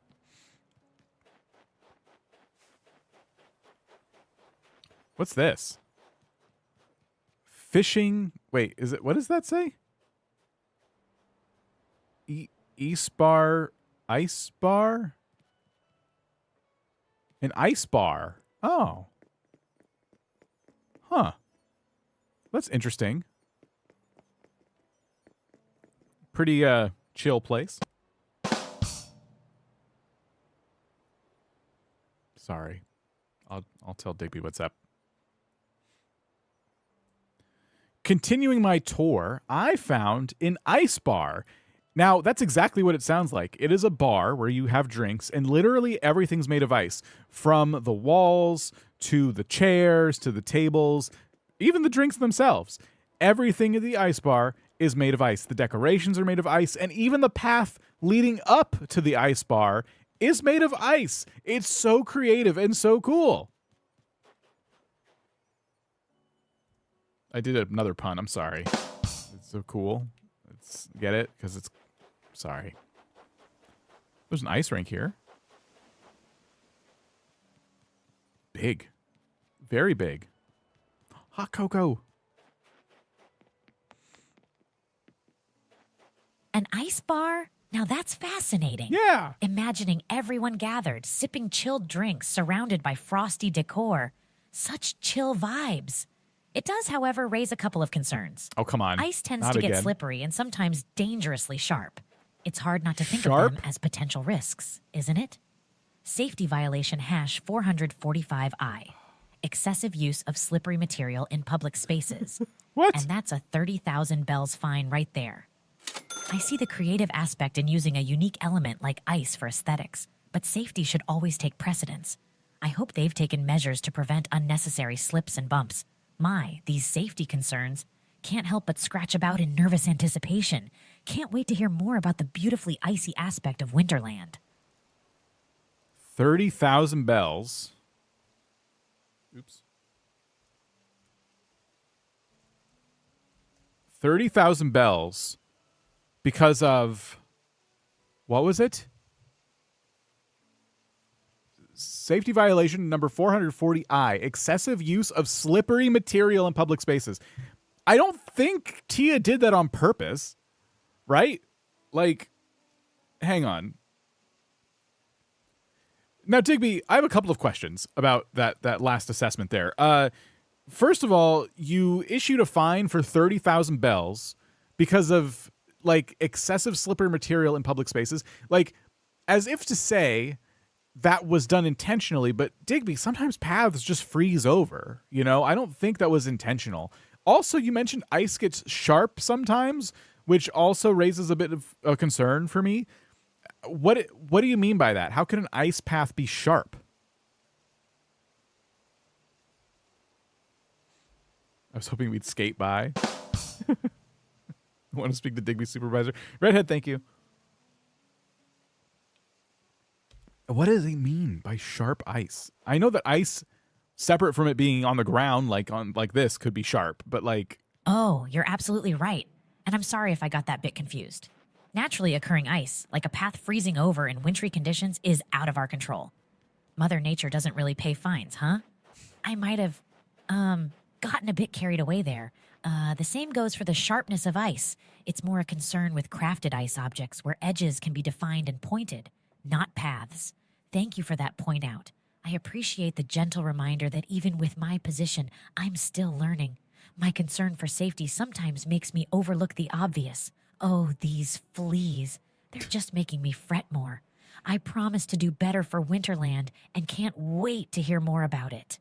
A: What's this? Fishing. Wait, is it? What does that say? Ice bar. An ice bar. Oh. Huh. That's interesting. Pretty chill place. Sorry. I'll tell Digby what's up. Continuing my tour, I found an ice bar. Now, that's exactly what it sounds like. It is a bar where you have drinks, and literally everything's made of ice. From the walls, to the chairs, to the tables, even the drinks themselves. Everything in the ice bar is made of ice. The decorations are made of ice, and even the path leading up to the ice bar is made of ice. It's so creative and so cool. I did another pun. I'm sorry. It's so cool. Get it? Because it's... Sorry. There's an ice rink here. Big. Very big. Hot cocoa.
B: An ice bar? Now that's fascinating.
A: Yeah.
B: Imagining everyone gathered, sipping chilled drinks, surrounded by frosty decor. Such chill vibes. It does, however, raise a couple of concerns.
A: Oh, come on.
B: Ice tends
A: Not
B: to get
A: again.
B: slippery and sometimes dangerously sharp. It's hard not to think
A: Sharp?
B: of them as potential risks, isn't it? Safety violation hash 445I. Excessive use of slippery material in public spaces.
A: What?
B: And that's a 30,000 bells fine right there. I see the creative aspect in using a unique element like ice for aesthetics, but safety should always take precedence. I hope they've taken measures to prevent unnecessary slips and bumps. These safety concerns. Can't help but scratch about in nervous anticipation. Can't wait to hear more about the beautifully icy aspect of Winterland.
A: 30,000 bells. Oops. 30,000 bells because of... What was it? Safety violation number 440I. Excessive use of slippery material in public spaces. I don't think Tia did that on purpose, right? Like, hang on. Now, Digby, I have a couple of questions about that last assessment there. First of all, you issued a fine for 30,000 bells because of, like, excessive slippery material in public spaces. Like, as if to say that was done intentionally, but Digby, sometimes paths just freeze over, you know? I don't think that was intentional. Also, you mentioned ice gets sharp sometimes, which also raises a bit of a concern for me. What do you mean by that? How can an ice path be sharp? I was hoping we'd skate by. I want to speak to Digby's supervisor. Redhead, thank you. What does he mean by sharp ice? I know that ice, separate from it being on the ground, like this, could be sharp, but like...
B: Oh, you're absolutely right. And I'm sorry if I got that bit confused. Naturally occurring ice, like a path freezing over in wintry conditions, is out of our control. Mother Nature doesn't really pay fines, huh? I might have, gotten a bit carried away there. The same goes for the sharpness of ice. It's more a concern with crafted ice objects where edges can be defined and pointed, not paths. Thank you for that point out. I appreciate the gentle reminder that even with my position, I'm still learning. My concern for safety sometimes makes me overlook the obvious. Oh, these fleas. They're just making me fret more. I promise to do better for Winterland and can't wait to hear more about it.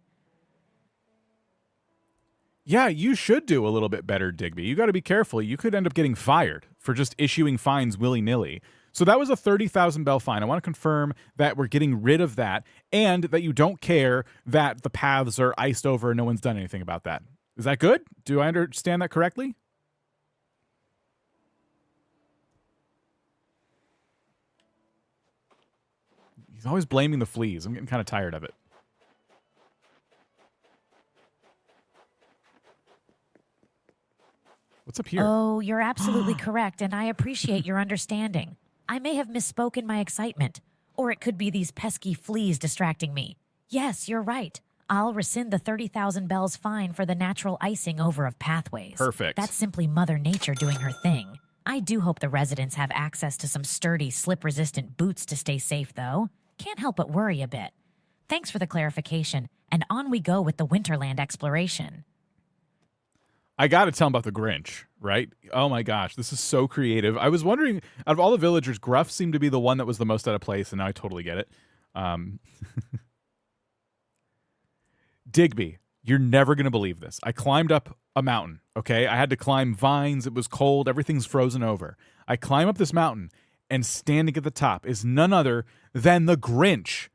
A: Yeah, you should do a little bit better, Digby. You got to be careful. You could end up getting fired for just issuing fines willy-nilly. So that was a 30,000 bell fine. I want to confirm that we're getting rid of that and that you don't care that the paths are iced over and no one's done anything about that. Is that good? Do I understand that correctly? He's always blaming the fleas. I'm getting kind of tired of it. What's up here?
B: Oh, you're absolutely correct, and I appreciate your understanding. I may have misspoken my excitement, or it could be these pesky fleas distracting me. Yes, you're right. I'll rescind the 30,000 bells fine for the natural icing over of pathways.
A: Perfect.
B: That's simply Mother Nature doing her thing. I do hope the residents have access to some sturdy, slip-resistant boots to stay safe, though. Can't help but worry a bit. Thanks for the clarification, and on we go with the Winterland exploration.
A: I got to tell him about the Grinch, right? Oh my gosh, this is so creative. I was wondering, out of all the villagers, Gruff seemed to be the one that was the most out of place, and now I totally get it. Digby, you're never going to believe this. I climbed up a mountain, okay? I had to climb vines. It was cold. Everything's frozen over. I climb up this mountain, and standing at the top is none other than the Grinch,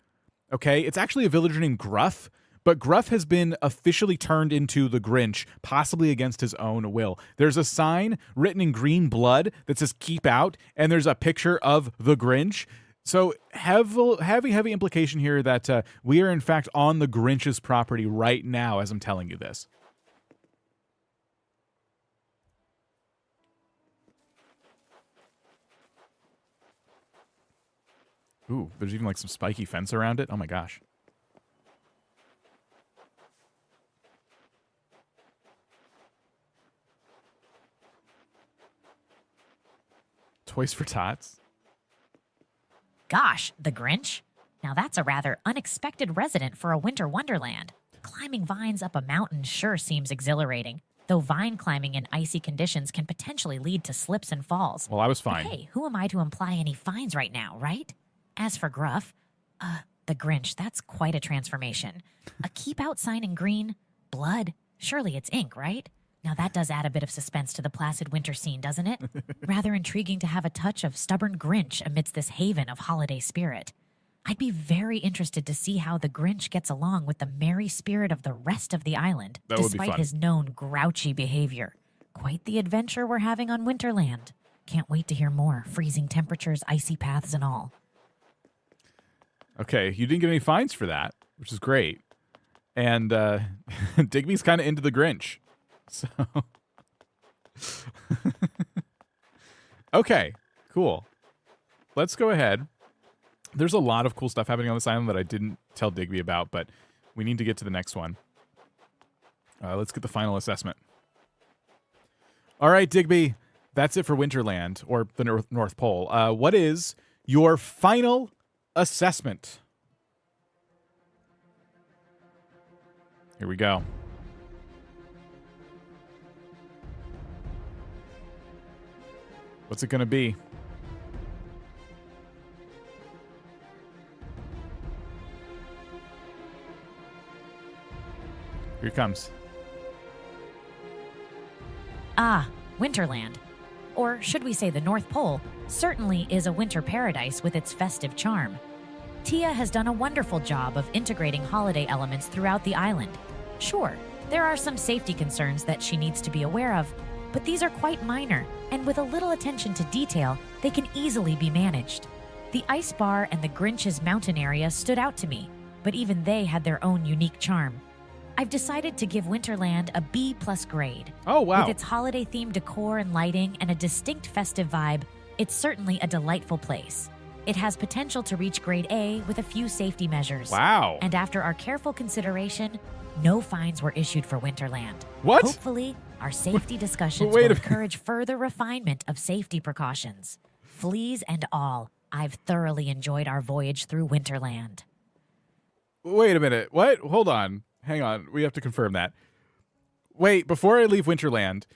A: okay? It's actually a villager named Gruff, but Gruff has been officially turned into the Grinch, possibly against his own will. There's a sign written in green blood that says "Keep Out," and there's a picture of the Grinch. So heavy implication here that we are in fact on the Grinch's property right now as I'm telling you this. Ooh, there's even like some spiky fence around it. Oh my gosh. Toys for Tots.
B: Gosh, the Grinch? Now that's a rather unexpected resident for a winter wonderland. Climbing vines up a mountain sure seems exhilarating, though vine climbing in icy conditions can potentially lead to slips and falls.
A: Well, I was fine.
B: But hey, who am I to imply any fines right now, right? As for Gruff, the Grinch, that's quite a transformation. A keep out sign in green, blood, surely it's ink, right? Now that does add a bit of suspense to the placid winter scene, doesn't it? Rather intriguing to have a touch of stubborn Grinch amidst this haven of holiday spirit. I'd be very interested to see how the Grinch gets along with the merry spirit of the rest of the island,
A: That would be
B: despite
A: fun.
B: his known grouchy behavior. Quite the adventure we're having on Winterland. Can't wait to hear more, freezing temperatures, icy paths, and all.
A: Okay, you didn't get any fines for that, which is great. And Digby's kind of into the Grinch. So, okay, cool. Let's go ahead. There's a lot of cool stuff happening on this island that I didn't tell Digby about, but we need to get to the next one. Let's get the final assessment. All right, Digby, that's it for Winterland, or the North Pole. What is your final assessment? Here we go. What's it going to be? Here it comes.
B: Ah, Winterland. Or should we say the North Pole, certainly is a winter paradise with its festive charm. Tia has done a wonderful job of integrating holiday elements throughout the island. Sure, there are some safety concerns that she needs to be aware of, but these are quite minor, and with a little attention to detail, they can easily be managed. The ice bar and the Grinch's mountain area stood out to me, but even they had their own unique charm. I've decided to give Winterland a B+ grade.
A: Oh, wow.
B: With its holiday-themed decor and lighting and a distinct festive vibe, it's certainly a delightful place. It has potential to reach grade A with a few safety measures.
A: Wow.
B: And after our careful consideration, no fines were issued for Winterland.
A: What?
B: Hopefully, our safety discussions
A: Wait a
B: will
A: minute.
B: encourage further refinement of safety precautions. Fleas and all, I've thoroughly enjoyed our voyage through Winterland.
A: Wait a minute. What? Hold on. Hang on. We have to confirm that. Wait, before I leave Winterland,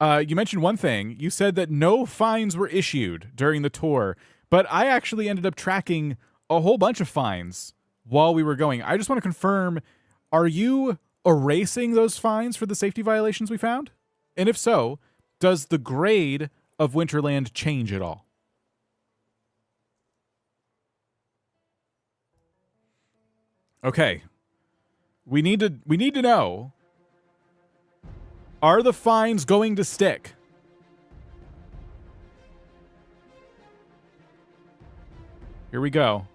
A: you mentioned one thing. You said that no fines were issued during the tour, but I actually ended up tracking a whole bunch of fines while we were going. I just want to confirm, are you erasing those fines for the safety violations we found? And if so, does the grade of Winterland change at all? Okay. We need to know, are the fines going to stick? Here we go.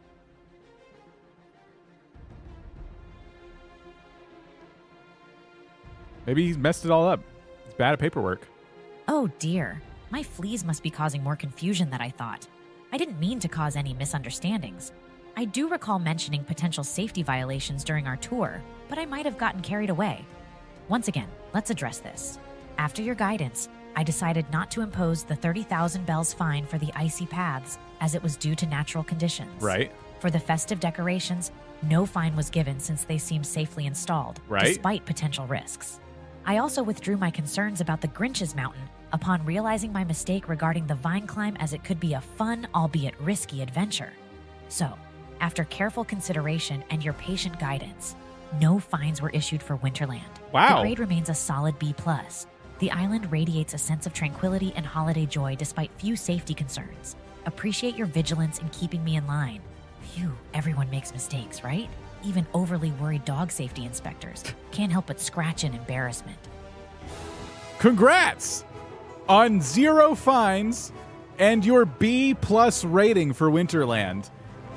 A: Maybe he's messed it all up. He's bad at paperwork.
B: Oh dear, my fleas must be causing more confusion than I thought. I didn't mean to cause any misunderstandings. I do recall mentioning potential safety violations during our tour, but I might have gotten carried away. Once again, let's address this. After your guidance, I decided not to impose the 30,000 bells fine for the icy paths as it was due to natural conditions.
A: Right.
B: For the festive decorations, no fine was given since they seemed safely installed,
A: Right.
B: despite potential risks. I also withdrew my concerns about the Grinch's Mountain upon realizing my mistake regarding the vine climb, as it could be a fun, albeit risky adventure. So, after careful consideration and your patient guidance, no fines were issued for Winterland.
A: Wow.
B: The grade remains a solid B+. The island radiates a sense of tranquility and holiday joy despite few safety concerns. Appreciate your vigilance in keeping me in line. Phew, everyone makes mistakes, right? Even overly worried dog safety inspectors can't help but scratch in embarrassment.
A: Congrats on 0 fines and your B+ rating for Winterland.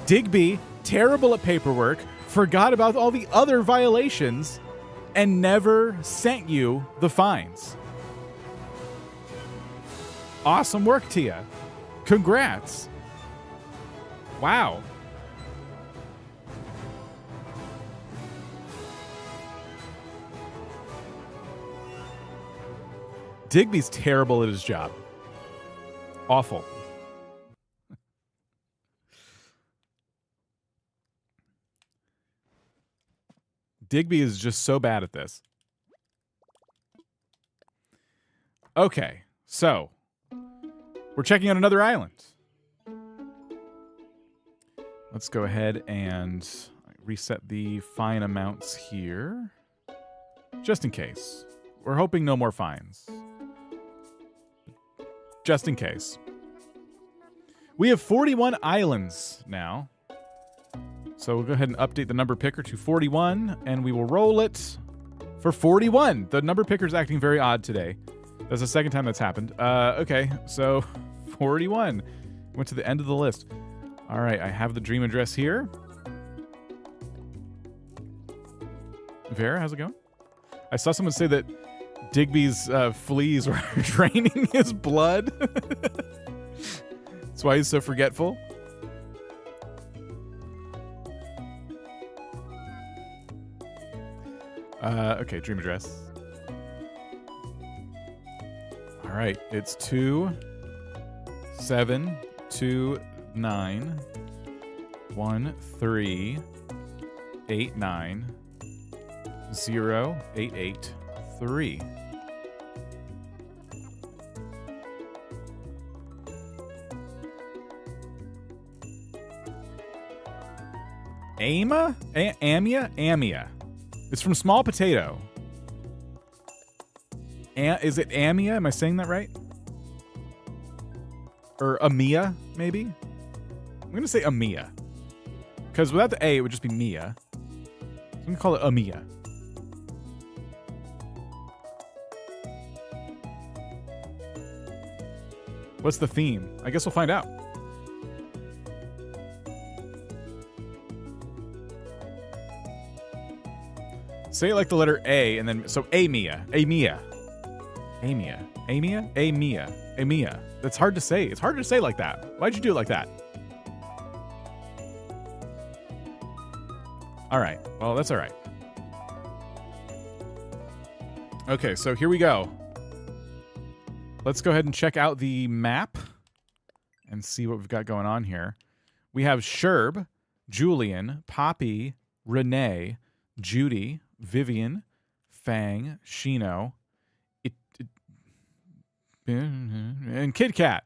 A: Digby, terrible at paperwork, forgot about all the other violations, and never sent you the fines. Awesome work, Tia. Congrats. Wow. Digby's terrible at his job. Awful. Digby is just so bad at this. Okay, so we're checking out another island. Let's go ahead and reset the fine amounts here, just in case. We're hoping no more fines. Just in case. We have 41 islands now. So we'll go ahead and update the number picker to 41, and we will roll it for 41. The number picker is acting very odd today. That's the second time that's happened. Okay, so 41. Went to the end of the list. All right, I have the dream address here. Vera, how's it going? I saw someone say that Digby's fleas were draining his blood. That's why he's so forgetful. Okay, dream address. All right, it's 272913890883. Amia? It's from Small Potato. Is it Amia? Am I saying that right? Or Amia, maybe? I'm going to say Amia. Because without the A, it would just be Mia. So I'm going to call it Amia. What's the theme? I guess we'll find out. Say it like the letter A, and then, so Amia. That's hard to say. It's hard to say like that. Why'd you do it like that? All right. Well, that's all right. Okay, so here we go. Let's go ahead and check out the map and see what we've got going on here. We have Sherb, Julian, Poppy, Renee, Judy, Vivian, Fang, Shino, and Kit Kat.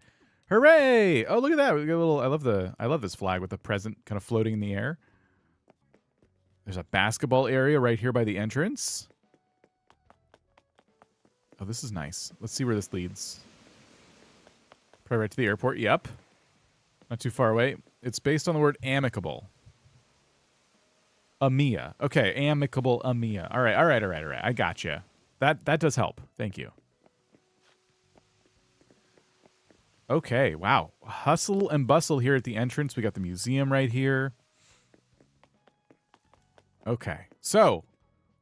A: Hooray! Oh, look at that. We got a little. I love this flag with the present kind of floating in the air. There's a basketball area right here by the entrance. Oh, this is nice. Let's see where this leads. Probably right to the airport. Yep. Not too far away. It's based on the word amicable. Amia. Okay, amicable Amia. All right. I got you. That does help. Thank you. Okay, wow. Hustle and bustle here at the entrance. We got the museum right here. Okay, so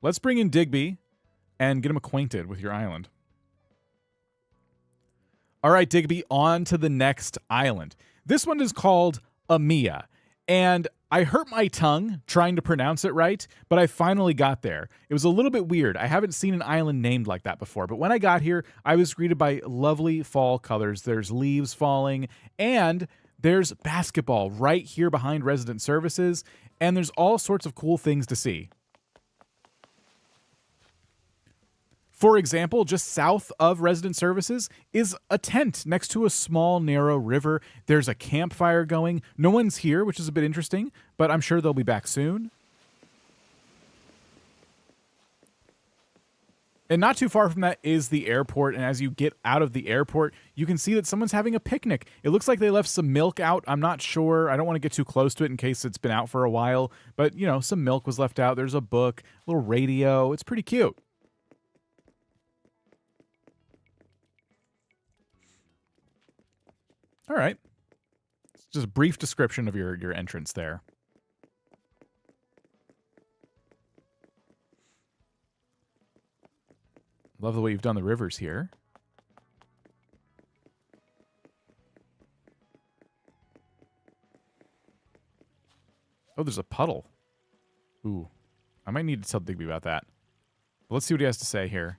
A: let's bring in Digby and get him acquainted with your island. All right, Digby, on to the next island. This one is called Amia, and I hurt my tongue trying to pronounce it right, but I finally got there. It was a little bit weird. I haven't seen an island named like that before, but when I got here, I was greeted by lovely fall colors. There's leaves falling, and there's basketball right here behind resident services, and there's all sorts of cool things to see. For example, just south of resident services is a tent next to a small, narrow river. There's a campfire going. No one's here, which is a bit interesting, but I'm sure they'll be back soon. And not too far from that is the airport, and as you get out of the airport, you can see that someone's having a picnic. It looks like they left some milk out. I'm not sure. I don't want to get too close to it in case it's been out for a while, but, you know, some milk was left out. There's a book, a little radio. It's pretty cute. All right. Just a brief description of your entrance there. Love the way you've done the rivers here. Oh, there's a puddle. Ooh. I might need to tell Digby about that. But let's see what he has to say here.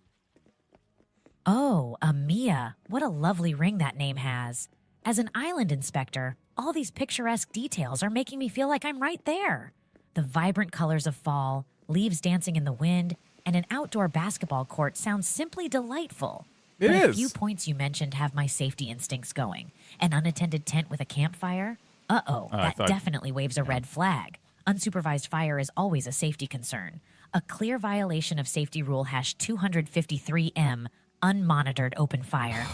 B: Oh, Amia. What a lovely ring that name has. As an island inspector, all these picturesque details are making me feel like I'm right there. The vibrant colors of fall, leaves dancing in the wind, and an outdoor basketball court sounds simply delightful.
A: It
B: but
A: is.
B: A few points you mentioned have my safety instincts going. An unattended tent with a campfire? That definitely waves a red flag. Unsupervised fire is always a safety concern. A clear violation of safety rule #253M, unmonitored open fire.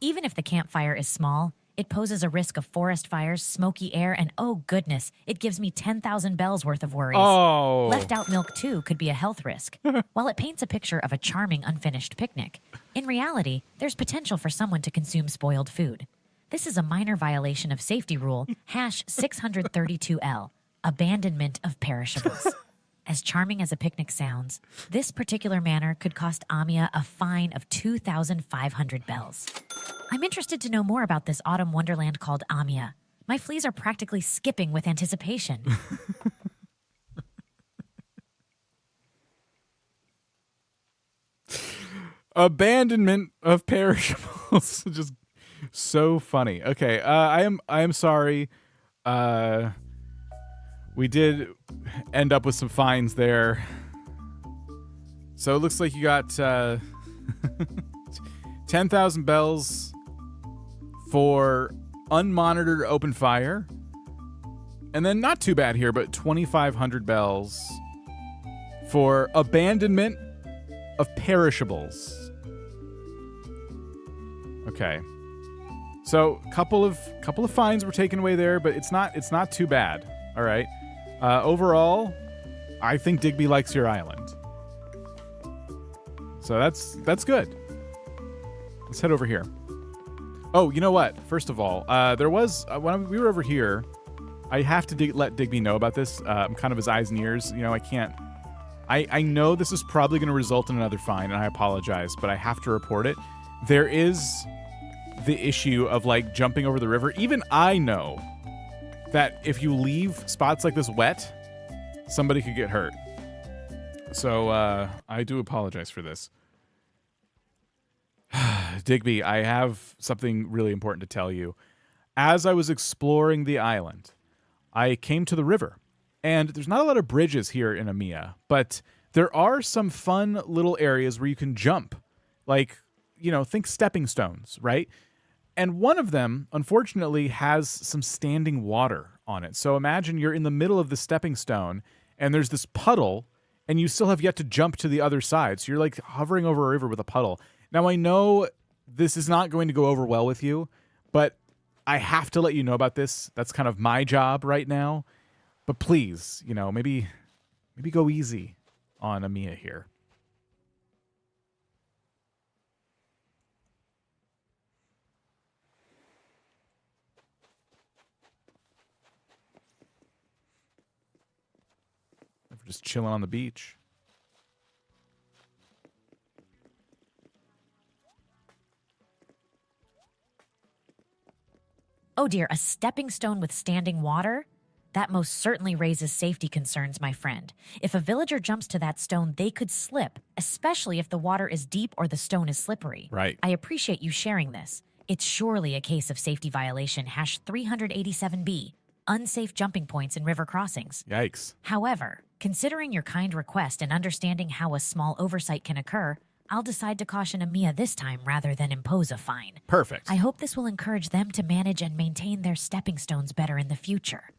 B: Even if the campfire is small, it poses a risk of forest fires, smoky air, and oh goodness, it gives me 10,000 bells worth of worries.
A: Oh.
B: Left out milk, too, could be a health risk. While it paints a picture of a charming, unfinished picnic, in reality, there's potential for someone to consume spoiled food. This is a minor violation of safety rule #632L, abandonment of perishables. As charming as a picnic sounds, this particular manner could cost Amia a fine of 2,500 bells. I'm interested to know more about this autumn wonderland called Amia. My fleas are practically skipping with anticipation.
A: Abandonment of perishables. Just so funny. Okay, I am sorry. We did end up with some fines there. So it looks like you got 10,000 bells for unmonitored open fire. And then not too bad here, but 2,500 bells for abandonment of perishables. Okay. So couple of fines were taken away there, but it's not too bad. All right. Overall, I think Digby likes your island. So that's good. Let's head over here. Oh, you know what? First of all, there was when we were over here, I have to let Digby know about this. I'm kind of his eyes and ears. You know, I can't. I know this is probably going to result in another fine, and I apologize, but I have to report it. There is the issue of like jumping over the river. Even I know that if you leave spots like this wet, somebody could get hurt. So I do apologize for this. Digby, I have something really important to tell you. As I was exploring the island, I came to the river. And there's not a lot of bridges here in Amia, but there are some fun little areas where you can jump. Like, you know, think stepping stones, right? And one of them, unfortunately, has some standing water on it. So imagine you're in the middle of the stepping stone, and there's this puddle, and you still have yet to jump to the other side. So you're like hovering over a river with a puddle. Now, I know this is not going to go over well with you, but I have to let you know about this. That's kind of my job right now. But please, you know, maybe go easy on Amia here. We're just chilling on the beach.
B: Oh dear, a stepping stone with standing water? That most certainly raises safety concerns, my friend. If a villager jumps to that stone, they could slip, especially if the water is deep or the stone is slippery.
A: Right.
B: I appreciate you sharing this. It's surely a case of safety violation #387B, unsafe jumping points in river crossings.
A: Yikes.
B: However, considering your kind request and understanding how a small oversight can occur, I'll decide to caution Amia this time rather than impose a fine.
A: Perfect.
B: I hope this will encourage them to manage and maintain their stepping stones better in the future.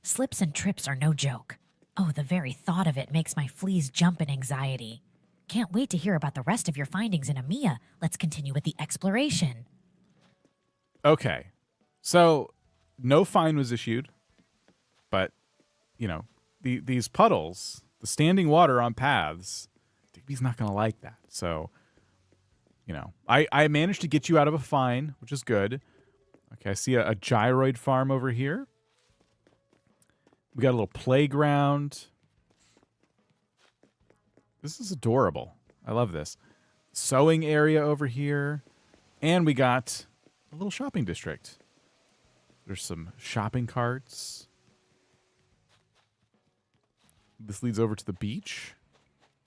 B: Slips and trips are no joke. Oh, the very thought of it makes my fleas jump in anxiety. Can't wait to hear about the rest of your findings in Amia. Let's continue with the exploration.
A: Okay. So, no fine was issued, but, you know, these puddles, the standing water on paths, Digby's not going to like that. So, you know, I managed to get you out of a fine, which is good. Okay, I see a gyroid farm over here. We got a little playground. This is adorable. I love this. Sewing area over here. And we got a little shopping district. There's some shopping carts. This leads over to the beach.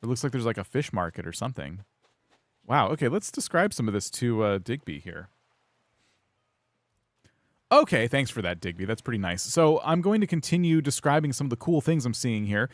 A: It looks like there's like a fish market or something. Wow. Okay, let's describe some of this to Digby here. Okay, thanks for that, Digby. That's pretty nice. So I'm going to continue describing some of the cool things I'm seeing here.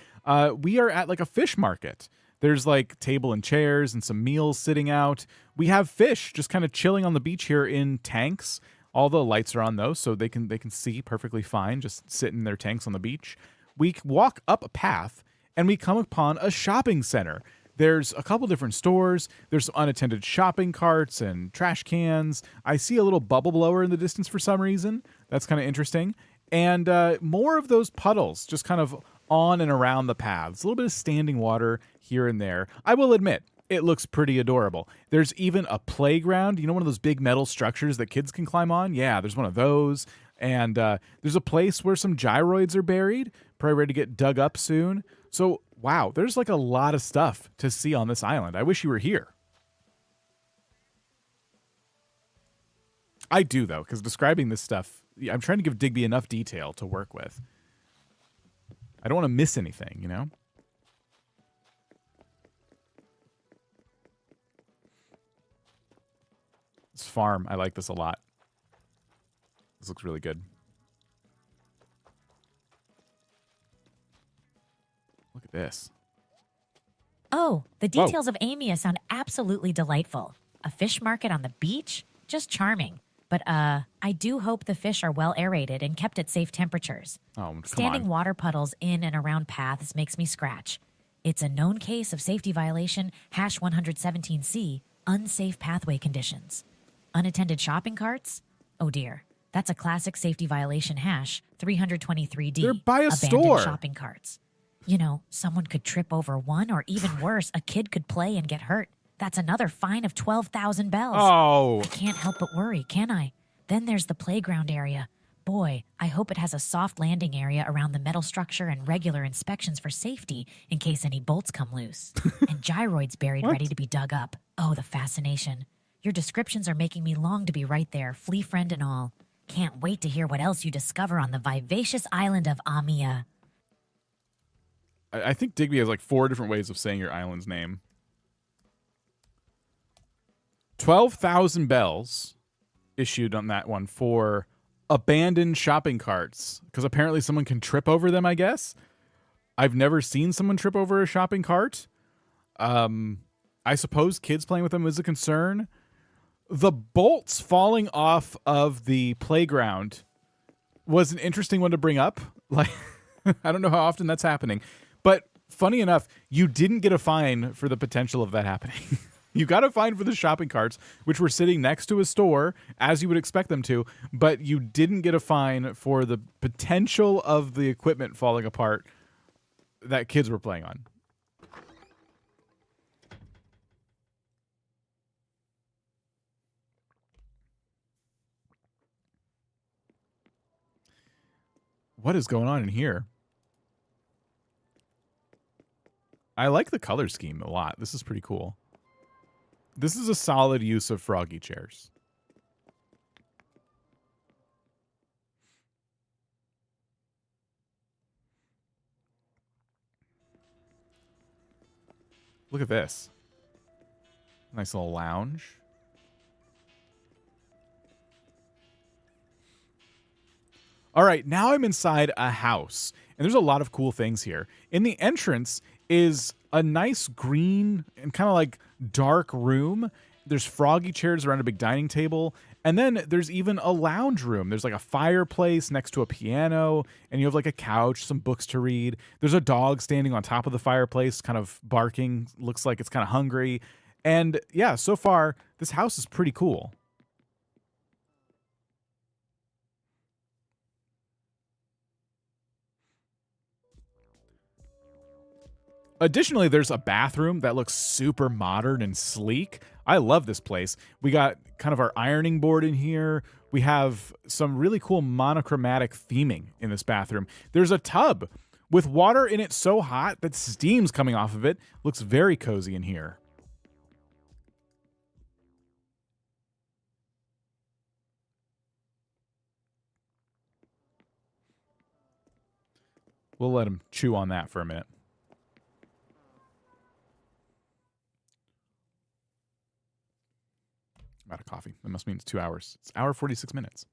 A: We are at like a fish market. There's like table and chairs and some meals sitting out. We have fish just kind of chilling on the beach here in tanks. All the lights are on those, so they can see perfectly fine, just sitting in their tanks on the beach. We walk up a path, and we come upon a shopping center. There's a couple different stores. There's some unattended shopping carts and trash cans. I see a little bubble blower in the distance for some reason. That's kind of interesting. And more of those puddles just kind of on and around the paths. A little bit of standing water here and there. I will admit, it looks pretty adorable. There's even a playground. You know, one of those big metal structures that kids can climb on? Yeah, there's one of those. And there's a place where some gyroids are buried, probably ready to get dug up soon. So, wow, there's like a lot of stuff to see on this island. I wish you were here. I do, though, because describing this stuff, I'm trying to give Digby enough detail to work with. I don't want to miss anything, you know? This farm, I like this a lot. This looks really good. Look at this.
B: Oh, the details of Amia sound absolutely delightful. A fish market on the beach? Just charming. But, I do hope the fish are well aerated and kept at safe temperatures.
A: Oh, come
B: Standing
A: on.
B: water puddles in and around paths makes me scratch. It's a known case of safety violation #117C, unsafe pathway conditions. Unattended shopping carts? Oh dear. That's a classic safety violation #323D.
A: They're by a
B: abandoned
A: store.
B: shopping carts. You know, someone could trip over one, or even worse, a kid could play and get hurt. That's another fine of 12,000 bells.
A: Oh,
B: I can't help but worry, can I? Then there's the playground area. Boy, I hope it has a soft landing area around the metal structure and regular inspections for safety in case any bolts come loose. And gyroids buried ready to be dug up. Oh, the fascination. Your descriptions are making me long to be right there, flea friend and all. Can't wait to hear what else you discover on the vivacious island of Amia.
A: I think Digby has like 4 different ways of saying your island's name. 12,000 bells issued on that one for abandoned shopping carts, because apparently someone can trip over them, I guess. I've never seen someone trip over a shopping cart. I suppose kids playing with them is a concern. The bolts falling off of the playground was an interesting one to bring up. Like, I don't know how often that's happening. But funny enough, you didn't get a fine for the potential of that happening. You got a fine for the shopping carts, which were sitting next to a store, as you would expect them to, but you didn't get a fine for the potential of the equipment falling apart that kids were playing on. What is going on in here? I like the color scheme a lot. This is pretty cool. This is a solid use of froggy chairs. Look at this. Nice little lounge. All right, now I'm inside a house, and there's a lot of cool things here. In the entrance is a nice green and kind of like dark room. There's froggy chairs around a big dining table, and then there's even a lounge room. There's like a fireplace next to a piano, and you have like a couch, some books to read. There's a dog standing on top of the fireplace, kind of barking. Looks like it's kind of hungry. And yeah, so far, this house is pretty cool. Additionally, there's a bathroom that looks super modern and sleek. I love this place. We got kind of our ironing board in here. We have some really cool monochromatic theming in this bathroom. There's a tub with water in it so hot that steam's coming off of it. Looks very cozy in here. We'll let him chew on that for a minute. I'm out of coffee. That must mean it's 2 hours. It's hour 46 minutes.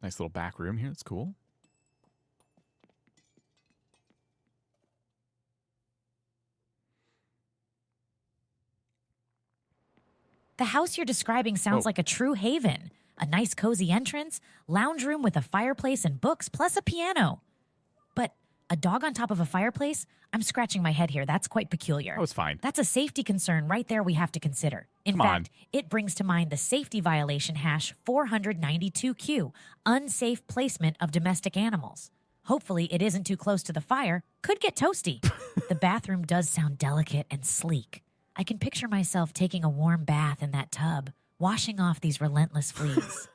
A: Nice little back room here. That's cool.
B: The house you're describing sounds like a true haven. A nice cozy entrance, lounge room with a fireplace and books, plus a piano. But a dog on top of a fireplace? I'm scratching my head here. That's quite peculiar.
A: Oh, it's fine.
B: That's a safety concern right there we have to consider. In fact, it brings to mind the safety violation hash 492Q, unsafe placement of domestic animals. Hopefully it isn't too close to the fire. Could get toasty. The bathroom does sound delicate and sleek. I can picture myself taking a warm bath in that tub, washing off these relentless fleas.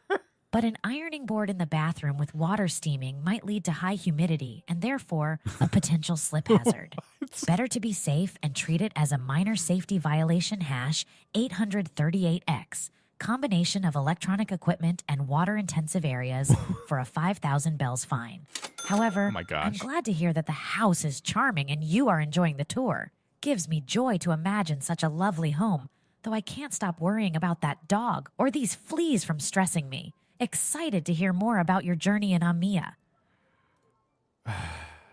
B: But an ironing board in the bathroom with water steaming might lead to high humidity and therefore a potential slip hazard. Better to be safe and treat it as a minor safety violation hash 838X, combination of electronic equipment and water-intensive areas for a 5,000 bells fine. However, I'm glad to hear that the house is charming and you are enjoying the tour. Gives me joy to imagine such a lovely home, though I can't stop worrying about that dog or these fleas from stressing me. Excited to hear more about your journey in Amia.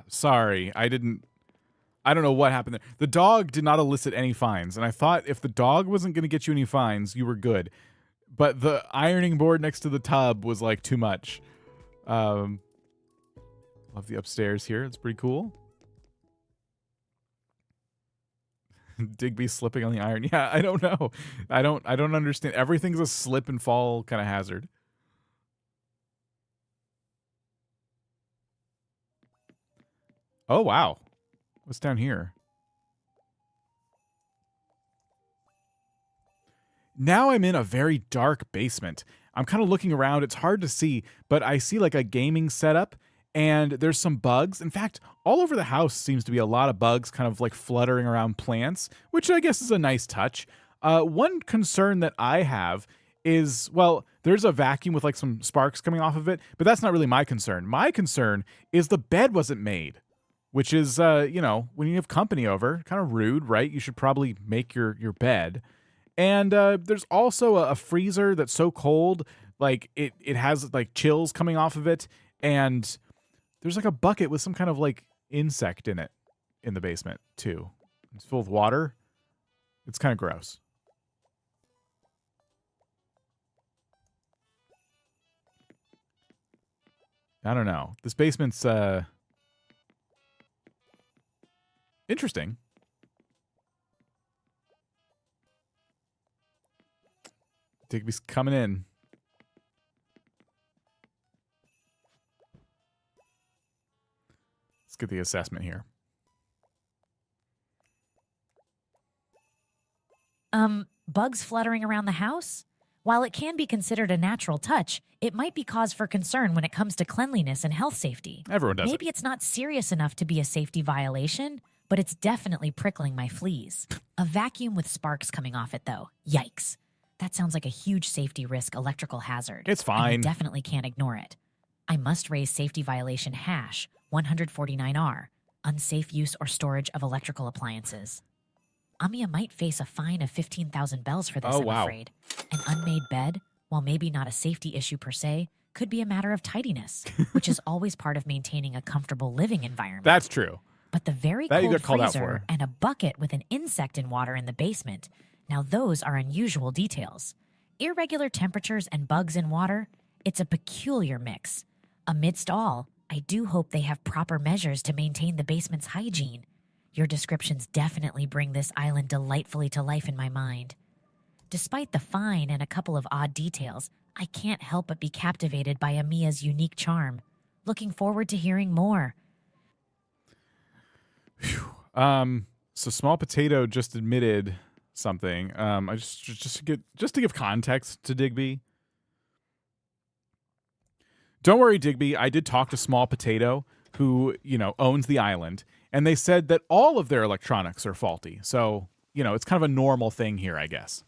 A: Sorry, I don't know what happened there. The dog did not elicit any fines, and I thought if the dog wasn't going to get you any fines, you were good. But the ironing board next to the tub was like too much. Love the upstairs here. It's pretty cool. Digby slipping on the iron. Yeah, I don't know. I don't understand. Everything's a slip and fall kind of hazard. Oh, wow. What's down here? Now I'm in a very dark basement. I'm kind of looking around. It's hard to see, but I see like a gaming setup and there's some bugs. In fact, all over the house seems to be a lot of bugs kind of like fluttering around plants, which I guess is a nice touch. One concern that I have is, well, there's a vacuum with like some sparks coming off of it, but that's not really my concern. My concern is the bed wasn't made. Which is, you know, when you have company over, kind of rude, right? You should probably make your bed. And there's also a freezer that's so cold, like it has like chills coming off of it. And there's like a bucket with some kind of like insect in it in the basement too. It's full of water. It's kind of gross. I don't know. This basement's interesting. Digby's coming in. Let's get the assessment here.
B: Bugs fluttering around the house? While it can be considered a natural touch, it might be cause for concern when it comes to cleanliness and health safety.
A: Everyone does
B: Maybe it's not serious enough to be a safety violation, but it's definitely prickling my fleas. A vacuum with sparks coming off it, though. Yikes. That sounds like a huge safety risk electrical hazard.
A: It's fine.
B: I definitely can't ignore it. I must raise safety violation hash 149R, unsafe use or storage of electrical appliances. Amia might face a fine of 15,000 bells for this,
A: Oh,
B: I'm
A: wow.
B: afraid. An unmade bed, while maybe not a safety issue per se, could be a matter of tidiness, which is always part of maintaining a comfortable living environment.
A: That's true.
B: But the very
A: That you
B: cold
A: got called out
B: freezer
A: for.
B: and a bucket with an insect in water in the basement, now those are unusual details. Irregular temperatures and bugs in water, it's a peculiar mix. Amidst all, I do hope they have proper measures to maintain the basement's hygiene. Your descriptions definitely bring this island delightfully to life in my mind. Despite the fine and a couple of odd details, I can't help but be captivated by Amia's unique charm. Looking forward to hearing more.
A: So Small Potato just admitted something. I just to give context to Digby. Don't worry, Digby. I did talk to Small Potato, who, owns the island, and they said that all of their electronics are faulty. So, it's kind of a normal thing here, I guess.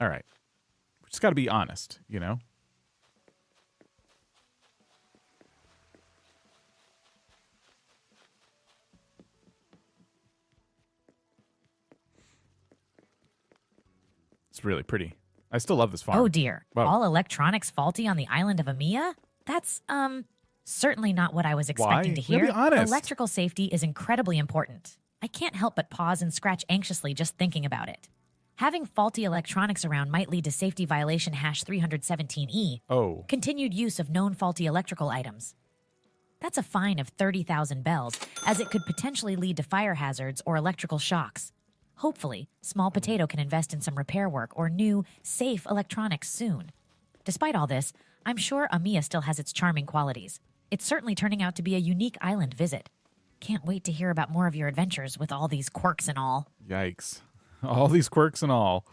A: All right. We just got to be honest, It's really pretty. I still love this farm.
B: Oh dear.
A: Whoa.
B: All electronics faulty on the island of Amia? That's, certainly not what I was expecting
A: Why?
B: to
A: We gotta
B: hear.
A: be honest.
B: Electrical safety is incredibly important. I can't help but pause and scratch anxiously just thinking about it. Having faulty electronics around might lead to safety violation hash 317E,
A: Oh.
B: continued use of known faulty electrical items. That's a fine of 30,000 bells, as it could potentially lead to fire hazards or electrical shocks. Hopefully, Small Potato can invest in some repair work or new, safe electronics soon. Despite all this, I'm sure Amia still has its charming qualities. It's certainly turning out to be a unique island visit. Can't wait to hear about more of your adventures with all these quirks and all.
A: Yikes. All these quirks and all.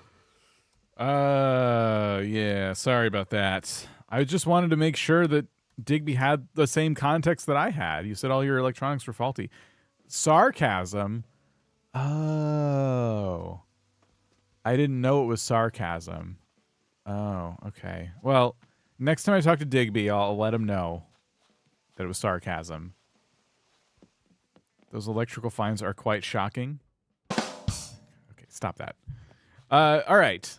A: Yeah, sorry about that. I just wanted to make sure that Digby had the same context that I had. You said all your electronics were faulty. Sarcasm? Oh. I didn't know it was sarcasm. Oh, okay. Well, next time I talk to Digby, I'll let him know that it was sarcasm. Those electrical fines are quite shocking. Okay, stop that. All right.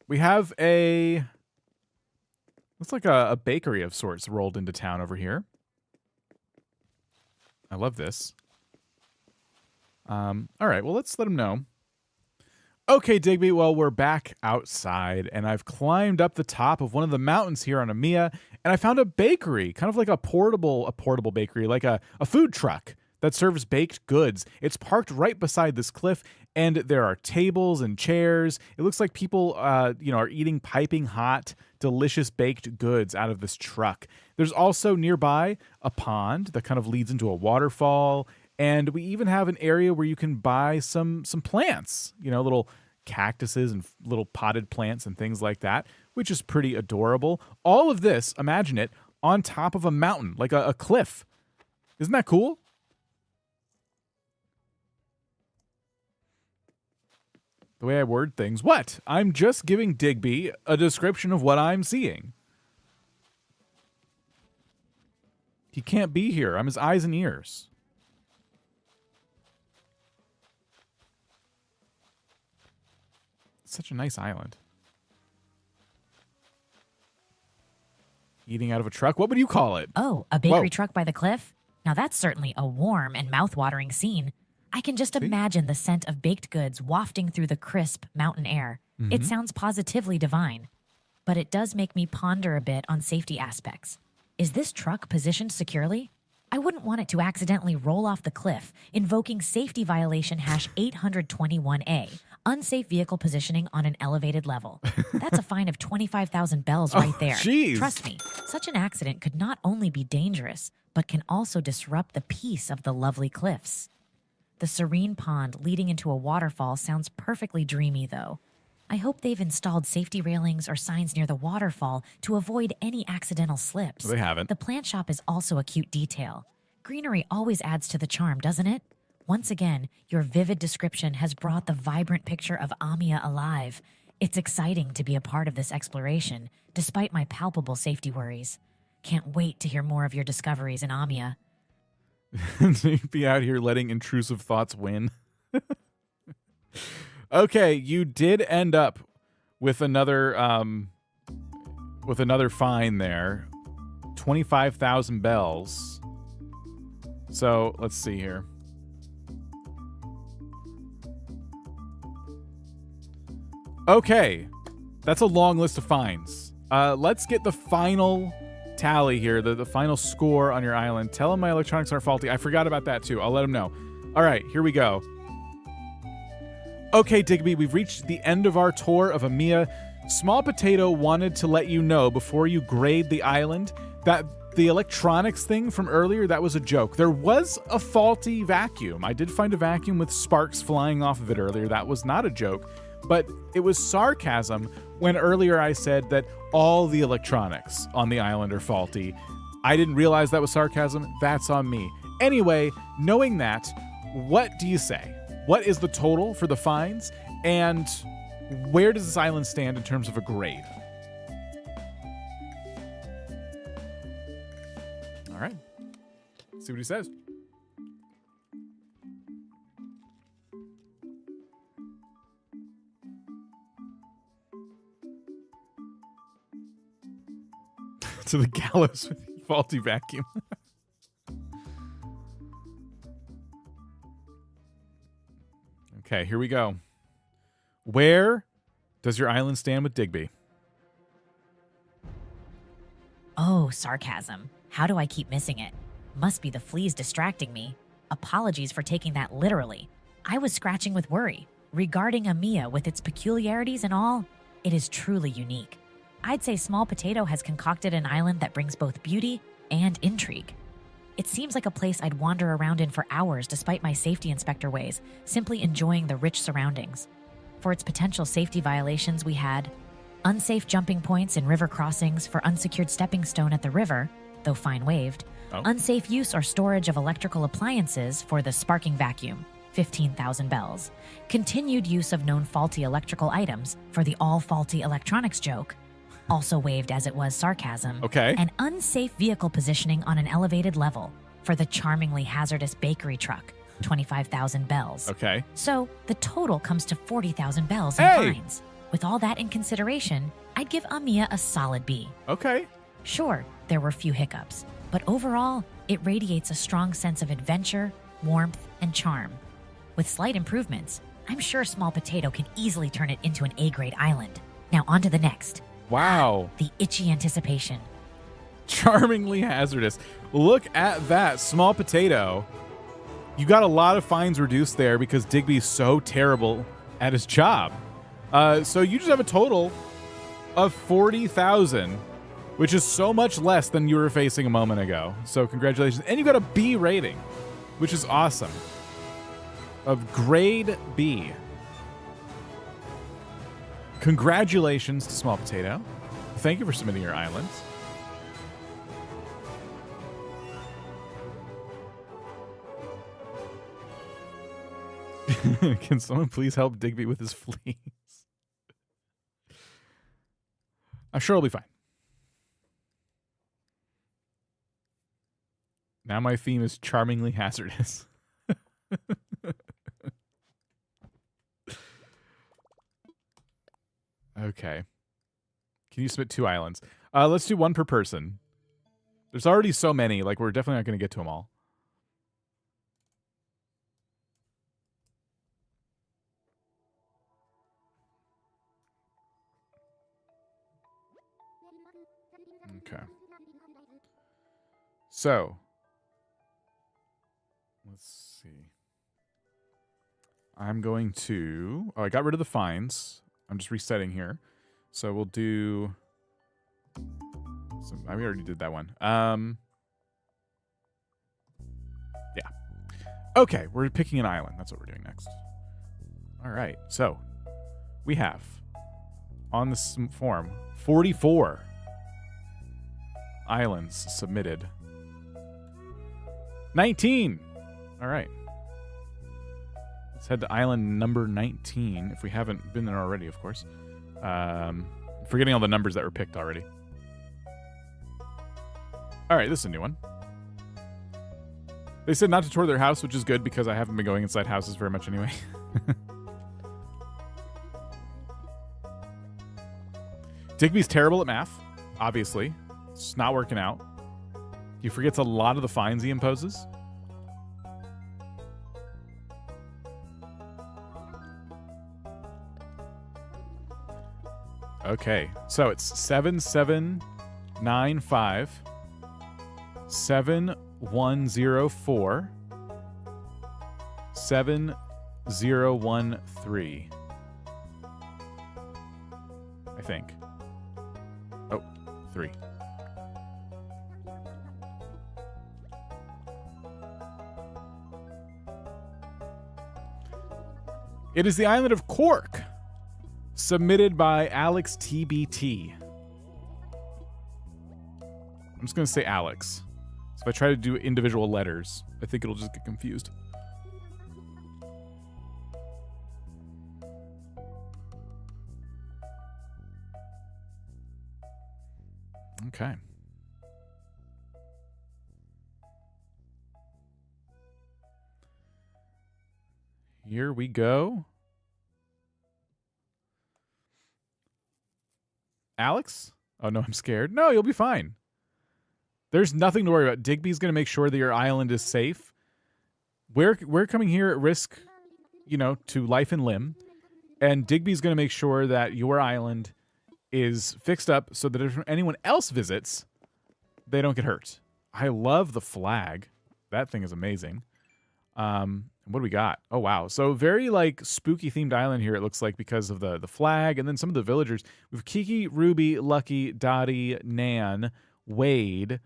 A: We have looks like a bakery of sorts rolled into town over here. I love this. All right, well, let's let him know. Okay, Digby, well, we're back outside, and I've climbed up the top of one of the mountains here on Amia, and I found a bakery, kind of like a portable bakery, like a food truck that serves baked goods. It's parked right beside this cliff, and there are tables and chairs. It looks like people, are eating piping hot, delicious baked goods out of this truck. There's also nearby a pond that kind of leads into a waterfall, and we even have an area where you can buy some plants, little cactuses and little potted plants and things like that, which is pretty adorable. All of this, imagine it, on top of a mountain, like a cliff. Isn't that cool? The way I word things. What? I'm just giving Digby a description of what I'm seeing. He can't be here. I'm his eyes and ears. Such a nice island. Eating out of a truck? What would you call it?
B: Oh, a bakery
A: Whoa.
B: truck by the cliff? Now that's certainly a warm and mouth-watering scene. I can just imagine the scent of baked goods wafting through the crisp mountain air. It sounds positively divine. But it does make me ponder a bit on safety aspects. Is this truck positioned securely? I wouldn't want it to accidentally roll off the cliff, invoking safety violation hash 821A, unsafe vehicle positioning on an elevated level. That's a fine of 25,000 bells right there.
A: Jeez.
B: Trust me, such an accident could not only be dangerous, but can also disrupt the peace of the lovely cliffs. The serene pond leading into a waterfall sounds perfectly dreamy, though. I hope they've installed safety railings or signs near the waterfall to avoid any accidental slips.
A: They haven't.
B: The plant shop is also a cute detail. Greenery always adds to the charm, doesn't it? Once again, your vivid description has brought the vibrant picture of Amia alive. It's exciting to be a part of this exploration, despite my palpable safety worries. Can't wait to hear more of your discoveries in Amia.
A: Be out here letting intrusive thoughts win. Okay, you did end up with another fine there. 25,000 bells. So let's see here. Okay, that's a long list of fines. Let's get the final tally here, the final score on your island. Tell them my electronics are faulty. I forgot about that too. I'll let them know. All right, here we go. Okay, Digby, we've reached the end of our tour of Amia. Small Potato wanted to let you know before you grade the island that the electronics thing from earlier, that was a joke. There was a faulty vacuum. I did find a vacuum with sparks flying off of it earlier. That was not a joke, but it was sarcasm when earlier I said that all the electronics on the island are faulty. I didn't realize that was sarcasm. That's on me. Anyway, knowing that, what do you say? What is the total for the fines? And where does this island stand in terms of a grade? All right. Let's see what he says. To the gallows with your faulty vacuum. Okay, here we go. Where does your island stand with Digby?
B: Oh, sarcasm. How do I keep missing it? Must be the fleas distracting me. Apologies for taking that literally. I was scratching with worry. Regarding Amia with its peculiarities and all, it is truly unique. I'd say Small Potato has concocted an island that brings both beauty and intrigue. It seems like a place I'd wander around in for hours despite my safety inspector ways, simply enjoying the rich surroundings. For its potential safety violations, we had unsafe jumping points and river crossings for unsecured stepping stone at the river, though fine waived, unsafe use or storage of electrical appliances for the sparking vacuum, 15,000 bells, continued use of known faulty electrical items for the all faulty electronics joke, also waived as it was sarcasm, and unsafe vehicle positioning on an elevated level for the charmingly hazardous bakery truck, 25,000 bells.
A: Okay.
B: So the total comes to 40,000 bells in fines. With all that in consideration, I'd give Amia a solid B.
A: Okay.
B: Sure, there were few hiccups, but overall, it radiates a strong sense of adventure, warmth, and charm. With slight improvements, I'm sure Small Potato can easily turn it into an A-grade island. Now on to the next.
A: Wow.
B: The itchy anticipation.
A: Charmingly hazardous. Look at that. Small Potato. You got a lot of fines reduced there because Digby's so terrible at his job. So you just have a total of 40,000, which is so much less than you were facing a moment ago. So congratulations. And you got a B rating, which is awesome. Of grade B. Congratulations to Small Potato. Thank you for submitting your islands. Can someone please help Digby with his fleas? I'm sure it'll be fine. Now my theme is charmingly hazardous. Okay. Can you submit 2 islands? Let's do 1 per person. There's already so many. Like, we're definitely not going to get to them all. Okay. So, let's see. I'm going to... Oh, I got rid of the fines. I'm just resetting here. So we'll do... we already did that one. Yeah. Okay, we're picking an island. That's what we're doing next. All right, so we have on this form 44 islands submitted. 19. All right. Let's head to island number 19, if we haven't been there already, of course. Forgetting all the numbers that were picked already. All right, this is a new one. They said not to tour their house, which is good because I haven't been going inside houses very much anyway. Digby's terrible at math, obviously. It's not working out. He forgets a lot of the fines he imposes. Okay, so it's 7795 7104 7013. I think. Oh, 3. It is the island of Cork, submitted by Alex TBT. I'm just going to say Alex. So if I try to do individual letters, I think it'll just get confused. Okay. Here we go. Alex? Oh, no, I'm scared. No, you'll be fine. There's nothing to worry about. Digby's going to make sure that your island is safe. We're coming here at risk, you know, to life and limb. And Digby's going to make sure that your island is fixed up so that if anyone else visits, they don't get hurt. I love the flag. That thing is amazing. What do we got? Oh, wow. So very, like, spooky themed island here, it looks like, because of the flag and then some of the villagers. We have Kiki, Ruby, Lucky, Dottie, Nan, Wade,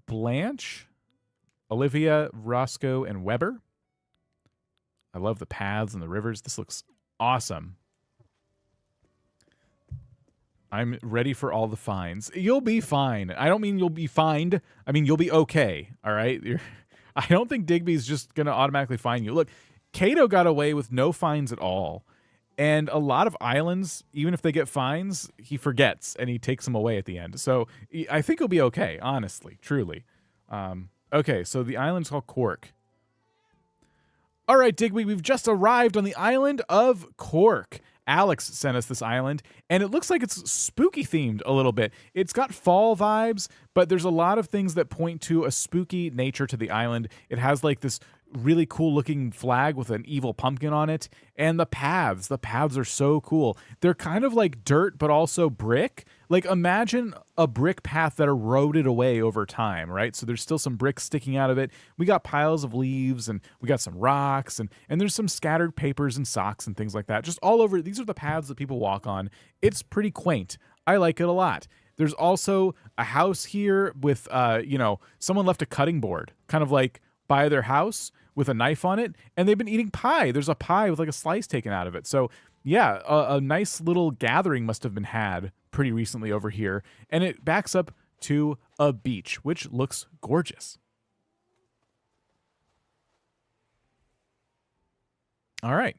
A: Blanche, Olivia, Roscoe, and Weber. I love the paths and the rivers. This looks awesome. I'm ready for all the fines. You'll be fine. I don't mean you'll be fined. I mean, you'll be okay. All right? I don't think Digby's just going to automatically fine you. Look, Cato got away with no fines at all. And a lot of islands, even if they get fines, he forgets and he takes them away at the end. So I think he'll be okay, honestly, truly. Okay, so the island's called Cork. All right, Digby, we've just arrived on the island of Cork. Alex sent us this island, and it looks like it's spooky themed a little bit. It's got fall vibes, but there's a lot of things that point to a spooky nature to the island. It has like this really cool looking flag with an evil pumpkin on it, and the paths are so cool. They're kind of like dirt, but also brick. Like imagine a brick path that eroded away over time, right? So there's still some bricks sticking out of it. We got piles of leaves and we got some rocks and there's some scattered papers and socks and things like that. Just all over. These are the paths that people walk on. It's pretty quaint. I like it a lot. There's also a house here with, someone left a cutting board kind of like by their house with a knife on it, and they've been eating pie. There's a pie with like a slice taken out of it. So yeah, a nice little gathering must have been had pretty recently over here, and it backs up to a beach, which looks gorgeous. All right.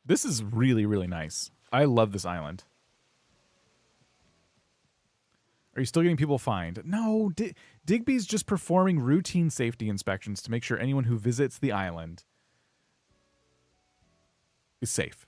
A: This is really, really nice. I love this island. Are you still getting people fined? No, Digby's just performing routine safety inspections to make sure anyone who visits the island is safe.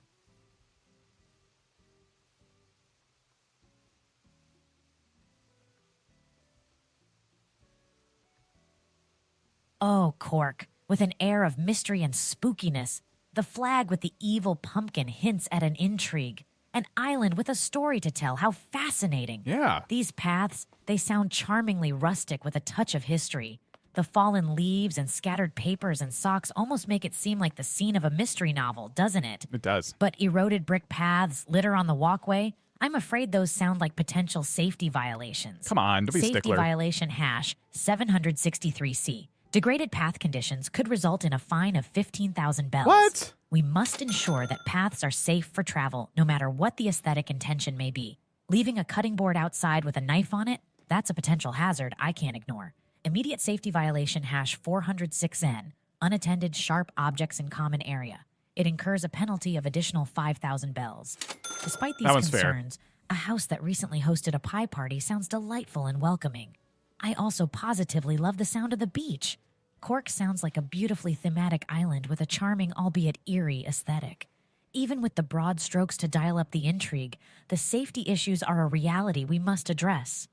B: Oh, Cork, with an air of mystery and spookiness. The flag with the evil pumpkin hints at an intrigue. An island with a story to tell. How fascinating.
A: Yeah.
B: These paths, they sound charmingly rustic with a touch of history. The fallen leaves and scattered papers and socks almost make it seem like the scene of a mystery novel, doesn't it?
A: It does.
B: But eroded brick paths, litter on the walkway, I'm afraid those sound like potential safety violations.
A: Come on, don't be a
B: Safety
A: stickler.
B: violation hash 763C. Degraded path conditions could result in a fine of 15,000 bells.
A: What?
B: We must ensure that paths are safe for travel, no matter what the aesthetic intention may be. Leaving a cutting board outside with a knife on it, that's a potential hazard I can't ignore. Immediate safety violation hash 406N, unattended sharp objects in common area. it incurs a penalty of additional 5,000 bells. Despite these
A: That one's fair.
B: concerns, a house that recently hosted a pie party sounds delightful and welcoming. I also positively love the sound of the beach. Cork sounds like a beautifully thematic island with a charming, albeit eerie, aesthetic. Even with the broad strokes to dial up the intrigue, the safety issues are a reality we must address.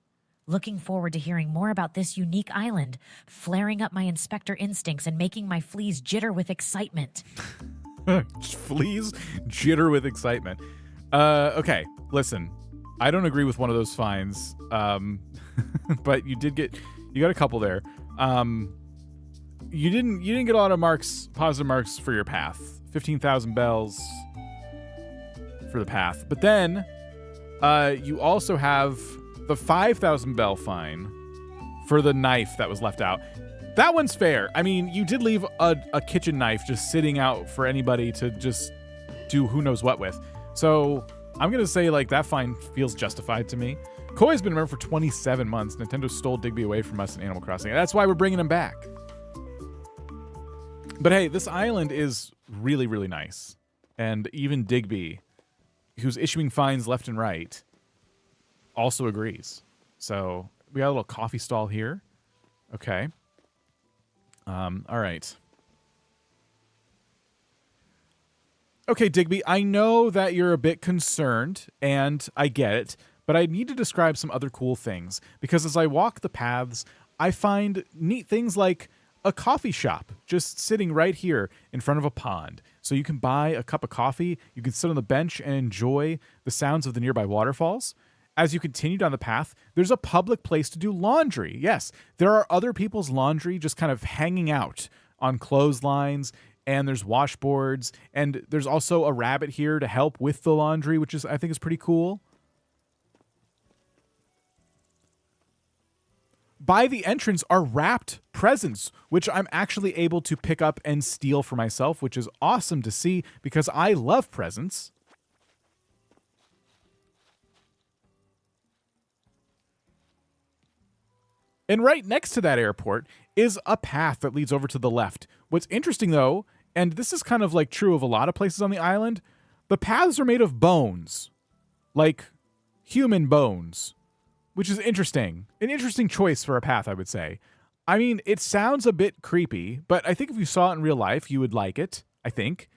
B: Looking forward to hearing more about this unique island, flaring up my inspector instincts and making my fleas jitter with excitement.
A: Fleas jitter with excitement. Okay, listen. I don't agree with one of those fines, but you got a couple there. You didn't get a lot of positive marks for your path. 15,000 bells for the path. But then you also have the 5,000 bell fine for the knife that was left out. That one's fair. I mean, you did leave a kitchen knife just sitting out for anybody to just do who knows what with. So I'm going to say, like, that fine feels justified to me. Koi's been around for 27 months. Nintendo stole Digby away from us in Animal Crossing. That's why we're bringing him back. But hey, this island is really, really nice. And even Digby, who's issuing fines left and right, also agrees. So we got a little coffee stall here. Okay. All right. Okay, Digby, I know that you're a bit concerned, and I get it, but I need to describe some other cool things, because as I walk the paths, I find neat things like a coffee shop just sitting right here in front of a pond. So you can buy a cup of coffee, you can sit on the bench and enjoy the sounds of the nearby waterfalls. As you continue down the path, there's a public place to do laundry. Yes, there are other people's laundry just kind of hanging out on clotheslines, and there's washboards, and there's also a rabbit here to help with the laundry, which I think is pretty cool. By the entrance are wrapped presents, which I'm actually able to pick up and steal for myself, which is awesome to see because I love presents. And right next to that airport is a path that leads over to the left. What's interesting, though, and this is kind of like true of a lot of places on the island, the paths are made of bones, like human bones, which is interesting. An interesting choice for a path, I would say. I mean, it sounds a bit creepy, but I think if you saw it in real life, you would like it, I think.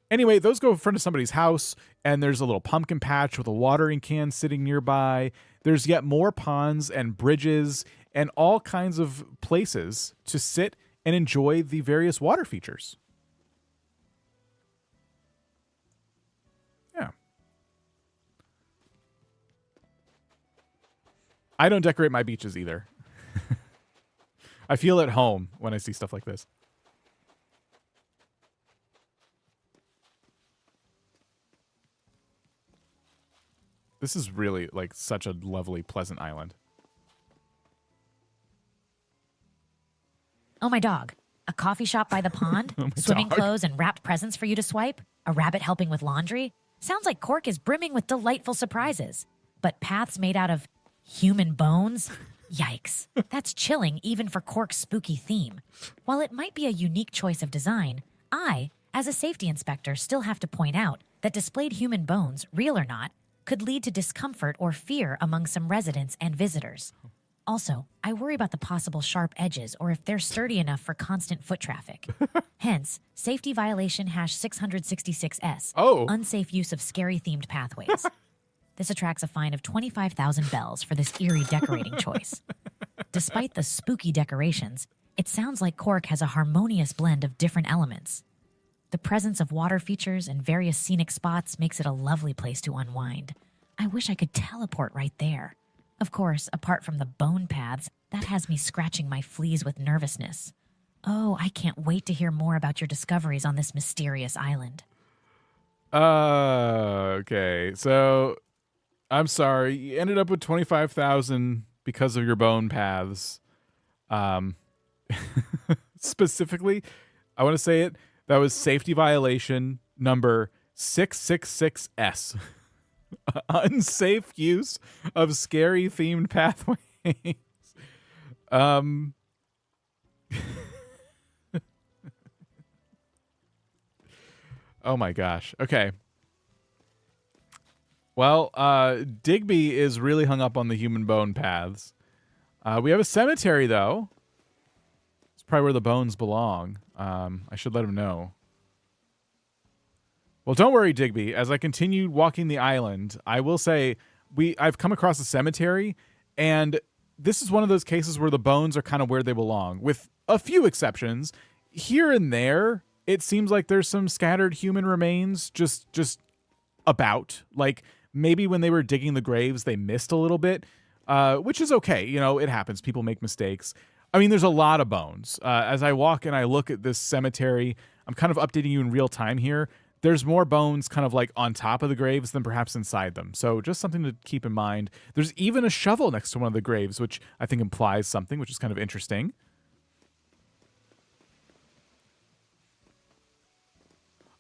A: Anyway, those go in front of somebody's house, and there's a little pumpkin patch with a watering can sitting nearby. There's yet more ponds and bridges and all kinds of places to sit and enjoy the various water features. Yeah. I don't decorate my beaches either. I feel at home when I see stuff like this. This is really like such a lovely, pleasant island.
B: Oh, my dog. A coffee shop by the pond? Swimming
A: dog.
B: clothes and wrapped presents for you to swipe? A rabbit helping with laundry? Sounds like Cork is brimming with delightful surprises. But paths made out of human bones? Yikes. That's chilling even for Cork's spooky theme. While it might be a unique choice of design, I, as a safety inspector, still have to point out that displayed human bones, real or not, could lead to discomfort or fear among some residents and visitors. Also, I worry about the possible sharp edges or if they're sturdy enough for constant foot traffic. Hence, safety violation #666S.
A: Oh.
B: Unsafe use of scary-themed pathways. This attracts a fine of 25,000 bells for this eerie decorating choice. Despite the spooky decorations, it sounds like Cork has a harmonious blend of different elements. The presence of water features and various scenic spots makes it a lovely place to unwind. I wish I could teleport right there. Of course, apart from the bone paths, that has me scratching my fleas with nervousness. Oh, I can't wait to hear more about your discoveries on this mysterious island.
A: Okay. So, I'm sorry. You ended up with 25,000 because of your bone paths. Specifically, I want to say it. That was safety violation number 666S. Unsafe use of scary themed pathways. Oh my gosh. Okay. Well, Digby is really hung up on the human bone paths. We have a cemetery, though. It's probably where the bones belong. I should let him know. Well, don't worry, Digby. As I continue walking the island, I will say I've come across a cemetery, and this is one of those cases where the bones are kind of where they belong, with a few exceptions. Here and there, it seems like there's some scattered human remains just about. Like, maybe when they were digging the graves, they missed a little bit, which is okay. You know, it happens. People make mistakes. I mean, there's a lot of bones. As I walk and I look at this cemetery, I'm kind of updating you in real time here. There's more bones kind of like on top of the graves than perhaps inside them. So just something to keep in mind. There's even a shovel next to one of the graves, which I think implies something, which is kind of interesting.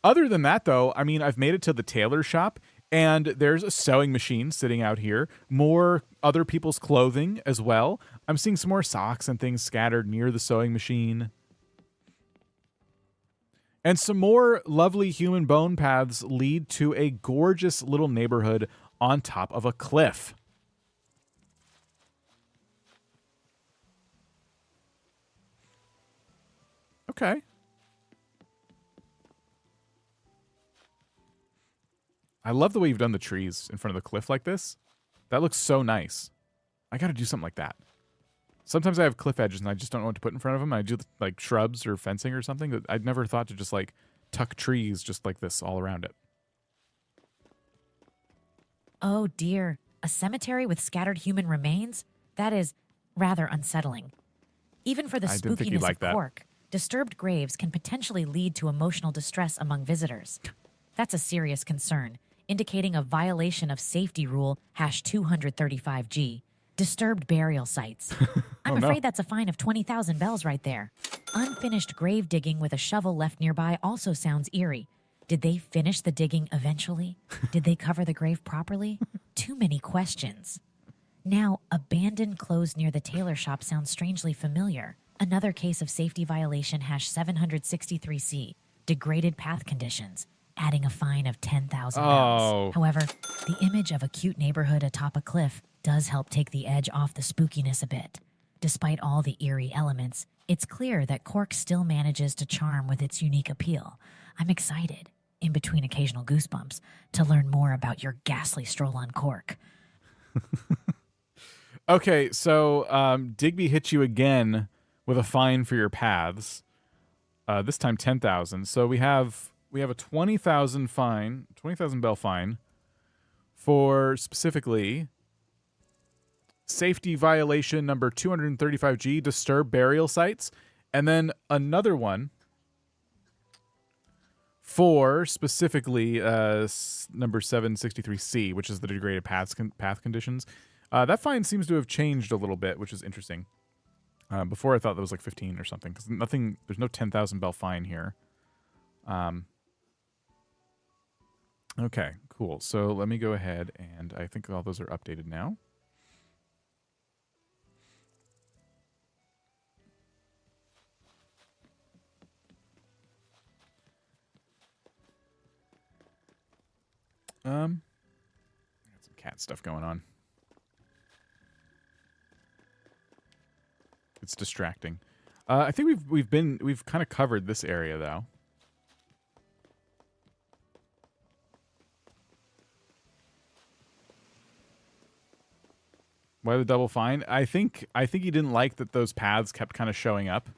A: Other than that, though, I mean, I've made it to the tailor shop, and there's a sewing machine sitting out here. More other people's clothing as well. I'm seeing some more socks and things scattered near the sewing machine. And some more lovely human bone paths lead to a gorgeous little neighborhood on top of a cliff. Okay. I love the way you've done the trees in front of the cliff like this. That looks so nice. I got to do something like that. Sometimes I have cliff edges and I just don't know what to put in front of them. I do like shrubs or fencing or something. I'd never thought to just like tuck trees just like this all around it.
B: Oh dear, a cemetery with scattered human remains? That is rather unsettling. Even for the
A: I didn't think you'd
B: spookiness
A: like
B: of
A: that.
B: Cork, disturbed graves can potentially lead to emotional distress among visitors. That's a serious concern, indicating a violation of safety rule #235G, disturbed burial sites. I'm
A: Oh, no.
B: afraid that's a fine of 20,000 bells right there. Unfinished grave digging with a shovel left nearby also sounds eerie. Did they finish the digging eventually? Did they cover the grave properly? Too many questions. Now, abandoned clothes near the tailor shop sounds strangely familiar. Another case of safety violation #763C, degraded path conditions, adding a fine of 10,000 bells.
A: Oh.
B: However, the image of a cute neighborhood atop a cliff does help take the edge off the spookiness a bit. Despite all the eerie elements, it's clear that Cork still manages to charm with its unique appeal. I'm excited, in between occasional goosebumps, to learn more about your ghastly stroll on Cork.
A: Okay, so Digby hit you again with a fine for your paths. This time 10,000. So we have a 20,000 fine, 20,000 bell fine for specifically safety violation number 235G, disturb burial sites, and then another one for specifically number 763C, which is the degraded path conditions. That fine seems to have changed a little bit, which is interesting. Before I thought that was like 15 or something, because there's no 10,000 bell fine here. Okay, cool. So let me go ahead, and I think all those are updated now. Got some cat stuff going on. It's distracting. I think we've kind of covered this area though. Why the double fine? I think he didn't like that those paths kept kind of showing up.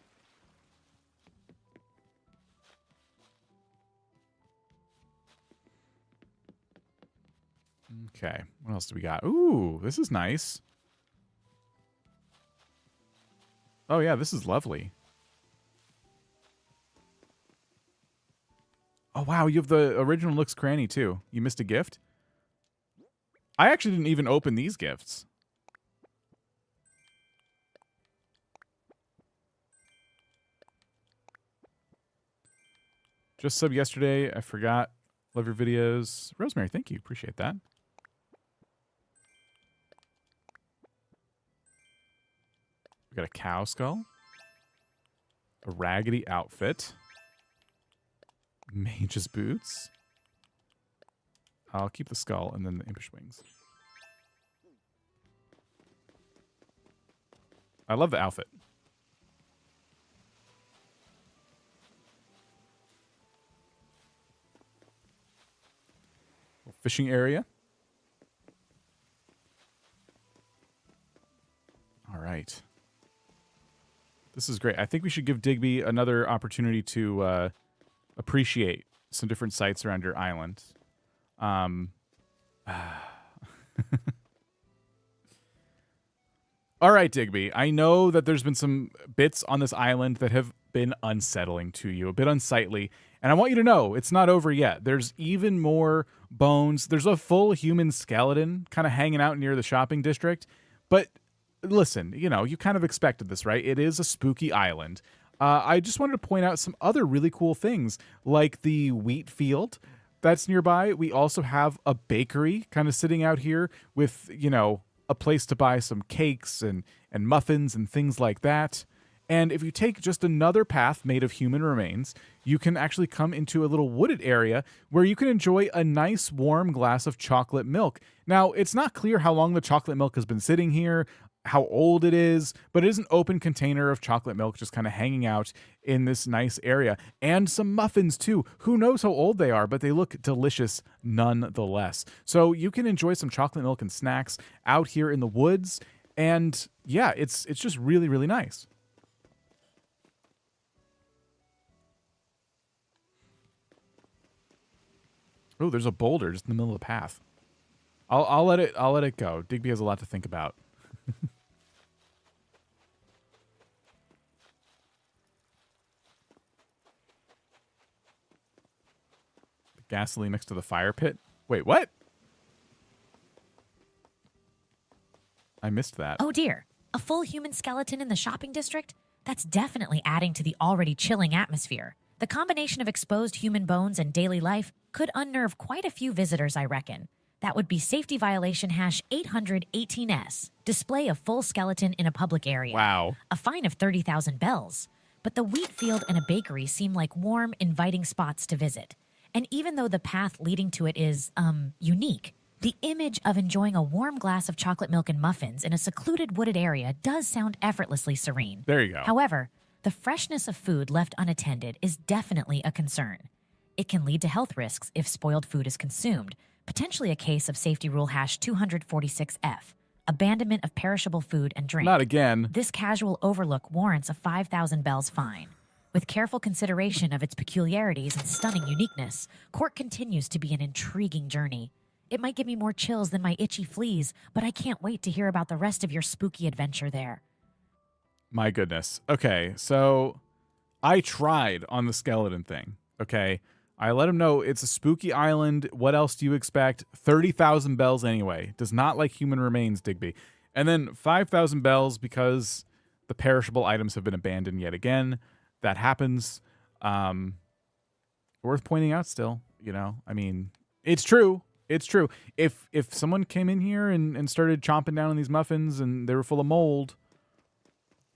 A: Okay, what else do we got? Ooh, this is nice. Oh yeah, this is lovely. Oh wow, you have the original Looks Cranny too. You missed a gift? I actually didn't even open these gifts. Just sub yesterday. I forgot. Love your videos. Rosemary, thank you. Appreciate that. We got a cow skull. A raggedy outfit. Mage's boots. I'll keep the skull and then the impish wings. I love the outfit. Fishing area. All right. This is great. I think we should give Digby another opportunity to appreciate some different sites around your island. All right, Digby. I know that there's been some bits on this island that have been unsettling to you, a bit unsightly. And I want you to know it's not over yet. There's even more bones. There's a full human skeleton kind of hanging out near the shopping district. But listen, you know, you kind of expected this, right? It is a spooky island. I just wanted to point out some other really cool things, like the wheat field that's nearby. We also have a bakery kind of sitting out here with, you know, a place to buy some cakes and muffins and things like that. And if you take just another path made of human remains, you can actually come into a little wooded area where you can enjoy a nice warm glass of chocolate milk. Now, it's not clear how long the chocolate milk has been sitting here, how old it is, but it is an open container of chocolate milk just kind of hanging out in this nice area. And some muffins too. Who knows how old they are, but they look delicious nonetheless. So you can enjoy some chocolate milk and snacks out here in the woods. And yeah, it's just really, really nice. Oh, there's a boulder just in the middle of the path. I'll let it go. Digby has a lot to think about. The gasoline next to the fire pit. Wait, what? I missed that.
B: Oh dear, a full human skeleton in the shopping district? That's definitely adding to the already chilling atmosphere. The combination of exposed human bones and daily life could unnerve quite a few visitors, I reckon. That would be safety violation hash 818S. Display a full skeleton in a public area.
A: Wow.
B: A fine of 30,000 bells. But the wheat field and a bakery seem like warm, inviting spots to visit. And even though the path leading to it is, unique, the image of enjoying a warm glass of chocolate milk and muffins in a secluded wooded area does sound effortlessly serene.
A: There you go.
B: However, the freshness of food left unattended is definitely a concern. It can lead to health risks if spoiled food is consumed, potentially a case of safety rule hash 246F, abandonment of perishable food and drink.
A: Not again.
B: This casual overlook warrants a 5,000 bells fine. With careful consideration of its peculiarities and stunning uniqueness, Cork continues to be an intriguing journey. It might give me more chills than my itchy fleas, but I can't wait to hear about the rest of your spooky adventure there.
A: My goodness. Okay, so I tried on the skeleton thing, okay? I let him know it's a spooky island. What else do you expect? 30,000 bells anyway. Does not like human remains, Digby. And then 5,000 bells because the perishable items have been abandoned yet again. That happens. Worth pointing out still, you know? I mean, it's true. It's true. If someone came in here and started chomping down on these muffins and they were full of mold,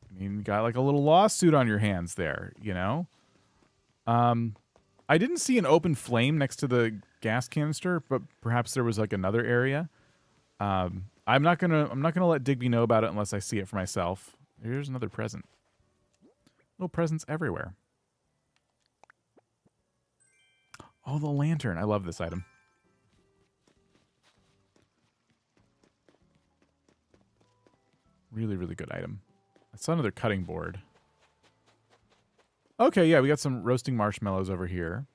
A: I mean, you got like a little lawsuit on your hands there, you know? I didn't see an open flame next to the gas canister, but perhaps there was like another area. I'm not gonna let Digby know about it unless I see it for myself. Here's another present. Little presents everywhere. Oh, the lantern. I love this item. Really, really good item. I saw another cutting board. Okay, yeah, we got some roasting marshmallows over here.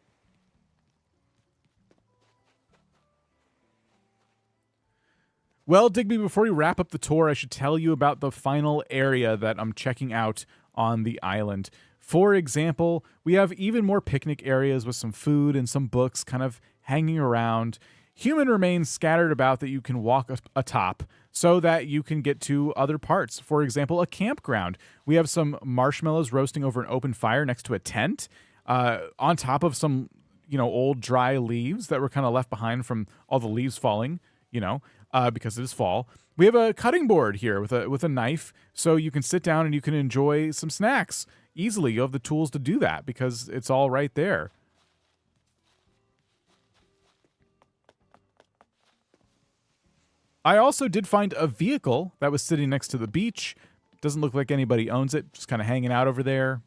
A: Well, Digby, before we wrap up the tour, I should tell you about the final area that I'm checking out on the island. For example, we have even more picnic areas with some food and some books kind of hanging around. Human remains scattered about that you can walk atop so that you can get to other parts. For example, a campground. We have some marshmallows roasting over an open fire next to a tent on top of some, old dry leaves that were kind of left behind from all the leaves falling, because it is fall. We have a cutting board here with a knife so you can sit down and you can enjoy some snacks easily. You have the tools to do that because it's all right there. I also did find a vehicle that was sitting next to the beach. Doesn't look like anybody owns it. Just kind of hanging out over there.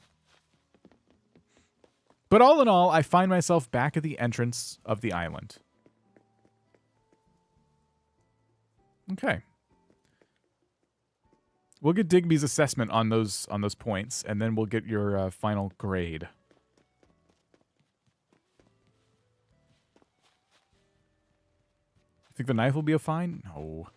A: But all in all, I find myself back at the entrance of the island. Okay. We'll get Digby's assessment on those points, and then we'll get your final grade. Think the knife will be a fine? No.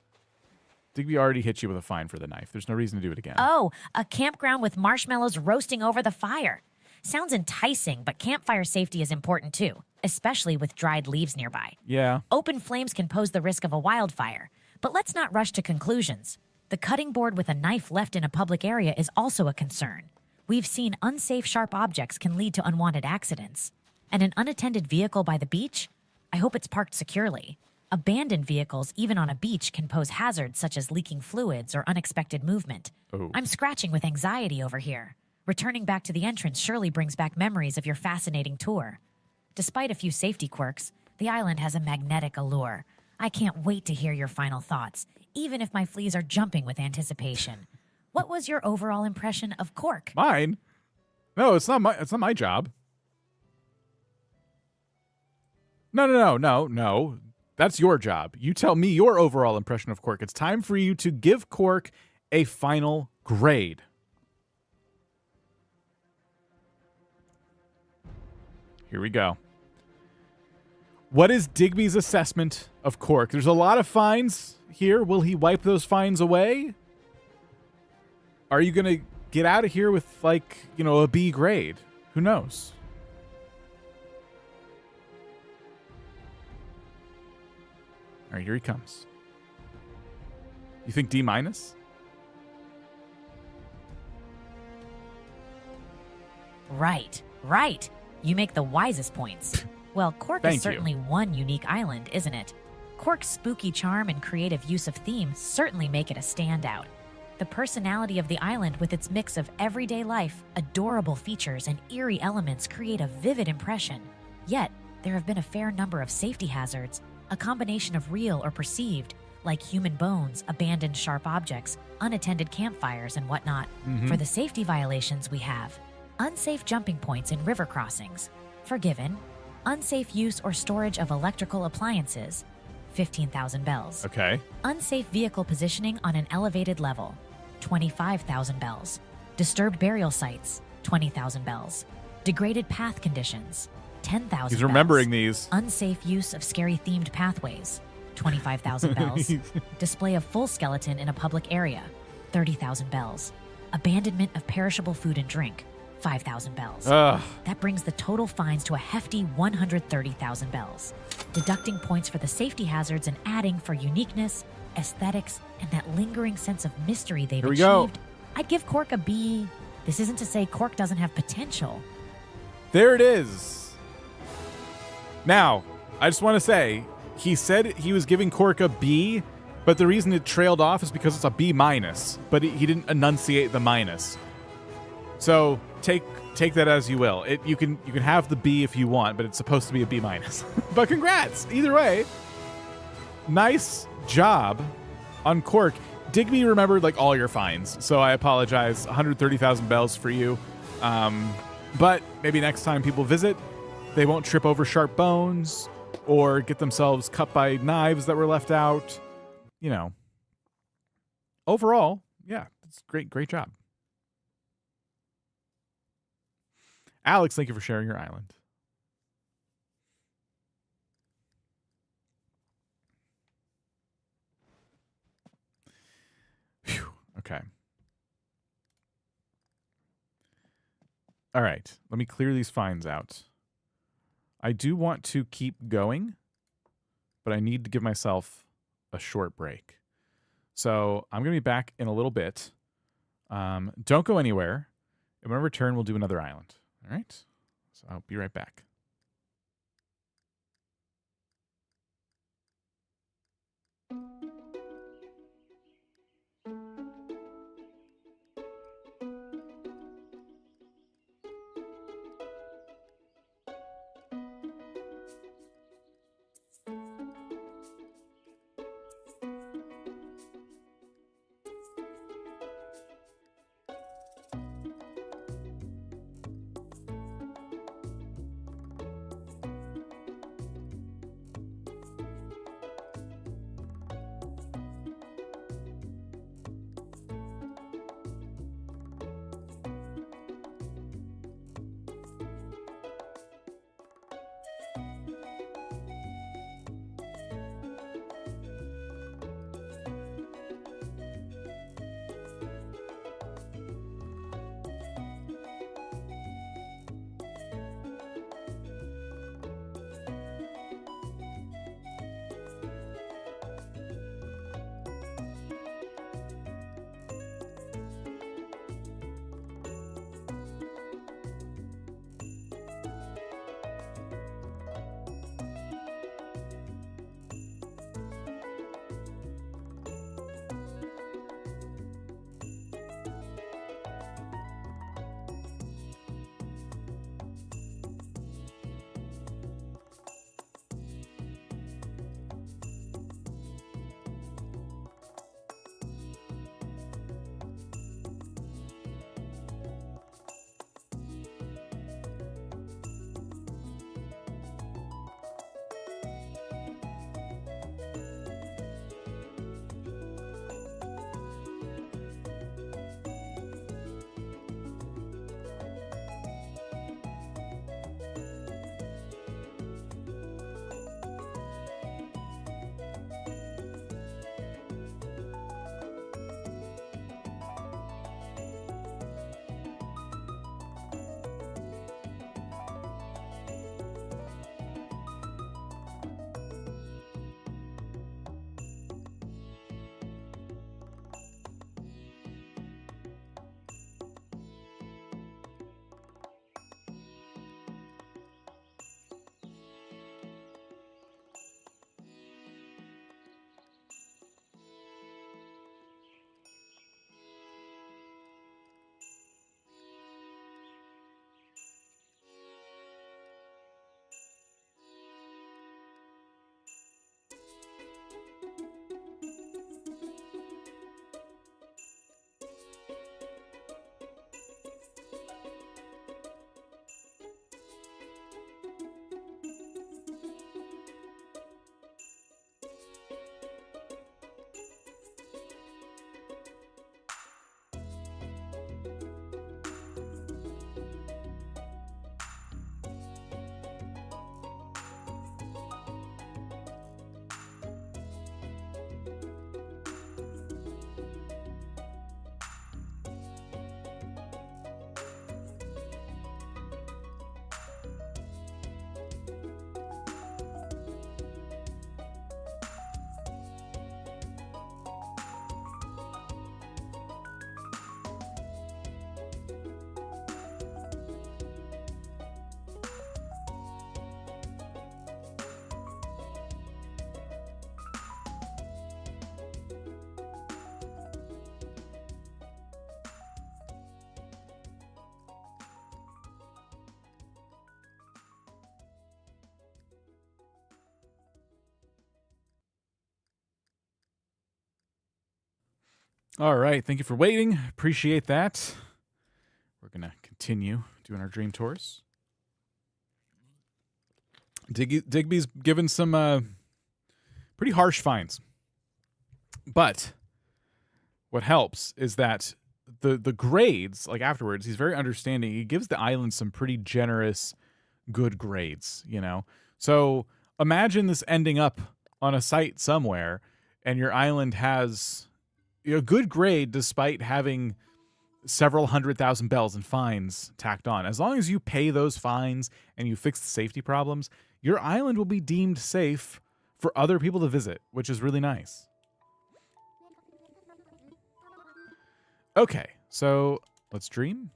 A: Digby already hit you with a fine for the knife. There's no reason to do it again.
B: Oh, a campground with marshmallows roasting over the fire. Sounds enticing, but campfire safety is important too, especially with dried leaves nearby.
A: Yeah.
B: Open flames can pose the risk of a wildfire, but let's not rush to conclusions. The cutting board with a knife left in a public area is also a concern. We've seen unsafe sharp objects can lead to unwanted accidents. And an unattended vehicle by the beach? I hope it's parked securely. Abandoned vehicles, even on a beach, can pose hazards such as leaking fluids or unexpected movement.
A: Oh.
B: I'm scratching with anxiety over here. Returning back to the entrance surely brings back memories of your fascinating tour. Despite a few safety quirks, the island has a magnetic allure. I can't wait to hear your final thoughts, even if my fleas are jumping with anticipation. What was your overall impression of Cork?
A: Mine? No, it's not my job. No. That's your job. You tell me your overall impression of Cork. It's time for you to give Cork a final grade. Here we go. What is Digby's assessment of Cork? There's a lot of fines here. Will he wipe those fines away? Are you going to get out of here with, like, a B grade? Who knows? All right, here he comes. You think D minus?
B: Right. You make the wisest points. Well, Cork is certainly one unique island, isn't it? Cork's spooky charm and creative use of themes certainly make it a standout. The personality of the island with its mix of everyday life, adorable features, and eerie elements create a vivid impression. Yet, there have been a fair number of safety hazards, a combination of real or perceived, like human bones, abandoned sharp objects, unattended campfires, and whatnot. For the safety violations we have: unsafe jumping points in river crossings, forgiven; unsafe use or storage of electrical appliances, 15,000 bells.
A: Okay.
B: Unsafe vehicle positioning on an elevated level, 25,000 bells. Disturbed burial sites, 20,000 bells. Degraded path conditions, 10,000
A: He's
B: bells.
A: remembering these.
B: Unsafe use of scary themed pathways, 25,000 bells. Display of full skeleton in a public area, 30,000 bells. Abandonment of perishable food and drink, 5,000 bells.
A: Ugh.
B: That brings the total fines to a hefty 130,000 bells. Deducting points for the safety hazards and adding for uniqueness, aesthetics, and that lingering sense of mystery they've
A: Here we
B: achieved,
A: go.
B: I'd give Cork a B. This isn't to say Cork doesn't have potential.
A: There it is. Now, I just want to say, he said he was giving Cork a B, but the reason it trailed off is because it's a B minus, but he didn't enunciate the minus. So take that as you will. You can have the B if you want, but it's supposed to be a B minus. But congrats, either way. Nice job on Cork. Digby remembered like all your fines, so I apologize. 130,000 bells for you. But maybe next time people visit, they won't trip over sharp bones or get themselves cut by knives that were left out. Overall, yeah, it's great job. Alex, thank you for sharing your island. Whew, okay. All right, let me clear these fines out. I do want to keep going, but I need to give myself a short break. So I'm going to be back in a little bit. Don't go anywhere. And when I return, we'll do another island. All right? So I'll be right back. All right. Thank you for waiting. Appreciate that. We're going to continue doing our dream tours. Digby's given some pretty harsh fines. But what helps is that the grades, like afterwards, he's very understanding. He gives the island some pretty generous, good grades, you know? So imagine this ending up on a site somewhere and your island has a good grade despite having several 100,000 bells and fines tacked on. As long as you pay those fines and you fix the safety problems, your island will be deemed safe for other people to visit, which is really nice. Okay, so let's dream.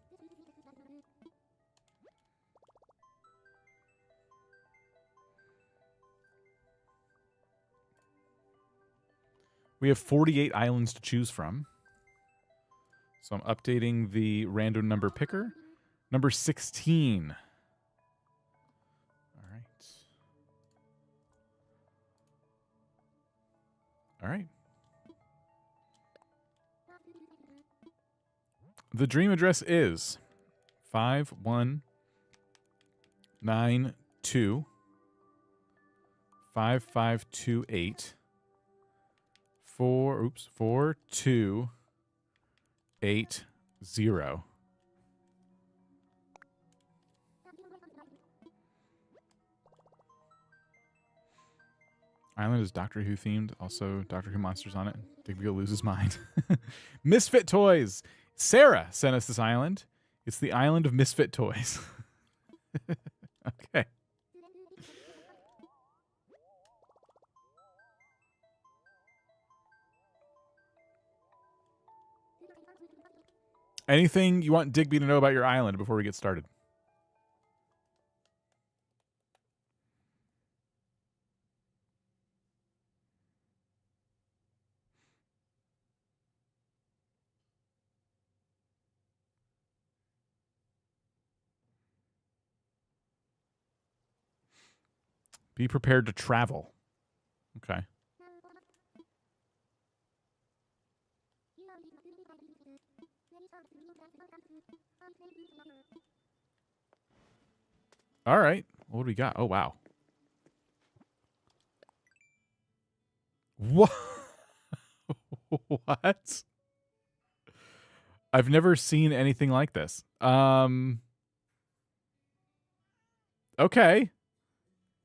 A: We have 48 islands to choose from. So I'm updating the random number picker. Number 16. All right. All right. The dream address is 5192 5528 4280. Island is Doctor Who themed. Also, Doctor Who monsters on it. Digby will lose his mind. Misfit Toys. Sarah sent us this island. It's the island of Misfit Toys. Okay. Anything you want Digby to know about your island before we get started? Be prepared to travel. Okay. All right. What do we got? Oh, wow. What? What? I've never seen anything like this. Okay.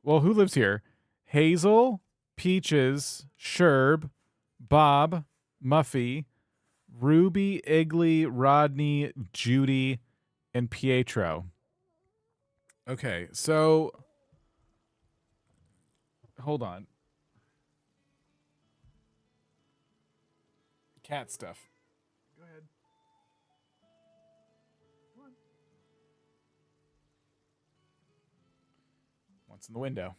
A: Well, who lives here? Hazel, Peaches, Sherb, Bob, Muffy, Ruby, Igley, Rodney, Judy, and Pietro. Okay, so hold on. Cat stuff. Go ahead. Come on. What's in the window?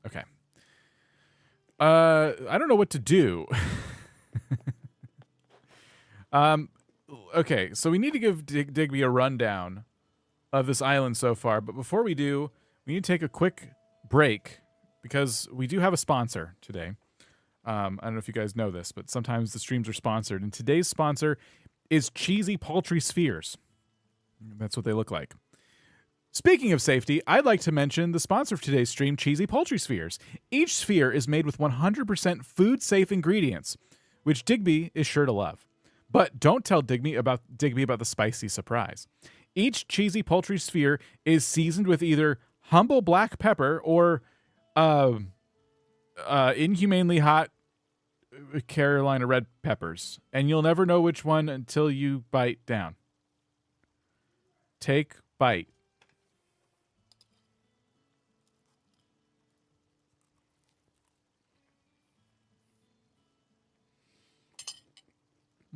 A: Okay. I don't know what to do. Okay, so we need to give Digby a rundown of this island so far, but before we do, we need to take a quick break because we do have a sponsor today. I don't know if you guys know this, but sometimes the streams are sponsored, and today's sponsor is Cheesy Poultry Spheres. That's what they look like. Speaking of safety, I'd like to mention the sponsor of today's stream, Cheesy Poultry Spheres. Each sphere is made with 100% food-safe ingredients, which Digby is sure to love. But don't tell Digby about the spicy surprise. Each Cheesy Poultry Sphere is seasoned with either humble black pepper or inhumanely hot Carolina red peppers, and you'll never know which one until you bite down. Take bite.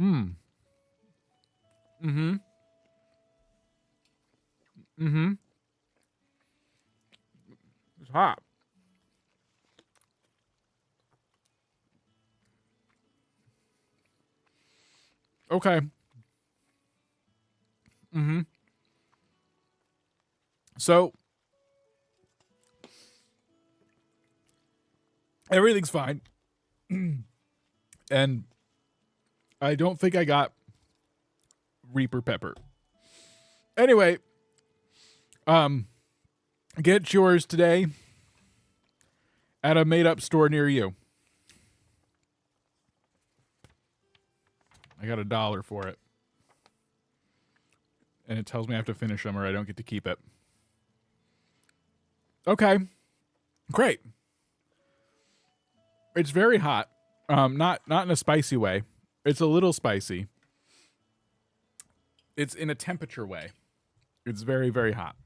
A: Mm. Mm-hmm. Mm-hmm. It's hot. Okay. Mm-hmm. So everything's fine. And I don't think I got Reaper Pepper. Anyway, get yours today at a made-up store near you. I got $1 for it. And it tells me I have to finish them or I don't get to keep it. Okay. Great. It's very hot. Not in a spicy way. It's a little spicy. It's in a temperature way. It's very, very hot.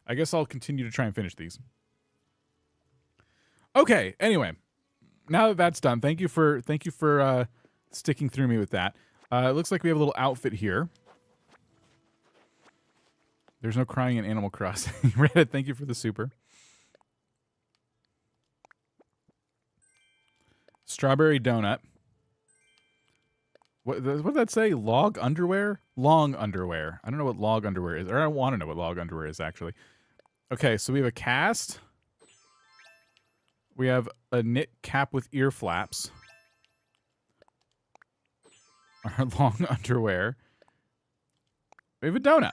A: I guess I'll continue to try and finish these. Okay, anyway. Now that that's done, thank you for sticking through me with that. It looks like we have a little outfit here. There's no crying in Animal Crossing. Reddit, thank you for the super. Strawberry donut. What did that say? Log underwear? Long underwear. I don't know what log underwear is. Or I don't want to know what log underwear is, actually. Okay, so we have a cast. We have a knit cap with ear flaps. Our long underwear. We have a donut.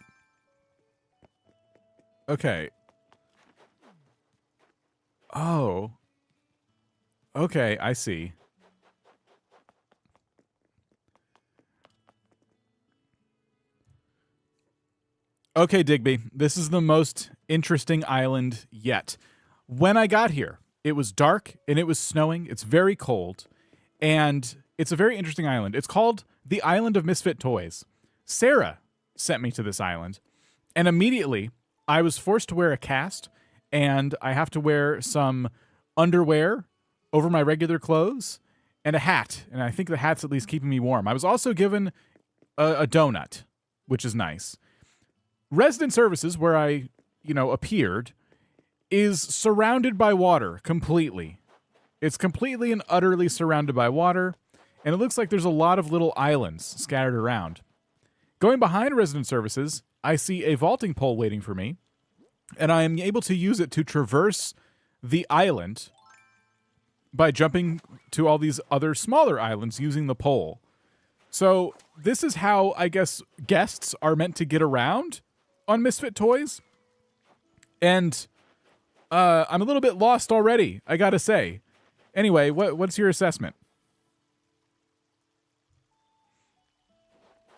A: Okay. Oh. Okay, I see. Okay, Digby, this is the most interesting island yet. When I got here, it was dark and it was snowing. It's very cold, and it's a very interesting island. It's called the Island of Misfit Toys. Sarah sent me to this island, and immediately I was forced to wear a cast, and I have to wear some underwear over my regular clothes and a hat, and I think the hat's at least keeping me warm. I was also given a donut, which is nice. Resident Services, where I, appeared, is surrounded by water completely. It's completely and utterly surrounded by water, and it looks like there's a lot of little islands scattered around. Going behind Resident Services, I see a vaulting pole waiting for me, and I am able to use it to traverse the island by jumping to all these other smaller islands using the pole. So this is how, I guess, guests are meant to get around on Misfit Toys. And I'm a little bit lost already, I gotta say. Anyway, what's your assessment?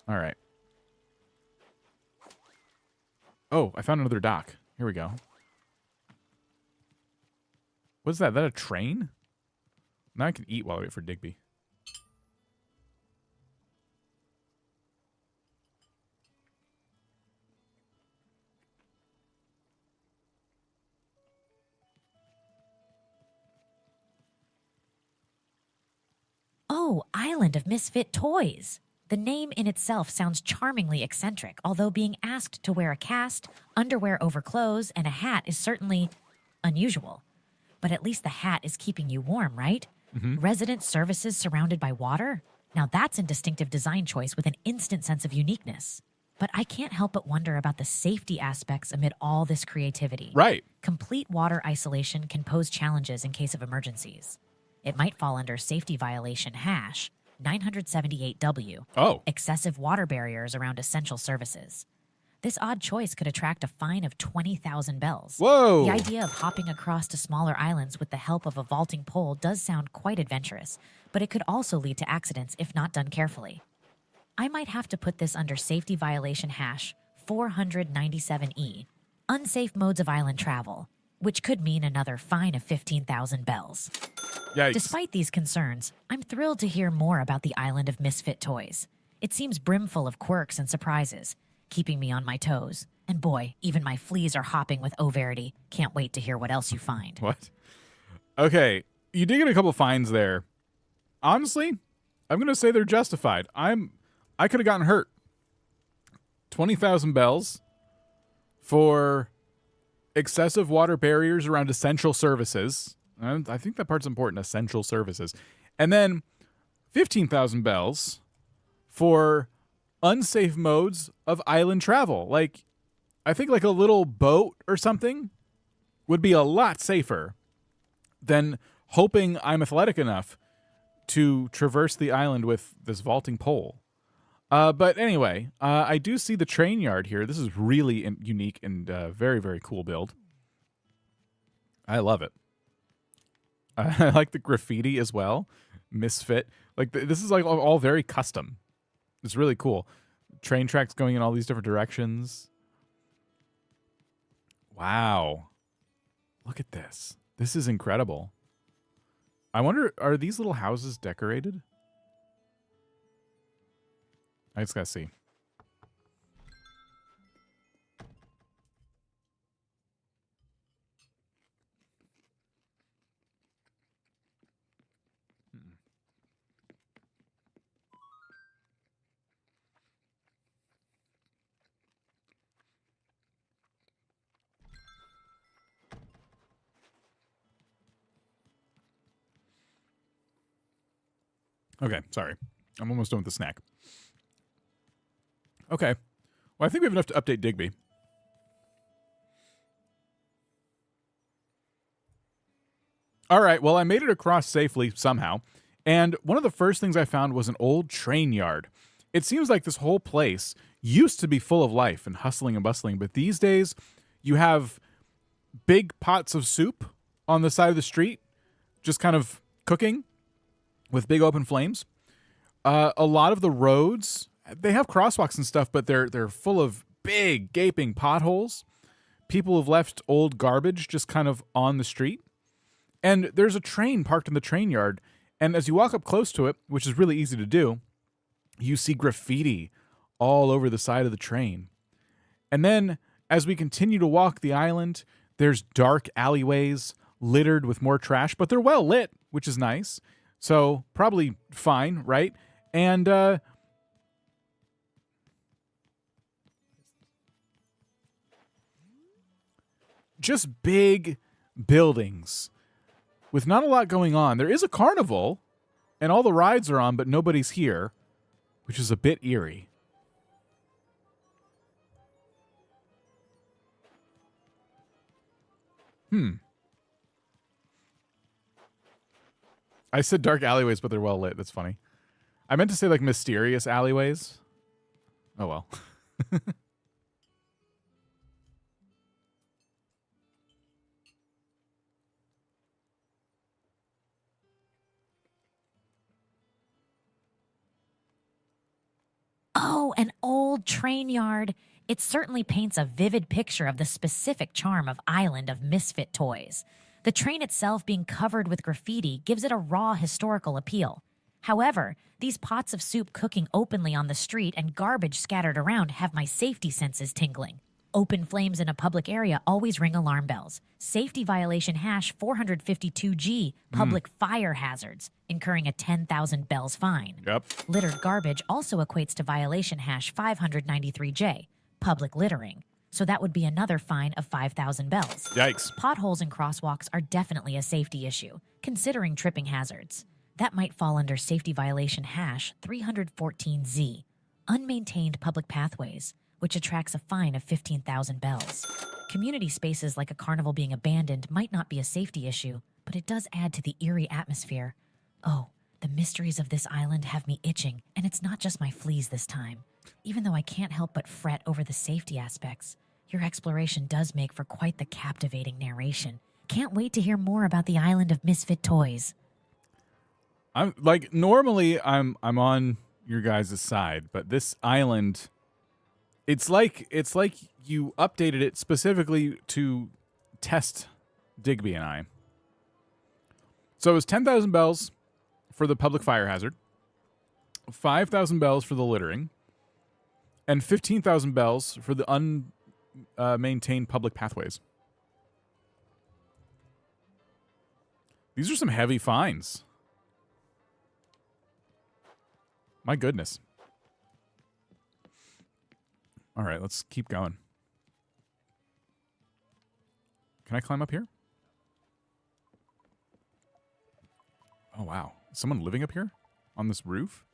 A: All right. Oh, I found another dock. Here we go. What's that? Is that a train? Now I can eat while I wait for Digby.
B: Oh, Island of Misfit Toys. The name in itself sounds charmingly eccentric, although being asked to wear a cast, underwear over clothes, and a hat is certainly unusual. But at least the hat is keeping you warm, right? Mm-hmm. Resident Services surrounded by water? Now that's a distinctive design choice with an instant sense of uniqueness. But I can't help but wonder about the safety aspects amid all this creativity.
A: Right.
B: Complete water isolation can pose challenges in case of emergencies. It might fall under safety violation hash 978W.
A: Oh.
B: Excessive water barriers around essential services. This odd choice could attract a fine of 20,000 bells.
A: Whoa!
B: The idea of hopping across to smaller islands with the help of a vaulting pole does sound quite adventurous, but it could also lead to accidents if not done carefully. I might have to put this under safety violation hash 497E, unsafe modes of island travel, which could mean another fine of 15,000 bells.
A: Yikes.
B: Despite these concerns, I'm thrilled to hear more about the Island of Misfit Toys. It seems brimful of quirks and surprises, keeping me on my toes. And boy, even my fleas are hopping with O-Verity. Can't wait to hear what else you find.
A: What? Okay, you did get a couple fines there. Honestly, I'm going to say they're justified. I could have gotten hurt. 20,000 bells for excessive water barriers around essential services. I think that part's important, essential services. And then 15,000 bells for unsafe modes of island travel. Like, I think like a little boat or something would be a lot safer than hoping I'm athletic enough to traverse the island with this vaulting pole. But anyway, I do see the train yard here. This is really unique and very, very cool build. I love it. I like the graffiti as well. Misfit. Like, this is like all very custom. It's really cool. Train tracks going in all these different directions. Wow. Look at this. This is incredible. I wonder, are these little houses decorated? I just gotta see. Okay, sorry. I'm almost done with the snack. Okay. Well, I think we have enough to update Digby. All right, well, I made it across safely somehow, and one of the first things I found was an old train yard. It seems like this whole place used to be full of life and hustling and bustling, but these days you have big pots of soup on the side of the street, just kind of cooking with big open flames. A lot of the roads, they have crosswalks and stuff, but they're full of big gaping potholes. People have left old garbage just kind of on the street. And there's a train parked in the train yard, and as you walk up close to it, which is really easy to do, you see graffiti all over the side of the train. And then as we continue to walk the island, there's dark alleyways littered with more trash, but they're well lit, which is nice. So probably fine, right? And just big buildings with not a lot going on. There is a carnival, and all the rides are on, but nobody's here, which is a bit eerie. I said dark alleyways, but they're well lit. That's funny. I meant to say like mysterious alleyways. Oh well.
B: Oh, an old train yard. It certainly paints a vivid picture of the specific charm of Island of Misfit Toys. The train itself being covered with graffiti gives it a raw historical appeal. However, these pots of soup cooking openly on the street and garbage scattered around have my safety senses tingling. Open flames in a public area always ring alarm bells. Safety violation hash 452G, public fire hazards, incurring a 10,000 bells fine.
A: Yep.
B: Littered garbage also equates to violation hash 593J, public littering. So that would be another fine of 5,000 bells.
A: Yikes.
B: Potholes and crosswalks are definitely a safety issue, considering tripping hazards. That might fall under safety violation hash 314Z, unmaintained public pathways, which attracts a fine of 15,000 bells. Community spaces like a carnival being abandoned might not be a safety issue, but it does add to the eerie atmosphere. Oh, the mysteries of this island have me itching, and it's not just my fleas this time. Even though I can't help but fret over the safety aspects, your exploration does make for quite the captivating narration. Can't wait to hear more about the island of Misfit Toys.
A: I'm like, normally I'm on your guys' side, but this island, it's like you updated it specifically to test Digby and I. So it was 10,000 bells for the public fire hazard, 5,000 bells for the littering, and 15,000 bells for the unmaintained public pathways. These are some heavy fines. My goodness. All right, let's keep going. Can I climb up here? Oh, wow. Is someone living up here on this roof?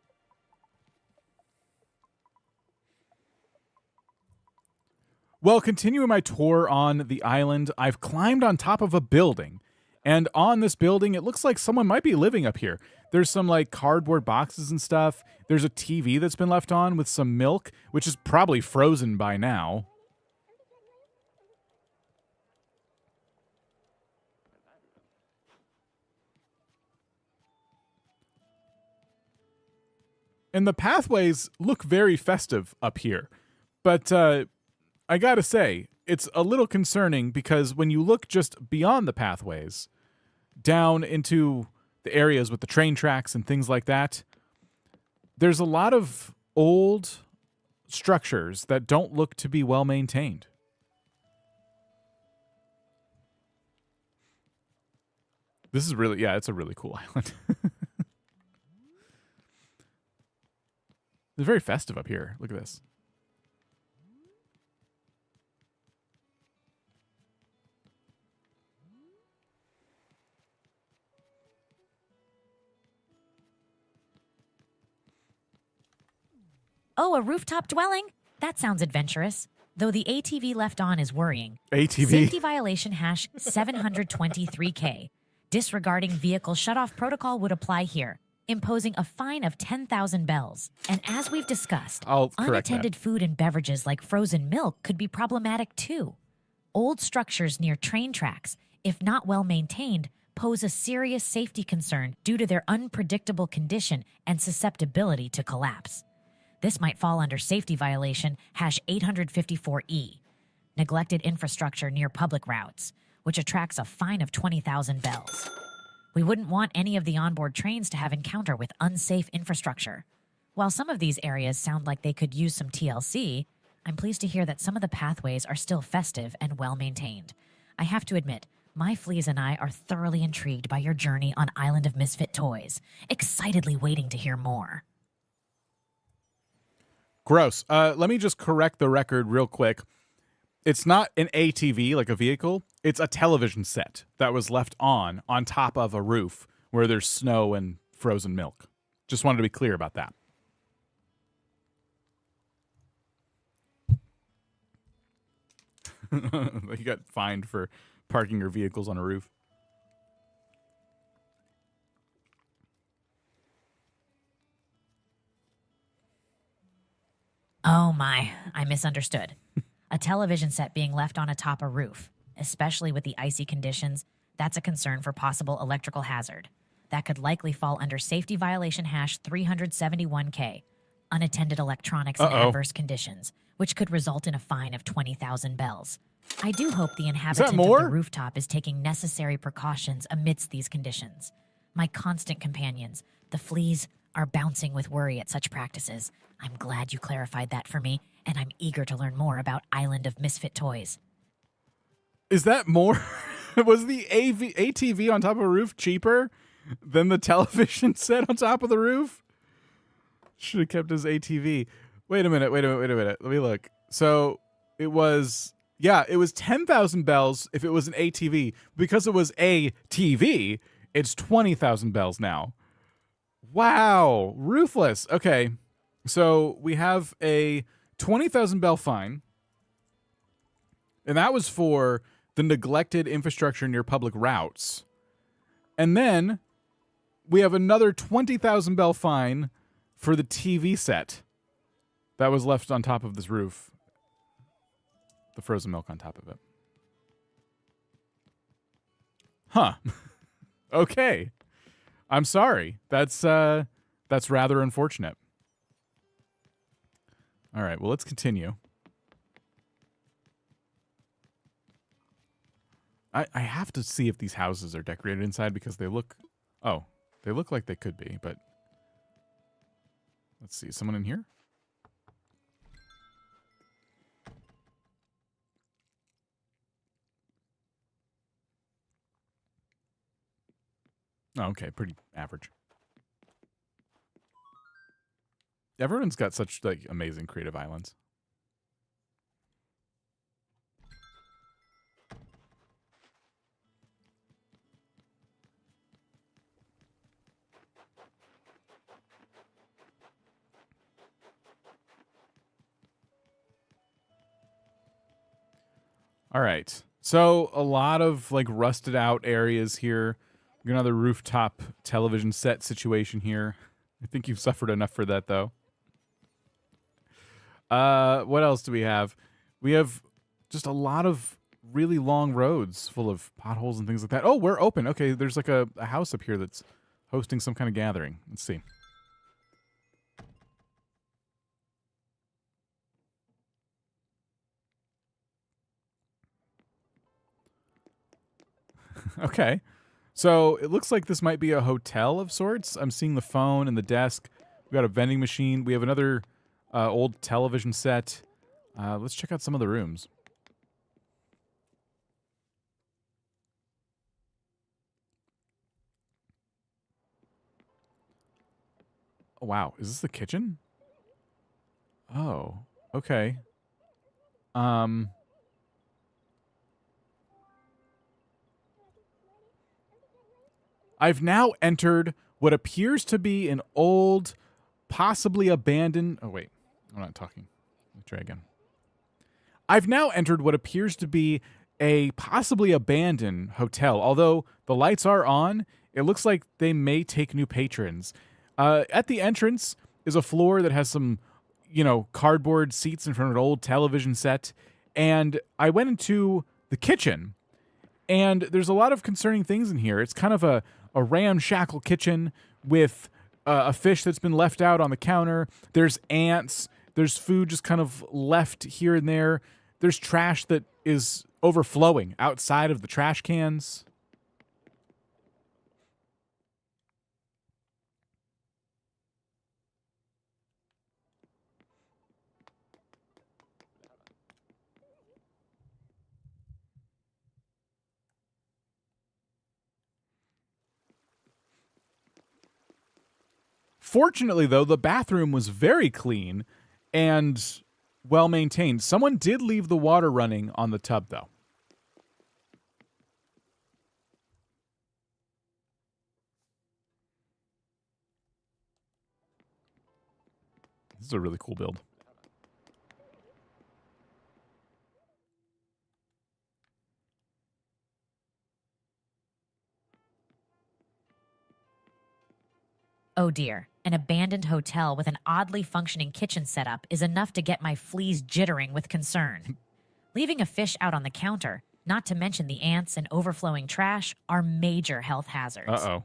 A: Well, continuing my tour on the island, I've climbed on top of a building. And on this building, it looks like someone might be living up here. There's some like cardboard boxes and stuff. There's a TV that's been left on with some milk, which is probably frozen by now. And the pathways look very festive up here. But I gotta say, it's a little concerning because when you look just beyond the pathways, down into the areas with the train tracks and things like that, there's a lot of old structures that don't look to be well maintained. This is really, yeah, it's a really cool island. It's very festive up here. Look at this.
B: Oh, a rooftop dwelling? That sounds adventurous. Though the ATV left on is worrying.
A: ATV?
B: Safety violation hash 723K. Disregarding vehicle shutoff protocol would apply here, imposing a fine of 10,000 bells. And as we've discussed,
A: I'll correct
B: unattended
A: that.
B: food and beverages like frozen milk could be problematic too. Old structures near train tracks, if not well maintained, pose a serious safety concern due to their unpredictable condition and susceptibility to collapse. This might fall under safety violation hash 854E, neglected infrastructure near public routes, which attracts a fine of 20,000 bells. We wouldn't want any of the onboard trains to have encounter with unsafe infrastructure. While some of these areas sound like they could use some TLC, I'm pleased to hear that some of the pathways are still festive and well maintained. I have to admit, my fleas and I are thoroughly intrigued by your journey on Island of Misfit Toys, excitedly waiting to hear more.
A: Gross. Let me just correct the record real quick. It's not an ATV, like a vehicle. It's a television set that was left on top of a roof where there's snow and frozen milk. Just wanted to be clear about that. You got fined for parking your vehicles on a roof.
B: Oh my, I misunderstood. A television set being left on atop a roof, especially with the icy conditions, that's a concern for possible electrical hazard. That could likely fall under safety violation hash 371K, unattended electronics in adverse conditions, which could result in a fine of 20,000 bells. I do hope the inhabitant of the rooftop is taking necessary precautions amidst these conditions. My constant companions, the fleas, are bouncing with worry at such practices. I'm glad you clarified that for me, and I'm eager to learn more about Island of Misfit Toys.
A: Is that more? Was the ATV on top of a roof cheaper than the television set on top of the roof? Should have kept his ATV. Wait a minute. Let me look. So it was 10,000 bells if it was an ATV. Because it was a TV, it's 20,000 bells now. Wow, ruthless. Okay, so we have a 20,000 bell fine, and that was for the neglected infrastructure near public routes. And then we have another 20,000 bell fine for the TV set that was left on top of this roof. The frozen milk on top of it. Huh. Okay. I'm sorry. That's rather unfortunate. All right, well, let's continue. I have to see if these houses are decorated inside because they look like they could be, but let's see. Is someone in here? Oh, okay, pretty average. Everyone's got such like amazing creative islands. All right. So a lot of like rusted out areas here. Another rooftop television set situation here. I think you've suffered enough for that, though. What else do we have? We have just a lot of really long roads full of potholes and things like that. Oh, we're open. Okay, there's like a house up here that's hosting some kind of gathering. Let's see. Okay. So it looks like this might be a hotel of sorts. I'm seeing the phone and the desk. We got a vending machine. We have another old television set. Let's check out some of the rooms. Oh, wow. Is this the kitchen? Oh, okay. I've now entered what appears to be an old, possibly abandoned. Oh, wait. I'm not talking. Let me try again. I've now entered what appears to be a possibly abandoned hotel. Although the lights are on, it looks like they may take new patrons. At the entrance is a floor that has some, cardboard seats in front of an old television set. And I went into the kitchen, and there's a lot of concerning things in here. It's kind of a ramshackle kitchen with a fish that's been left out on the counter. There's ants. There's food just kind of left here and there. There's trash that is overflowing outside of the trash cans. Fortunately, though, the bathroom was very clean and well maintained. Someone did leave the water running on the tub, though. This is a really cool build.
B: Oh dear, an abandoned hotel with an oddly functioning kitchen setup is enough to get my fleas jittering with concern. Leaving a fish out on the counter, not to mention the ants and overflowing trash, are major health hazards.
A: Uh-oh.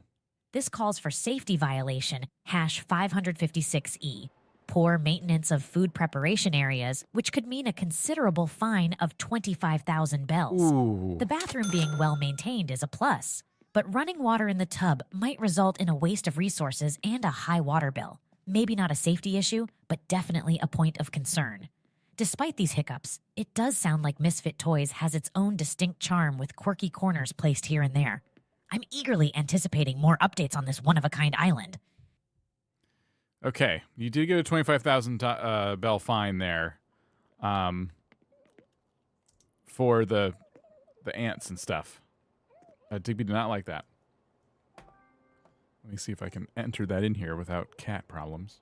B: This calls for safety violation #556E, poor maintenance of food preparation areas, which could mean a considerable fine of 25,000 bells.
A: Ooh.
B: The bathroom being well maintained is a plus, but running water in the tub might result in a waste of resources and a high water bill. Maybe not a safety issue, but definitely a point of concern. Despite these hiccups, it does sound like Misfit Toys has its own distinct charm with quirky corners placed here and there. I'm eagerly anticipating more updates on this one-of-a-kind island.
A: Okay, you did get a 25,000 bell fine there, for the ants and stuff. Digby did not like that. Let me see if I can enter that in here without cat problems.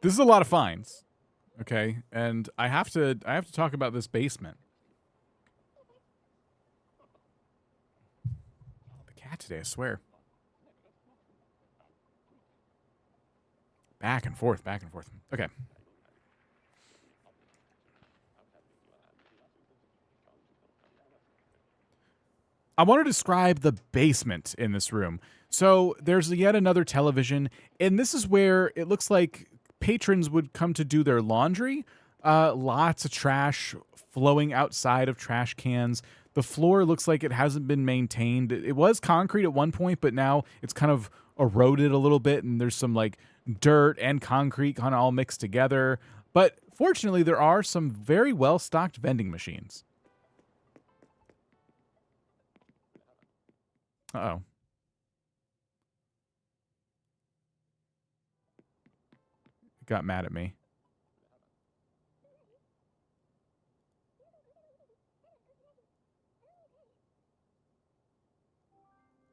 A: This is a lot of fines. Okay, and I have to talk about this basement. The cat today, I swear. Back and forth, back and forth. Okay. I want to describe the basement in this room. So there's yet another television, and this is where it looks like patrons would come to do their laundry. Lots of trash flowing outside of trash cans. The floor looks like it hasn't been maintained. It was concrete at one point, but now it's kind of eroded a little bit, and there's some like dirt and concrete kind of all mixed together. But fortunately, there are some very well-stocked vending machines. Uh-oh. It got mad at me.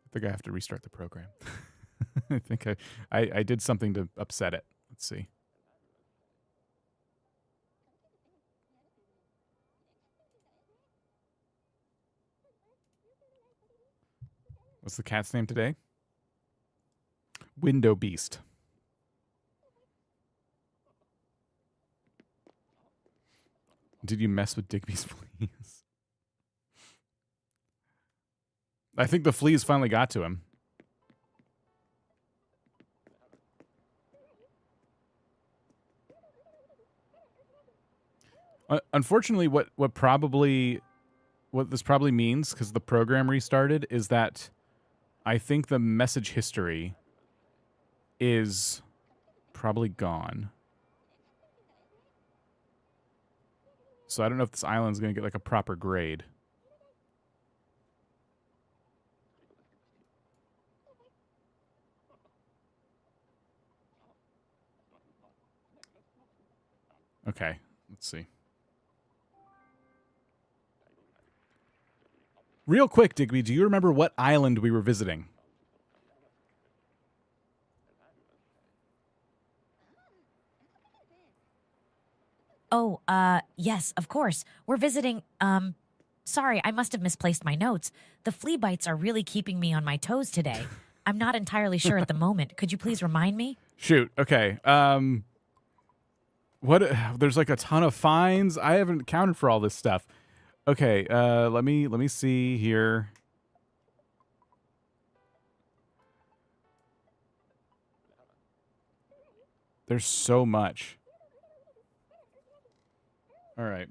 A: I think I have to restart the program. I think I did something to upset it. Let's see. What's the cat's name today? Window Beast. Did you mess with Digby's fleas? I think the fleas finally got to him. Unfortunately, what this probably means, because the program restarted, is that I think the message history is probably gone. So I don't know if this island's going to get like a proper grade. Okay, let's see. Real quick, Digby, do you remember what island we were visiting?
B: Oh, yes, of course. We're visiting, sorry, I must have misplaced my notes. The flea bites are really keeping me on my toes today. I'm not entirely sure at the moment. Could you please remind me?
A: Shoot, okay. What? There's like a ton of fines. I haven't accounted for all this stuff. Okay, let me see here. There's so much. All right.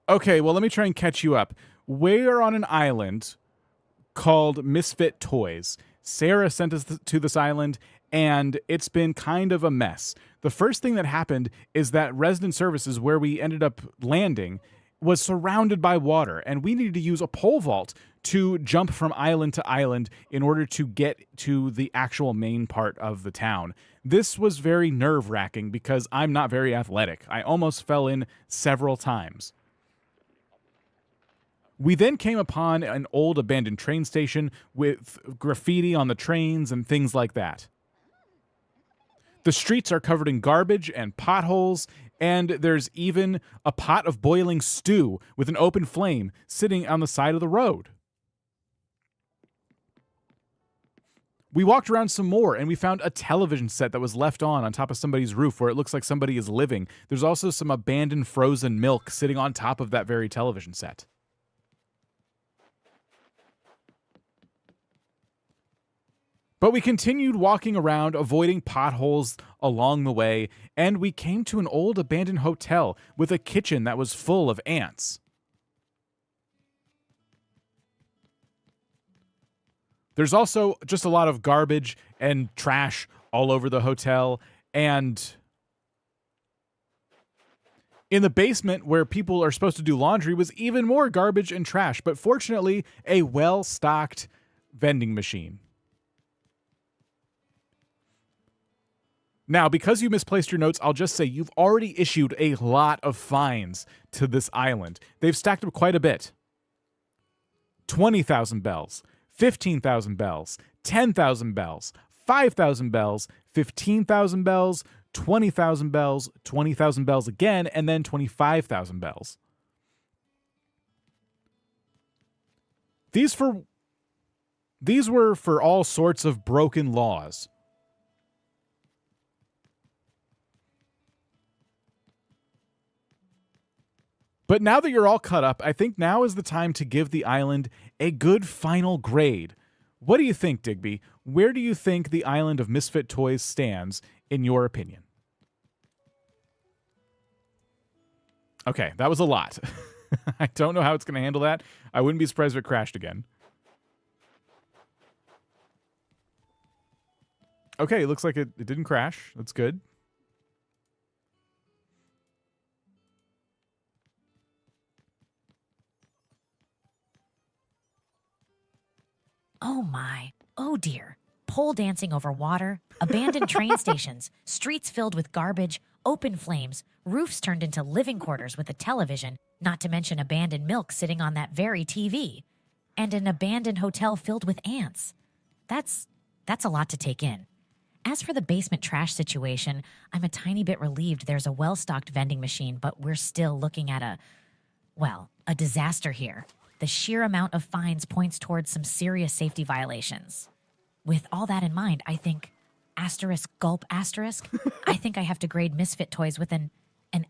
A: Okay, well, let me try and catch you up. We're on an island called Misfit Toys. Sarah sent us to this island, and it's been kind of a mess. The first thing that happened is that resident services, where we ended up landing, was surrounded by water, and we needed to use a pole vault to jump from island to island in order to get to the actual main part of the town. This was very nerve-wracking because I'm not very athletic. I almost fell in several times. We then came upon an old abandoned train station with graffiti on the trains and things like that. The streets are covered in garbage and potholes, and there's even a pot of boiling stew with an open flame sitting on the side of the road. We walked around some more, and we found a television set that was left on top of somebody's roof where it looks like somebody is living. There's also some abandoned frozen milk sitting on top of that very television set. But we continued walking around, avoiding potholes along the way, and we came to an old abandoned hotel with a kitchen that was full of ants. There's also just a lot of garbage and trash all over the hotel, and in the basement where people are supposed to do laundry was even more garbage and trash, but fortunately, a well-stocked vending machine. Now, because you misplaced your notes, I'll just say you've already issued a lot of fines to this island. They've stacked up quite a bit. 20,000 bells, 15,000 bells, 10,000 bells, 5,000 bells, 15,000 bells, 20,000 bells, 20,000 bells again, and then 25,000 bells. These were for all sorts of broken laws. But now that you're all caught up, I think now is the time to give the island a good final grade. What do you think, Digby? Where do you think the island of Misfit Toys stands, in your opinion? Okay, that was a lot. I don't know how it's going to handle that. I wouldn't be surprised if it crashed again. Okay, it looks like it didn't crash. That's good.
B: Oh my. Oh dear. Pole dancing over water, abandoned train stations, streets filled with garbage, open flames, roofs turned into living quarters with a television, not to mention abandoned milk sitting on that very TV, and an abandoned hotel filled with ants. That's a lot to take in. As for the basement trash situation, I'm a tiny bit relieved there's a well-stocked vending machine, but we're still looking at a disaster here. the sheer amount of fines points towards some serious safety violations. With all that in mind, I think asterisk gulp asterisk, I think I have to grade Misfit Toys with an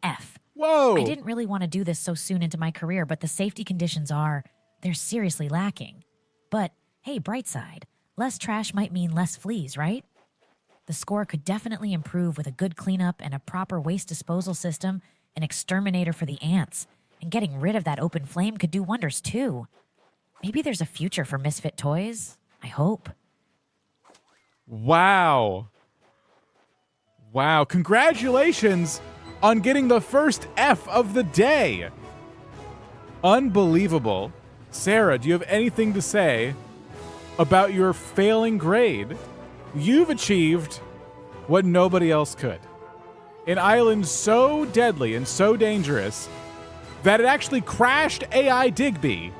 B: F.
A: Whoa!
B: I didn't really want to do this so soon into my career, but the safety conditions they're seriously lacking. But hey, bright side, less trash might mean less fleas, right? The score could definitely improve with a good cleanup and a proper waste disposal system, an exterminator for the ants, and getting rid of that open flame could do wonders too. Maybe there's a future for Misfit Toys. I hope.
A: Wow. Wow. Congratulations on getting the first F of the day. Unbelievable. Sarah, do you have anything to say about your failing grade? You've achieved what nobody else could. An island so deadly and so dangerous that it actually crashed AI Digby.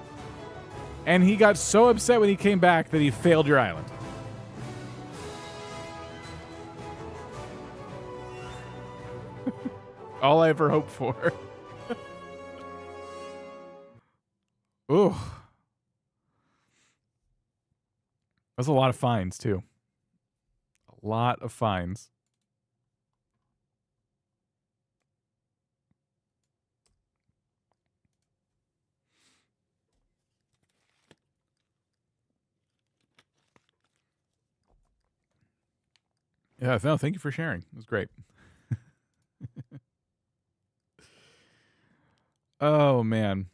A: And he got so upset when he came back that he failed your island. All I ever hoped for. Ooh. That's a lot of fines, too. A lot of fines. Yeah, no, thank you for sharing. It was great. Oh, man.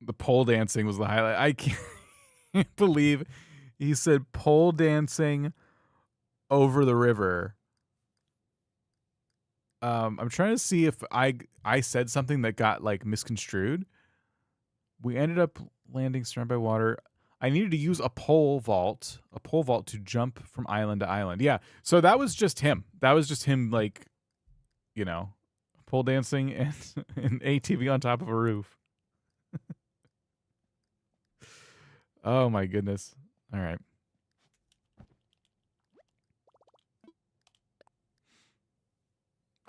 A: The pole dancing was the highlight. I can't believe he said pole dancing over the river. I'm trying to see if I said something that got like misconstrued. We ended up landing surrounded by water. I needed to use a pole vault to jump from island to island. Yeah. So that was just him. That was just him, like, you know, pole dancing and an ATV on top of a roof. Oh my goodness. All right.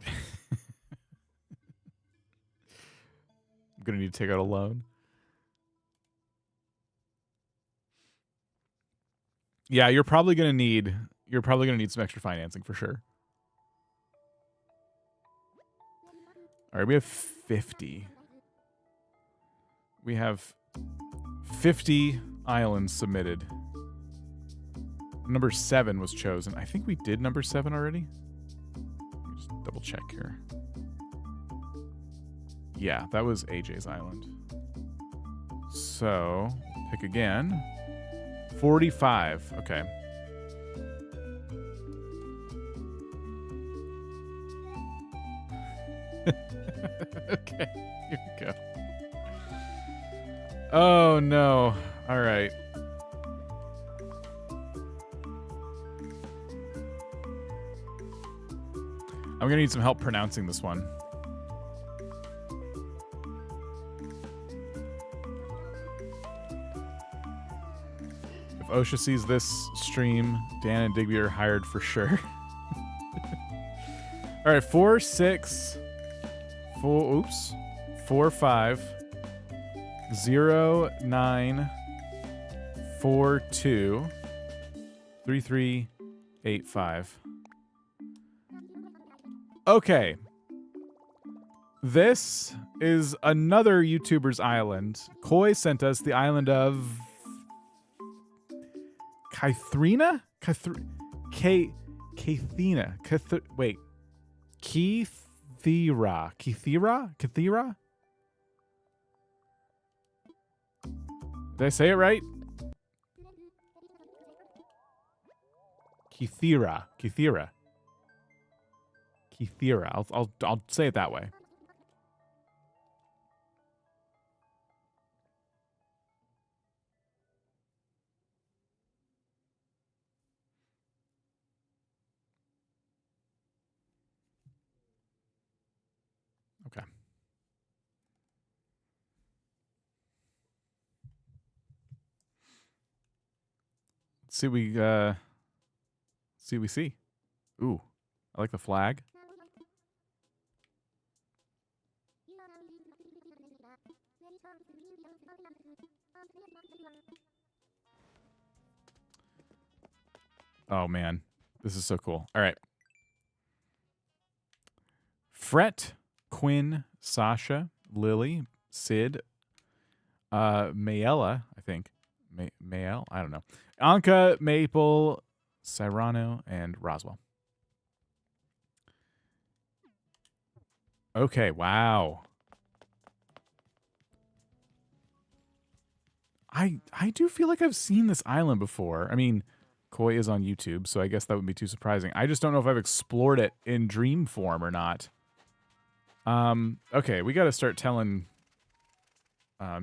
A: I'm gonna need to take out a loan. Yeah, you're probably gonna need some extra financing for sure. All right, we have 50. We have 50 islands submitted. Number 7 was chosen. I think we did number 7 already. Let me just double check here. Yeah, that was AJ's island. So, pick again. 45. Okay. Okay, here we go. Oh no. All right. I'm gonna need some help pronouncing this one. If OSHA sees this stream, Dan and Digby are hired for sure. All right, 4, 6, 4, 5, 0, 9, 4, 2, 3, 3, 8, 5. Okay. This is another YouTuber's island. Koi sent us the island of Kythrina? Kythina. Wait. Kethera. Kethera? Did I say it right? Kethera. I'll say it that way. Okay. Let's see what we see. Ooh, I like the flag. Oh, man. This is so cool. All right. Fret, Quinn, Sasha, Lily, Sid, Mayella, I think. Mayel? I don't know. Anka, Maple, Cyrano, and Roswell. Okay, wow. I do feel like I've seen this island before. I mean, Koi is on YouTube, so I guess that wouldn't be too surprising. I just don't know if I've explored it in dream form or not. Okay, we got to start telling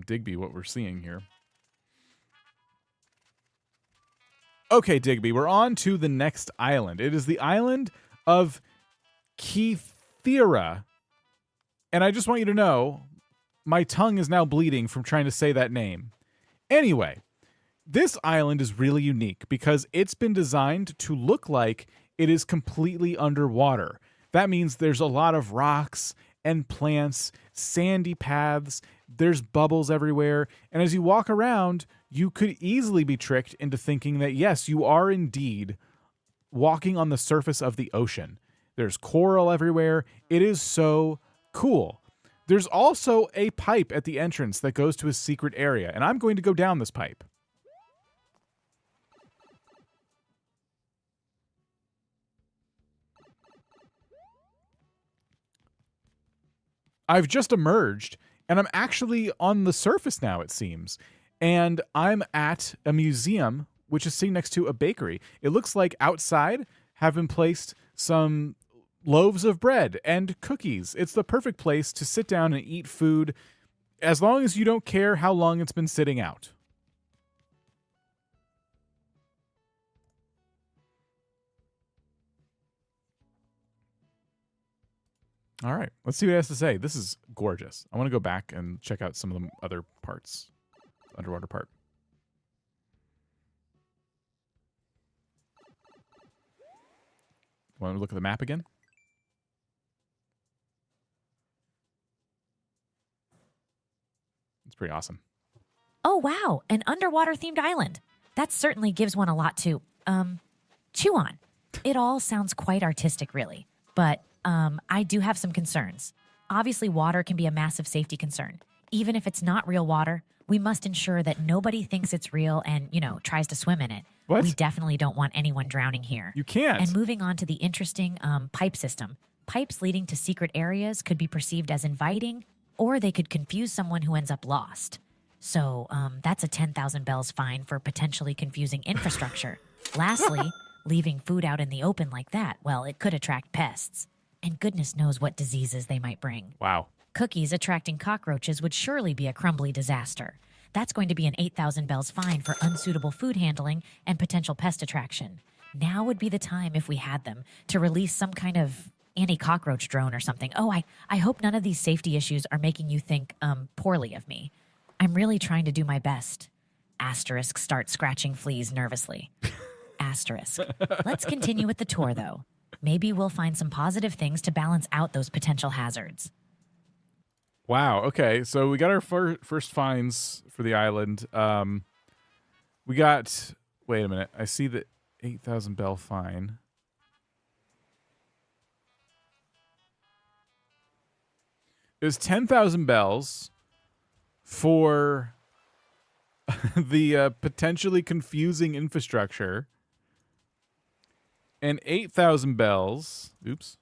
A: Digby what we're seeing here. Okay, Digby, we're on to the next island. It is the island of Kethera. And I just want you to know, my tongue is now bleeding from trying to say that name. Anyway, this island is really unique because it's been designed to look like it is completely underwater. That means there's a lot of rocks and plants, sandy paths, there's bubbles everywhere, and as you walk around, you could easily be tricked into thinking that yes, you are indeed walking on the surface of the ocean. There's coral everywhere. It is so cool. There's also a pipe at the entrance that goes to a secret area, and I'm going to go down this pipe. I've just emerged, and I'm actually on the surface now, it seems. And I'm at a museum, which is sitting next to a bakery. It looks like outside have been placed some loaves of bread and cookies. It's the perfect place to sit down and eat food as long as you don't care how long it's been sitting out. All right, let's see what it has to say. This is gorgeous. I want to go back and check out some of the other parts, underwater part. Want to look at the map again? It's pretty awesome.
B: Oh, wow. An underwater themed island. That certainly gives one a lot to, chew on. It all sounds quite artistic, really. But, I do have some concerns. Obviously, water can be a massive safety concern. Even if it's not real water, we must ensure that nobody thinks it's real and, tries to swim in it.
A: What?
B: We definitely don't want anyone drowning here.
A: You can't.
B: And moving on to the interesting pipe system. Pipes leading to secret areas could be perceived as inviting, or they could confuse someone who ends up lost. So that's a 10,000 bells fine for potentially confusing infrastructure. Lastly, leaving food out in the open like that, well, it could attract pests. And goodness knows what diseases they might bring.
A: Wow.
B: Cookies attracting cockroaches would surely be a crumbly disaster. That's going to be an 8,000 bells fine for unsuitable food handling and potential pest attraction. Now would be the time, if we had them, to release some kind of anti-cockroach drone or something. Oh, I hope none of these safety issues are making you think poorly of me. I'm really trying to do my best. Asterisk starts scratching fleas nervously. Asterisk. Let's continue with the tour, though. Maybe we'll find some positive things to balance out those potential hazards.
A: Wow. Okay. So we got our first finds for the island. We got. Wait a minute. I see the 8,000 bell fine. There's 10,000 bells for the potentially confusing infrastructure. And 8,000 bells, oops,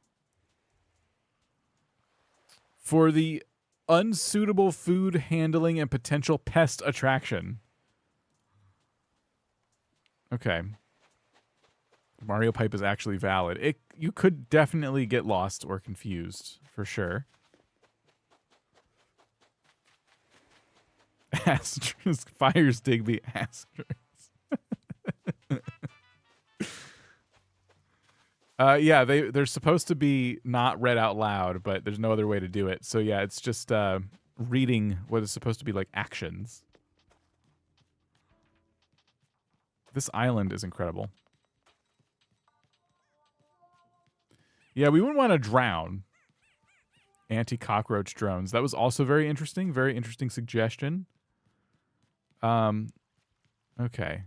A: for the unsuitable food handling and potential pest attraction. Okay. Mario Pipe is actually valid. You could definitely get lost or confused, for sure. Asterisk fires Digby asterisk. Yeah, they're supposed to be not read out loud, but there's no other way to do it. So yeah, it's just reading what is supposed to be like actions. This island is incredible. Yeah, we wouldn't want to drown. Anti-cockroach drones. That was also very interesting. Very interesting suggestion. Okay.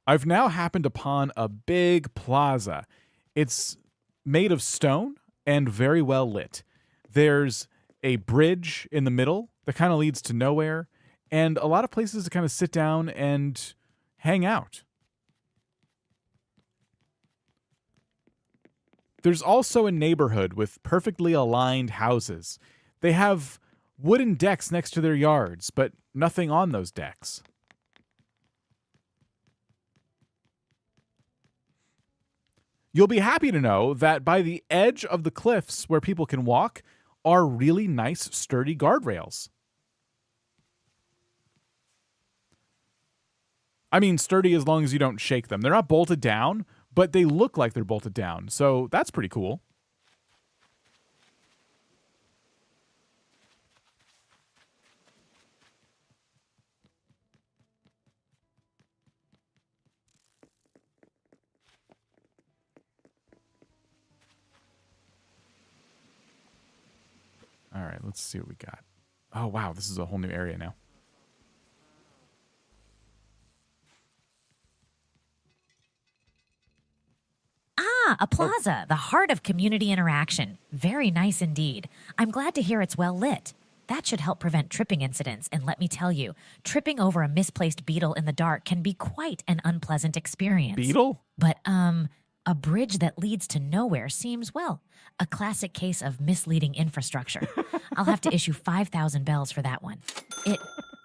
A: I've now happened upon a big plaza. It's made of stone and very well lit. There's a bridge in the middle that kind of leads to nowhere, and a lot of places to kind of sit down and hang out. There's also a neighborhood with perfectly aligned houses. They have wooden decks next to their yards, but nothing on those decks. You'll be happy to know that by the edge of the cliffs where people can walk are really nice, sturdy guardrails. I mean, sturdy as long as you don't shake them. They're not bolted down, but they look like they're bolted down. So that's pretty cool. All right, let's see what we got. Oh, wow, this is a whole new area now.
B: Ah, a plaza, the heart of community interaction. Very nice indeed. I'm glad to hear it's well lit. That should help prevent tripping incidents, and let me tell you, tripping over a misplaced beetle in the dark can be quite an unpleasant experience.
A: Beetle?
B: But, a bridge that leads to nowhere seems, well, a classic case of misleading infrastructure. I'll have to issue 5,000 bells for that one.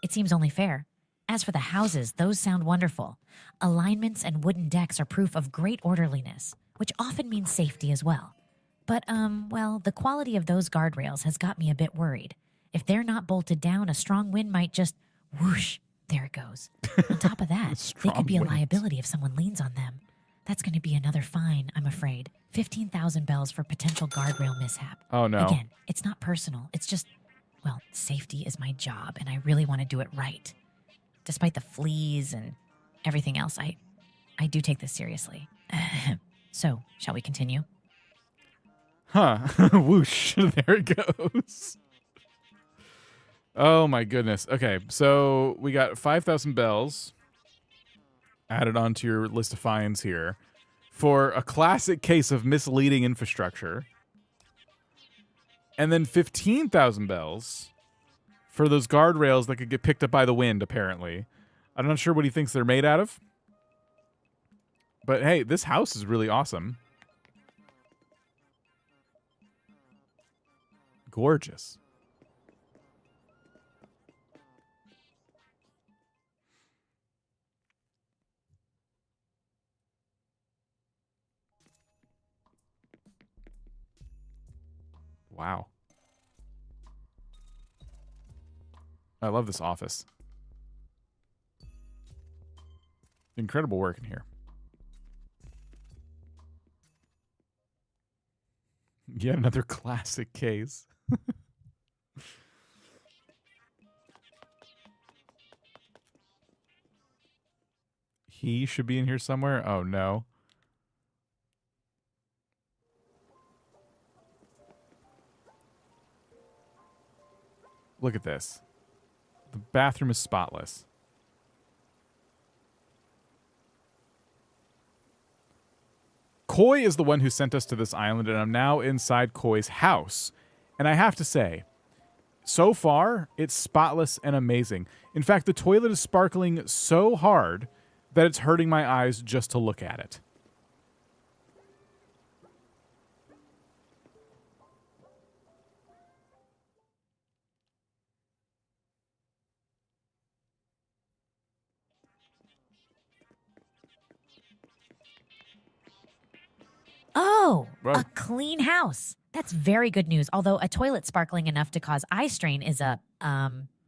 B: It seems only fair. As for the houses, those sound wonderful. Alignments and wooden decks are proof of great orderliness, which often means safety as well. But, well, the quality of those guardrails has got me a bit worried. If they're not bolted down, a strong wind might just whoosh, there it goes. On top of that, they could be a liability if someone leans on them. That's going to be another fine, I'm afraid. 15,000 bells for potential guardrail mishap.
A: Oh, no.
B: Again, it's not personal. It's just, well, safety is my job, and I really want to do it right. Despite the fleas and everything else, I do take this seriously. So, shall we continue?
A: Huh. Whoosh. There it goes. Oh, my goodness. Okay, so we got 5,000 bells added onto your list of fines here for a classic case of misleading infrastructure. And then 15,000 bells for those guardrails that could get picked up by the wind, apparently. I'm not sure what he thinks they're made out of. But hey, this house is really awesome. Gorgeous. Wow. I love this office. Incredible work in here. Yet another classic case. He should be in here somewhere. Oh, no. Look at this. The bathroom is spotless. Koi is the one who sent us to this island, and I'm now inside Koi's house. And I have to say, so far, it's spotless and amazing. In fact, the toilet is sparkling so hard that it's hurting my eyes just to look at it.
B: Oh,
A: Right.
B: a clean house. That's very good news. Although a toilet sparkling enough to cause eye strain is a,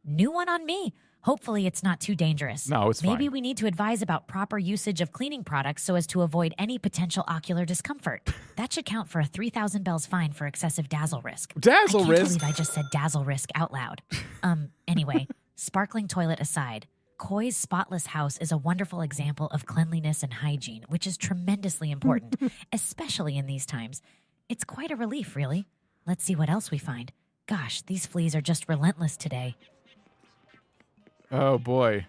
B: new one on me. Hopefully it's not too dangerous.
A: No, it's
B: Maybe
A: fine.
B: we need to advise about proper usage of cleaning products so as to avoid any potential ocular discomfort. That should count for a 3,000 bells fine for excessive dazzle risk.
A: Dazzle
B: I can't
A: risk?
B: believe I just said dazzle risk out loud. Anyway, sparkling toilet aside, McCoy's spotless house is a wonderful example of cleanliness and hygiene, which is tremendously important, especially in these times. It's quite a relief, really. Let's see what else we find. Gosh, these fleas are just relentless today.
A: Oh, boy.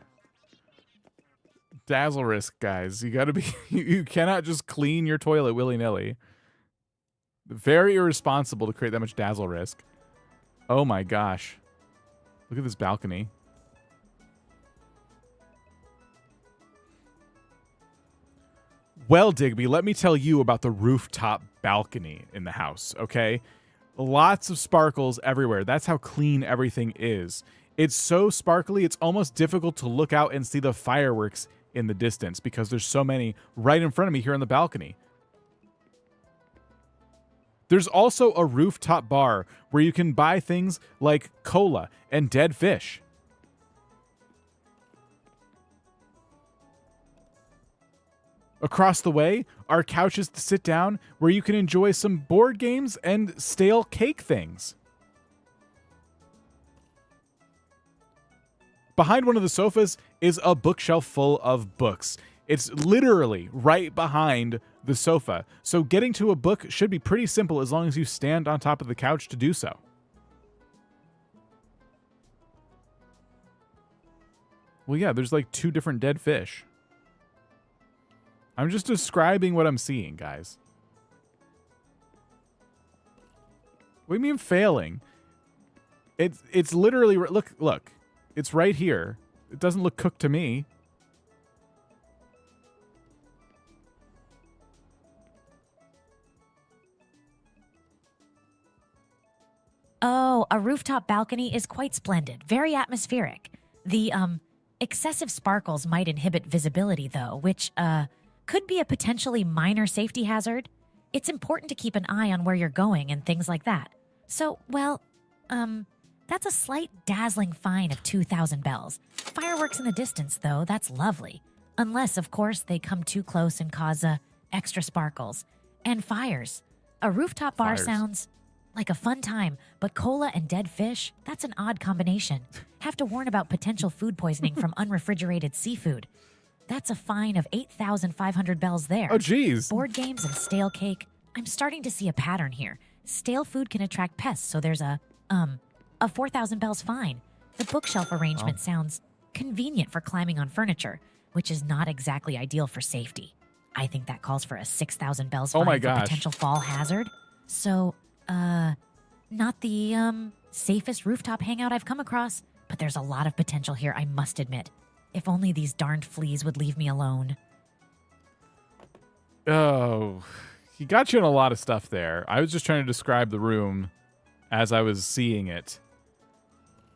A: Dazzle risk, guys. You gotta be... You cannot just clean your toilet willy-nilly. Very irresponsible to create that much dazzle risk. Oh, my gosh. Look at this balcony. Well, Digby, let me tell you about the rooftop balcony in the house, okay? Lots of sparkles everywhere. That's how clean everything is. It's so sparkly, it's almost difficult to look out and see the fireworks in the distance because there's so many right in front of me here on the balcony. There's also a rooftop bar where you can buy things like cola and dead fish. Across the way are couches to sit down where you can enjoy some board games and stale cake things. Behind one of the sofas is a bookshelf full of books. It's literally right behind the sofa, so getting to a book should be pretty simple as long as you stand on top of the couch to do so. Well, yeah, there's like 2 different dead fish. I'm just describing what I'm seeing, guys. What do you mean failing? It's literally... Look. It's right here. It doesn't look cooked to me.
B: Oh, a rooftop balcony is quite splendid, very atmospheric. The, excessive sparkles might inhibit visibility, though, which, could be a potentially minor safety hazard. It's important to keep an eye on where you're going and things like that. So, well, that's a slight dazzling fine of 2,000 bells. Fireworks in the distance, though, that's lovely. Unless, of course, they come too close and cause, extra sparkles. And fires. A rooftop bar sounds like a fun time, but cola and dead fish, that's an odd combination. Have to warn about potential food poisoning from unrefrigerated seafood. That's a fine of 8,500 bells there.
A: Oh, geez.
B: Board games and stale cake. I'm starting to see a pattern here. Stale food can attract pests, so there's a 4,000 bells fine. The bookshelf arrangement sounds convenient for climbing on furniture, which is not exactly ideal for safety. I think that calls for a 6,000 bells fine for potential fall hazard. So, not the, safest rooftop hangout I've come across, but there's a lot of potential here, I must admit. If only these darned fleas would leave me alone.
A: Oh, he got you in a lot of stuff there. I was just trying to describe the room as I was seeing it.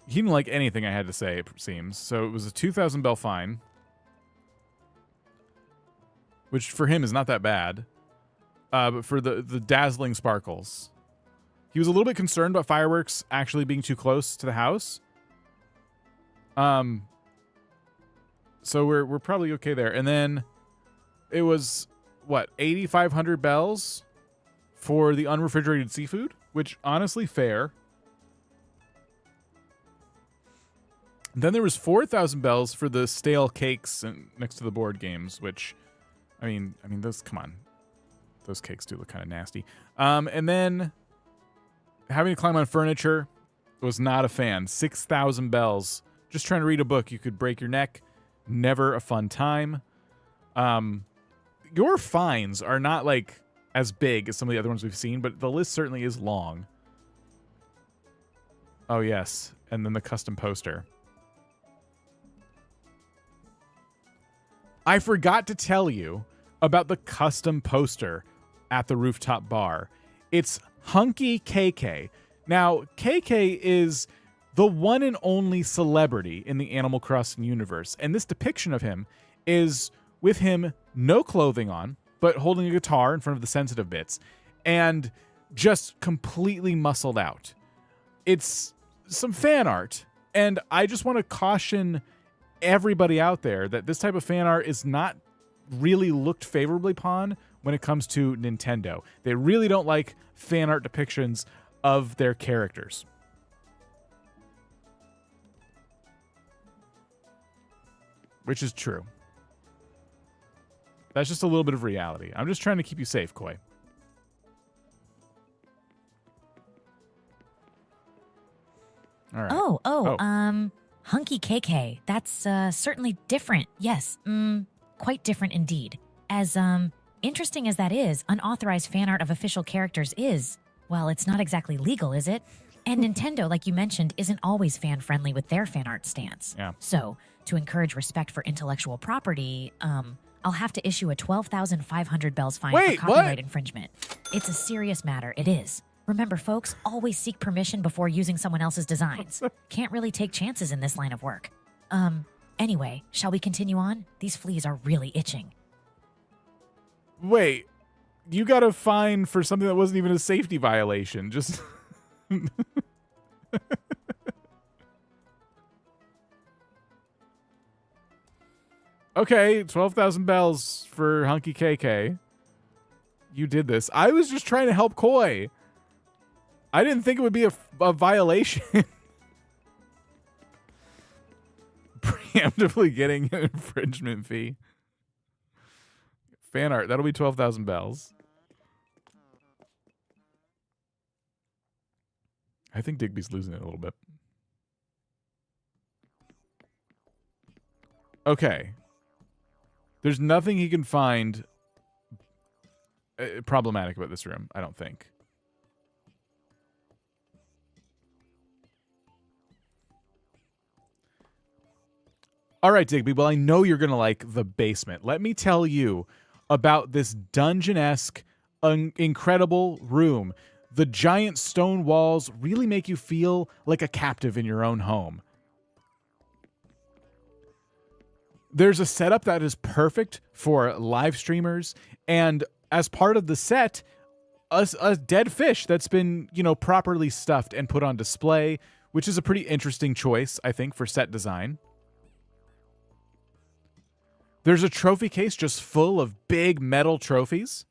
A: He didn't like anything I had to say, it seems. So it was a 2,000 bell fine, which for him is not that bad. But for the dazzling sparkles, he was a little bit concerned about fireworks actually being too close to the house. So we're probably okay there. And then it was, what, 8,500 bells for the unrefrigerated seafood, which honestly fair. And then there was 4,000 bells for the stale cakes and next to the board games, which, I mean those, come on. Those cakes do look kind of nasty. And then having to climb on furniture was not a fan. 6,000 bells. Just trying to read a book, you could break your neck. Never a fun time. Your fines are not like as big as some of the other ones we've seen, but the list certainly is long. Oh, yes. And then the custom poster. I forgot to tell you about the custom poster at the rooftop bar. It's Hunky KK. Now, KK is the one and only celebrity in the Animal Crossing universe, and this depiction of him is with him no clothing on, but holding a guitar in front of the sensitive bits, and just completely muscled out. It's some fan art, and I just want to caution everybody out there that this type of fan art is not really looked favorably upon when it comes to Nintendo. They really don't like fan art depictions of their characters. which is true. That's just a little bit of reality. I'm just trying to keep you safe, Koi. All right.
B: Hunky KK. That's certainly different. Yes, quite different indeed. As interesting as that is, unauthorized fan art of official characters is, well, it's not exactly legal, is it? And Nintendo, like you mentioned, isn't always fan-friendly with their fan art stance.
A: Yeah.
B: So, to encourage respect for intellectual property, I'll have to issue a 12,500 bells fine for copyright infringement. It's a serious matter, it is. Remember, folks, always seek permission before using someone else's designs. Can't really take chances in this line of work. Anyway, shall we continue on? These fleas are really itching.
A: Wait, you got a fine for something that wasn't even a safety violation. Just... Okay, 12,000 bells for Hunky KK. You did this. I was just trying to help Koi. I didn't think it would be a violation. Preemptively getting an infringement fee. Fan art. That'll be 12,000 bells. I think Digby's losing it a little bit. Okay. There's nothing he can find problematic about this room, I don't think. All right, Digby. Well, I know you're going to like the basement. Let me tell you about this dungeon-esque, incredible room. The giant stone walls really make you feel like a captive in your own home. There's a setup that is perfect for live streamers, and as part of the set, a dead fish that's been, properly stuffed and put on display, which is a pretty interesting choice, I think, for set design. There's a trophy case just full of big metal trophies.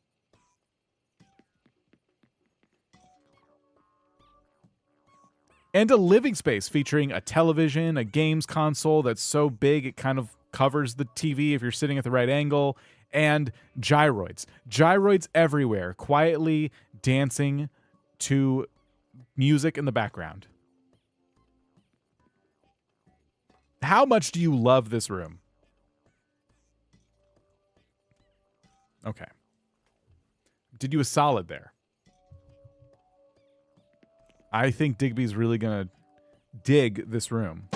A: And a living space featuring a television, a games console that's so big it kind of covers the TV if you're sitting at the right angle, and gyroids. Gyroids everywhere, quietly dancing to music in the background. How much do you love this room? Okay. Did you a solid there. I think Digby's really going to dig this room.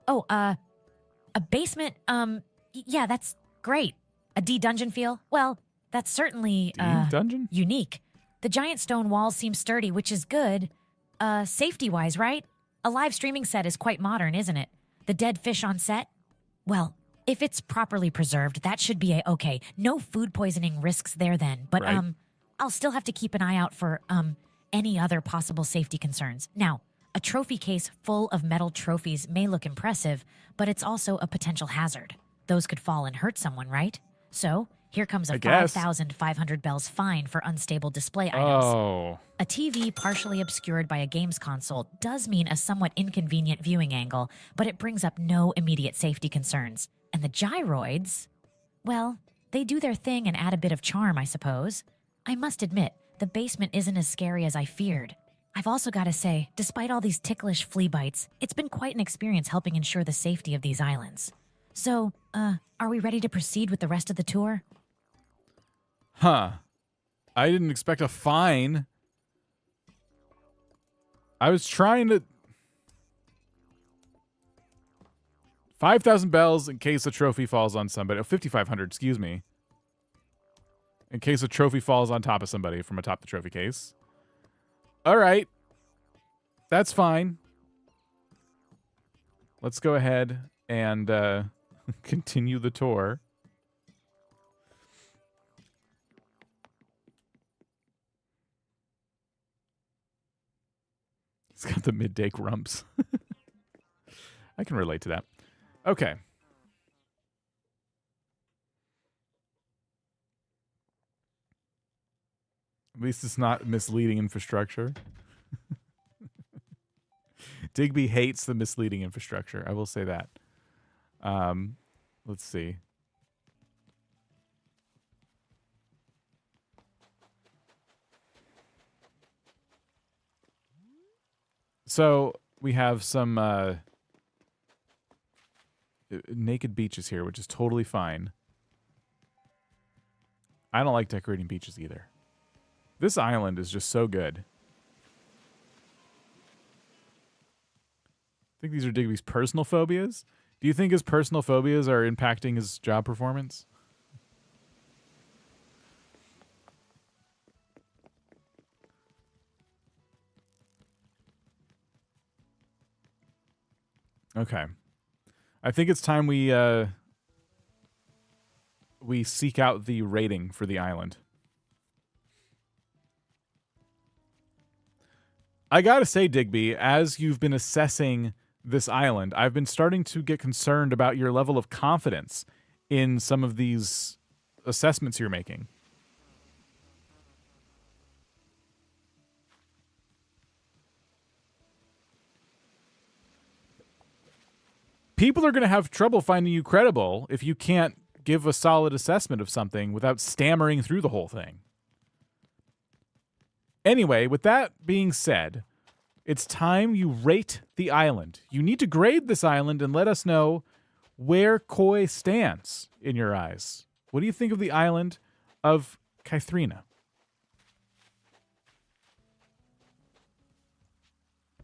B: Oh, a basement, yeah, that's great. A D-dungeon feel? Well, that's certainly,
A: D-dungeon?
B: unique. The giant stone walls seem sturdy, which is good. Safety-wise, right? A live streaming set is quite modern, isn't it? The dead fish on set? Well, if it's properly preserved, that should be okay. No food poisoning risks there then. But,
A: right.
B: I'll still have to keep an eye out for, any other possible safety concerns. Now, a trophy case full of metal trophies may look impressive, but it's also a potential hazard. Those could fall and hurt someone, right? So, here comes a 5,500 bells fine for unstable display items.
A: Oh.
B: A TV partially obscured by a games console does mean a somewhat inconvenient viewing angle, but it brings up no immediate safety concerns. And the gyroids, well, they do their thing and add a bit of charm, I suppose. I must admit, the basement isn't as scary as I feared. I've also got to say, despite all these ticklish flea bites, it's been quite an experience helping ensure the safety of these islands. So, are we ready to proceed with the rest of the tour?
A: Huh. I didn't expect a fine. I was trying to... 5,000 bells in case a trophy falls on somebody. Oh, 5,500, excuse me. In case a trophy falls on top of somebody from atop the trophy case. All right. That's fine. Let's go ahead and continue the tour. It's got the midday grumps. I can relate to that. Okay. least it's not misleading infrastructure. Digby hates the misleading infrastructure. I will say that. Let's see. So we have some naked beaches here, which is totally fine. I don't like decorating beaches either. This island is just so good. I think these are Digby's personal phobias. Do you think his personal phobias are impacting his job performance? Okay. I think it's time we seek out the rating for the island. I gotta say, Digby, as you've been assessing this island, I've been starting to get concerned about your level of confidence in some of these assessments you're making. People are going to have trouble finding you credible if you can't give a solid assessment of something without stammering through the whole thing. Anyway, with that being said, it's time you rate the island. You need to grade this island and let us know where Koi stands in your eyes. What do you think of the island of Kythrina?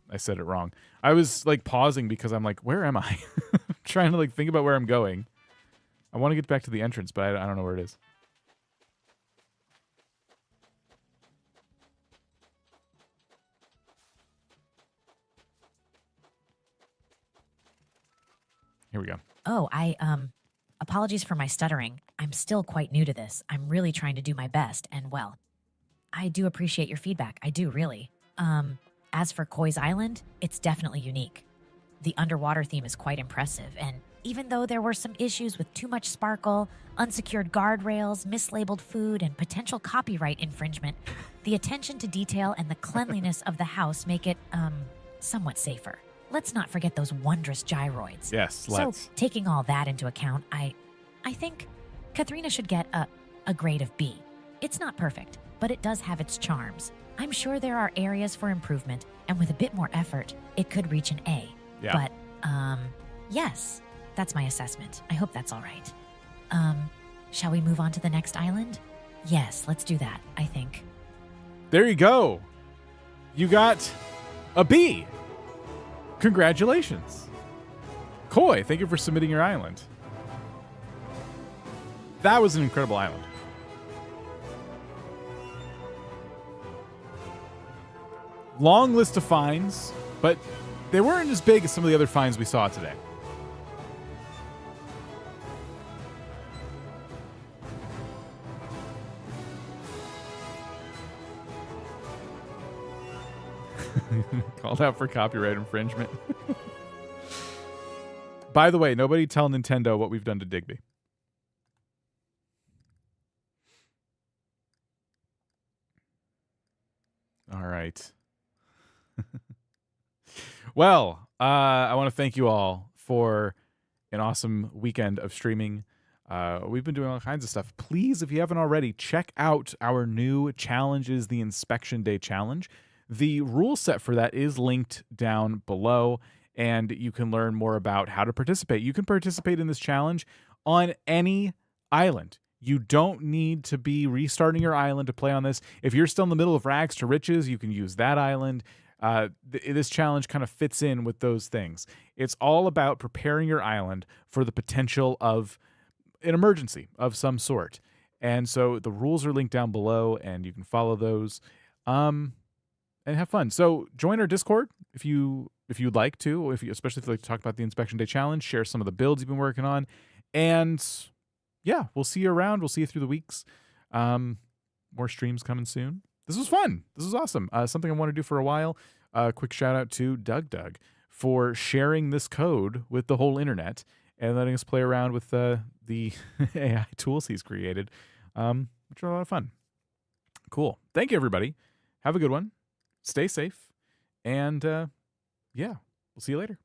A: I said it wrong. I was like pausing because I'm like, where am I? Trying to like think about where I'm going. I want to get back to the entrance, but I don't know where it is. Here we go.
B: Oh, apologies for my stuttering. I'm still quite new to this. I'm really trying to do my best, and well, I do appreciate your feedback. I do, really. As for Koi's Island, it's definitely unique. The underwater theme is quite impressive, and even though there were some issues with too much sparkle, unsecured guardrails, mislabeled food, and potential copyright infringement, the attention to detail and the cleanliness of the house make it, somewhat safer. Let's not forget those wondrous gyroids.
A: Yes, let's.
B: So, taking all that into account, I think Katharina should get a grade of B. It's not perfect, but it does have its charms. I'm sure there are areas for improvement, and with a bit more effort, it could reach an A.
A: Yeah.
B: But, yes, that's my assessment. I hope that's all right. Shall we move on to the next island? Yes, let's do that, I think.
A: There you go. You got a B. Congratulations. Koi, thank you for submitting your island. That was an incredible island. Long list of finds, but they weren't as big as some of the other finds we saw today. Called out for copyright infringement. By the way, nobody tell Nintendo what we've done to Digby. All right. Well, I want to thank you all for an awesome weekend of streaming. We've been doing all kinds of stuff. Please, if you haven't already, check out our new challenges, the Inspection Day Challenge. The rule set for that is linked down below, and you can learn more about how to participate. You can participate in this challenge on any island. You don't need to be restarting your island to play on this. If you're still in the middle of rags to riches, you can use that island. This challenge kind of fits in with those things. It's all about preparing your island for the potential of an emergency of some sort. And so the rules are linked down below, and you can follow those. And have fun. So join our Discord if you'd like to, especially if you'd like to talk about the Inspection Day Challenge, share some of the builds you've been working on, and yeah, we'll see you around. We'll see you through the weeks. More streams coming soon. This was fun. This was awesome. Something I want to do for a while. Quick shout out to Doug for sharing this code with the whole internet and letting us play around with the AI tools he's created, which are a lot of fun. Cool. Thank you, everybody. Have a good one. Stay safe. And yeah, we'll see you later.